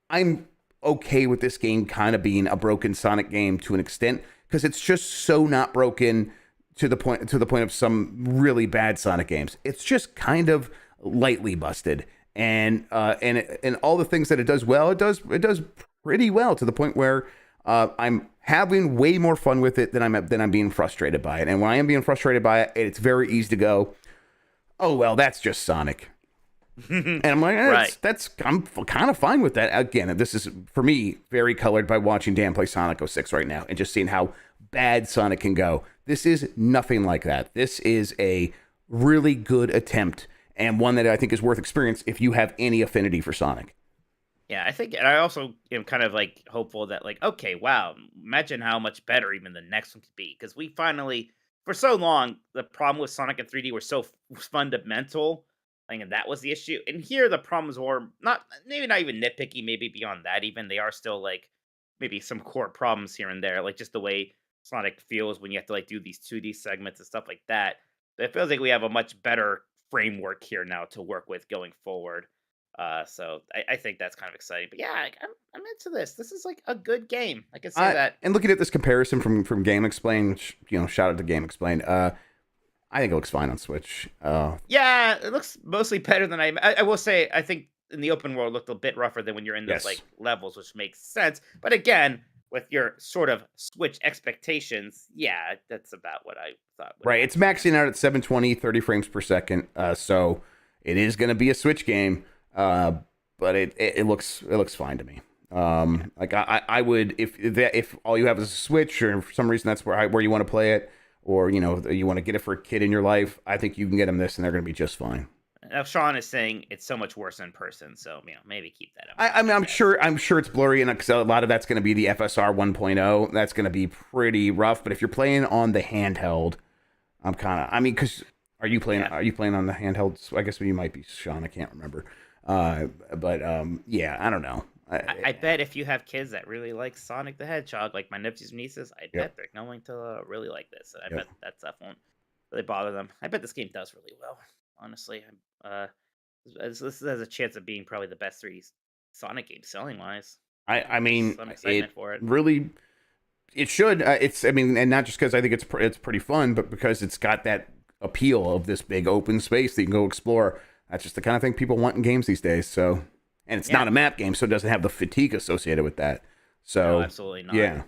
I'm okay with this game kind of being a broken Sonic game to an extent, because it's just so not broken to the point of some really bad Sonic games. It's just kind of lightly busted. And all the things that it does well, it does pretty well, to the point where I'm having way more fun with it than I'm being frustrated by it. And when I am being frustrated by it, it's very easy to go, oh well, that's just Sonic. And I'm like, I'm kind of fine with that. Again, this is for me very colored by watching Dan play Sonic 06 right now and just seeing how bad Sonic can go. This is nothing like that. This is a really good attempt, and one that I think is worth experience if you have any affinity for Sonic. Yeah, I think, and I also am kind of like hopeful that, like, okay, wow, imagine how much better even the next one could be, because we finally, for so long, the problem with Sonic in 3D were so fundamental, like, and that was the issue. And here the problems were maybe not even nitpicky, maybe beyond that even. They are still like maybe some core problems here and there, like just the way Sonic feels when you have to like do these 2D segments and stuff like that. But it feels like we have a much better framework here now to work with going forward. So I think that's kind of exciting. But yeah, I'm into this. This is like a good game. I can say that. And looking at this comparison from Game Explain, which, you know, shout out to Game Explain. I think it looks fine on Switch. Yeah, it looks mostly better than I will say. I think in the open world, it looked a bit rougher than when you're in those like levels, which makes sense. But again, with your sort of Switch expectations, yeah, that's about what I thought. Right, it's maxing out at 720, 30 frames per second. So it is going to be a Switch game. But it looks fine to me. Like I would, if all you have is a Switch, or for some reason that's where you want to play it, or you know you want to get it for a kid in your life, I think you can get them this, and they're going to be just fine. Now Sean is saying it's so much worse in person, so you know maybe keep that up. I mean, I'm sure it's blurry, and because a lot of that's going to be the FSR 1.0. That's going to be pretty rough. But if you're playing on the handheld, because are you playing on the handheld? I guess you might be, Sean. I can't remember. Yeah, I don't know. I bet if you have kids that really like Sonic the Hedgehog, like my nephews and nieces, I bet they're going to really like this. I bet that stuff won't really bother them. I bet this game does really well, honestly. This has a chance of being probably the best 3D Sonic game selling wise. I mean, some excitement for it. Really, it should. And not just because I think it's pretty fun, but because it's got that appeal of this big open space that you can go explore. That's just the kind of thing people want in games these days. So, and it's not a map game, so it doesn't have the fatigue associated with that. So, no, absolutely not. Yeah.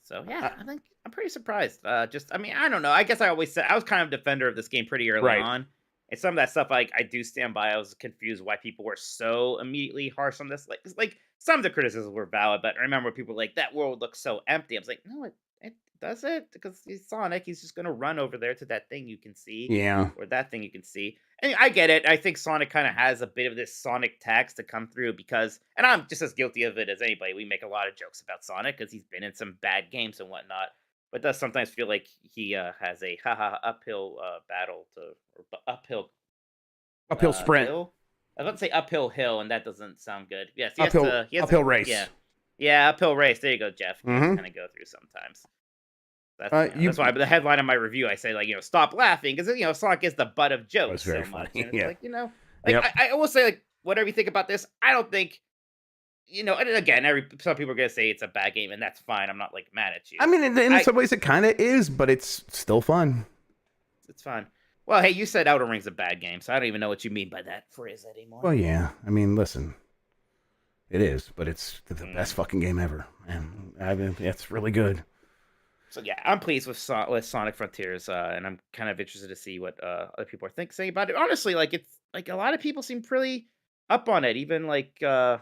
So, I think I'm pretty surprised. I don't know. I guess I always said I was kind of a defender of this game pretty early on. And some of that stuff, like, I do stand by. I was confused why people were so immediately harsh on this. Like some of the criticisms were valid, but I remember people were like, that world looks so empty. I was like, no, it does it? Because he's Sonic. He's just going to run over there to that thing you can see. Yeah. Or that thing you can see. And I get it. I think Sonic kind of has a bit of this Sonic tax to come through because, and I'm just as guilty of it as anybody. We make a lot of jokes about Sonic because he's been in some bad games and whatnot. But it does sometimes feel like he has a uphill battle uphill sprint. Hill? I was about to say uphill hill, and that doesn't sound good. Yes, uphill race. Yeah, uphill race. There you go, Jeff. You kind of go through sometimes. That's why the headline of my review, I say, like, stop laughing, because, Sonic is the butt of jokes so much. And it's I will say, like, whatever you think about this, I don't think, and again, some people are going to say it's a bad game, and that's fine. I'm not, like, mad at you. I mean, in some ways it kind of is, but it's still fun. It's fun. Well, hey, you said Outer Ring's a bad game, so I don't even know what you mean by that phrase anymore. Well, yeah. I mean, listen. It is, but it's the best fucking game ever. Man, it's really good. So yeah, I'm pleased with Sonic Frontiers, and I'm kind of interested to see what other people are saying about it. Honestly, like it's like a lot of people seem pretty up on it. Even like I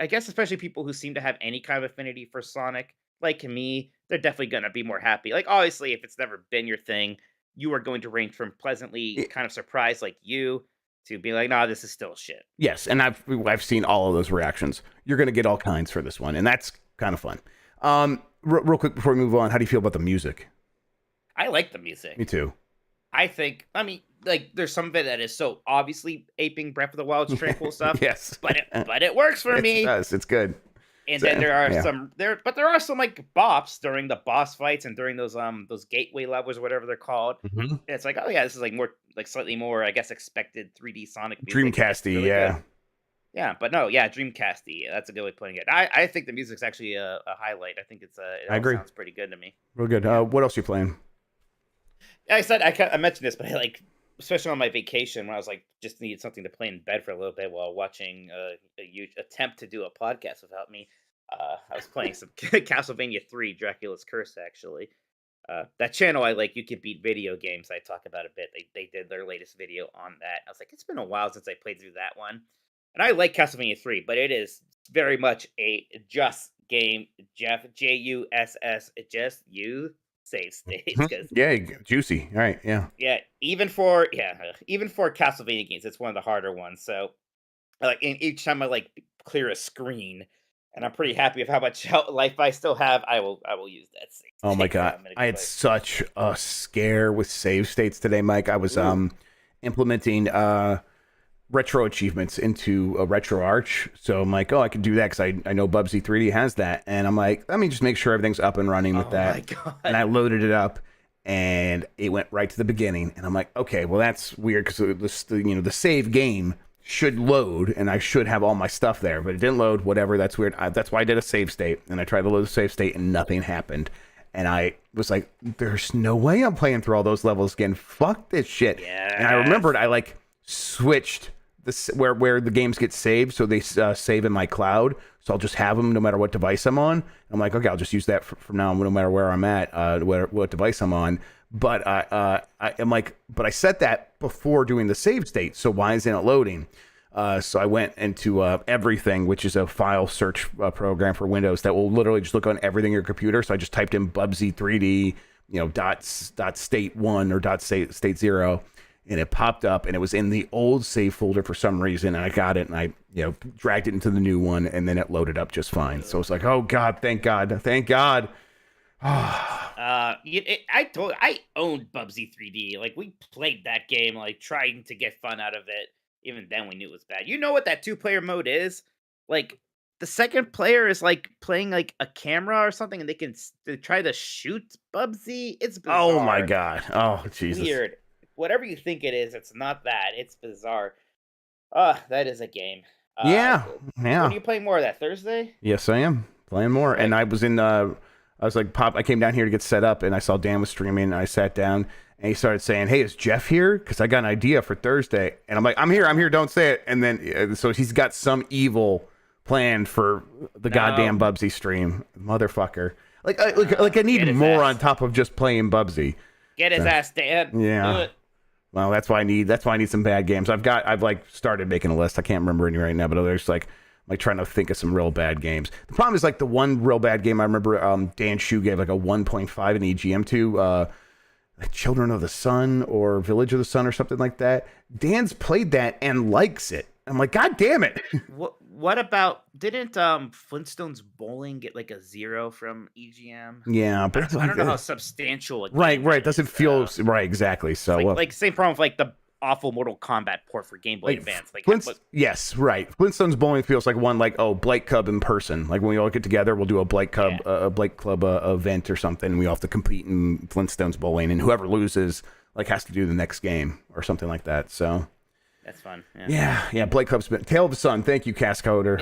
guess especially people who seem to have any kind of affinity for Sonic, like me, they're definitely gonna be more happy. Like obviously, if it's never been your thing, you are going to range from pleasantly kind of surprised, like you, to be like, nah, this is still shit. Yes, and I've seen all of those reactions. You're gonna get all kinds for this one, and that's kind of fun. Real quick before we move on, how do you feel about the music? I like the music. Me too. I think, I mean, like, there's some of it that is so obviously aping Breath of the Wild's tranquil stuff. Yes. But it works for me. It does. It's good. And So, then there are yeah. there are some like bops during the boss fights and during those gateway levels or whatever they're called. Mhm. And it's like, oh yeah, this is like more like slightly more, I guess, expected 3D Sonic music. It's Dreamcasty, really yeah. good. Yeah, but no, yeah, Dreamcasty. That's a good way of putting it. I think the music's actually a highlight. I think it I agree. sounds pretty good to me. Real good. What else you playing? I said I mentioned this, but like, especially on my vacation when I was like just needed something to play in bed for a little bit while watching a huge attempt to do a podcast without me. I was playing some Castlevania 3 Dracula's Curse, actually. That channel I like, You Can Beat Video Games, I talk about a bit. They did their latest video on that. I was like, it's been a while since I played through that one. And I like Castlevania 3, but it is very much a just game, Jeff, Juss, just you save states. Because Yeah, juicy. All right, yeah. yeah, even for Castlevania games, it's one of the harder ones. So, like, and each time I like clear a screen, and I'm pretty happy with how much life I still have, I will use that. Oh my god, I had such a scare with save states today, Mike. I was implementing retro achievements into a RetroArch. So I'm like, oh, I can do that because I know Bubsy 3D has that, and I'm like, let me just make sure everything's up and running with that. Oh my god! And I loaded it up, and it went right to the beginning, and I'm like, okay, well that's weird because the save game should load, and I should have all my stuff there, but it didn't load. Whatever, that's weird. That's why I did a save state, and I tried to load the save state, and nothing happened. And I was like, there's no way I'm playing through all those levels again. Fuck this shit. Yes. And I remembered I like switched where the games get saved, so they save in my cloud. So I'll just have them no matter what device I'm on. I'm like, okay, I'll just use that from now on, no matter where I'm at, what device I'm on. But I'm like, but I set that before doing the save state. So why isn't it loading? So I went into Everything, which is a file search program for Windows that will literally just look on everything in your computer. So I just typed in Bubsy 3D, dot state 1 or dot state 0, and it popped up, and it was in the old save folder for some reason. And I got it, and I dragged it into the new one, and then it loaded up just fine. So it's like, oh god, thank God. I owned Bubsy 3D. Like, we played that game, like trying to get fun out of it. Even then, we knew it was bad. You know what that 2-player mode is? Like, the second player is like playing like a camera or something, and they try to shoot Bubsy. It's bizarre. Oh my god. Oh Jesus. Weird. Whatever you think it is, it's not that. It's bizarre. That is a game. Yeah. When are you playing more of that? Thursday? Yes, I am playing more. Right. And I was like, I came down here to get set up, and I saw Dan was streaming, and I sat down, and he started saying, hey, is Jeff here? Because I got an idea for Thursday. And I'm like, I'm here, don't say it. And then, so he's got some evil plan for the goddamn Bubsy stream. Motherfucker. Like I need more on top of just playing Bubsy. Get his ass, Dan. Yeah. Do it. Well, that's why I need some bad games. I've like started making a list. I can't remember any right now, but there's like trying to think of some real bad games. The problem is like the one real bad game I remember Dan Shu gave like a 1.5 in EGM to like Children of the Sun or Village of the Sun or something like that. Dan's played that and likes it. I'm like, God damn it. What about, didn't Flintstones Bowling get like a 0 from EGM? Yeah, but I don't know how substantial. Right. Doesn't feel right. Exactly. So like same problem with like the awful Mortal Kombat port for Game Boy Advance. Like, yes, right. Flintstones Bowling feels like one like, oh, Blake Cub in person. Like when we all get together, we'll do a Blake Cub event or something. We all have to compete in Flintstones Bowling, and whoever loses like has to do the next game or something like that. So that's fun. Yeah. Blake Cub's been Tale of the Sun. Thank you, Cascoder.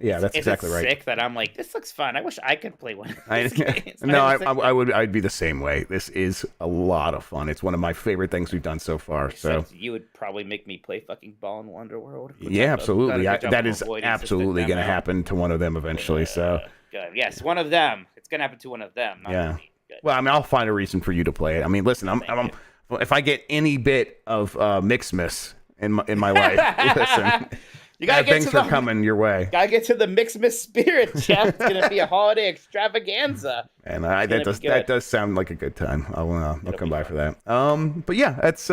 That's exactly right. Sick that I'm like, this looks fun. I wish I could play one. I'd be the same way. This is a lot of fun. It's one of my favorite things we've done so far. So you would probably make me play fucking Ball in Wonderworld. Yeah, absolutely. That is absolutely going to happen to one to them eventually. So good. Yes, one of them. It's going to happen to one of them. Not yeah. me. Good. Well, I mean, I'll find a reason for you to play it. I mean, listen, if I get any bit of Mixmas in my life, listen, you gotta get things are coming your way. Gotta get to the Mixmas spirit, Jeff. It's gonna be a holiday extravaganza. And that does sound like a good time. I'll come by for that. But yeah, that's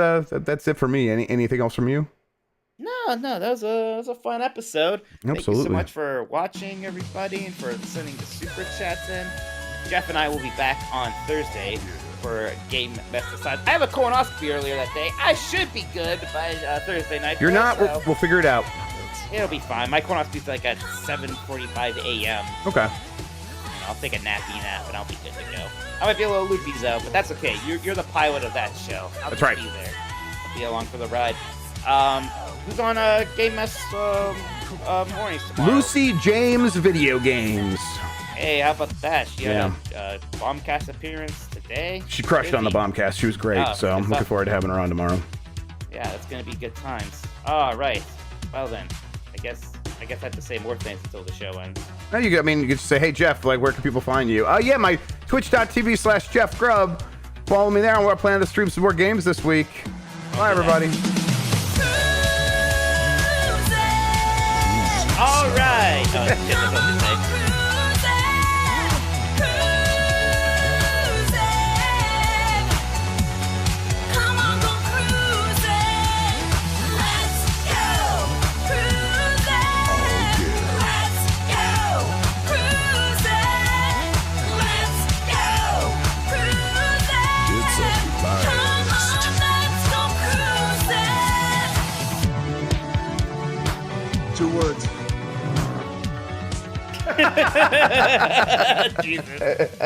it for me. Anything else from you? No, that was a fun episode. Absolutely. Thank you so much for watching, everybody, and for sending the super chats in. Jeff and I will be back on Thursday for Game Mess Decides. I have a colonoscopy earlier that day. I should be good by Thursday night. You're not. So We'll figure it out. it'll be fine. My colonoscopy's like at 7:45 a.m. Okay. I'll take a nappy nap and I'll be good to go. I might be a little loopy though, but that's okay. You're the pilot of that show. I'll That's just right. be there. I'll be along for the ride. Who's on Game Mess mornings tomorrow? Lucy James Video Games. Hey, how about that? She had a Bombcast appearance today. She crushed on the Busy. Bombcast. She was great. Oh, So I'm good looking stuff. forward to having her on tomorrow. Yeah, it's gonna be good times. All right. Well then, I guess I have to say more things until the show ends. No, you can just say, hey, Jeff, like, where can people find you? Yeah, my twitch.tv/Jeff Grubb. Follow me there, and we're planning to stream some more games this week. Bye, everybody. All right. Oh, shit, that's what to say. Two words. Jesus.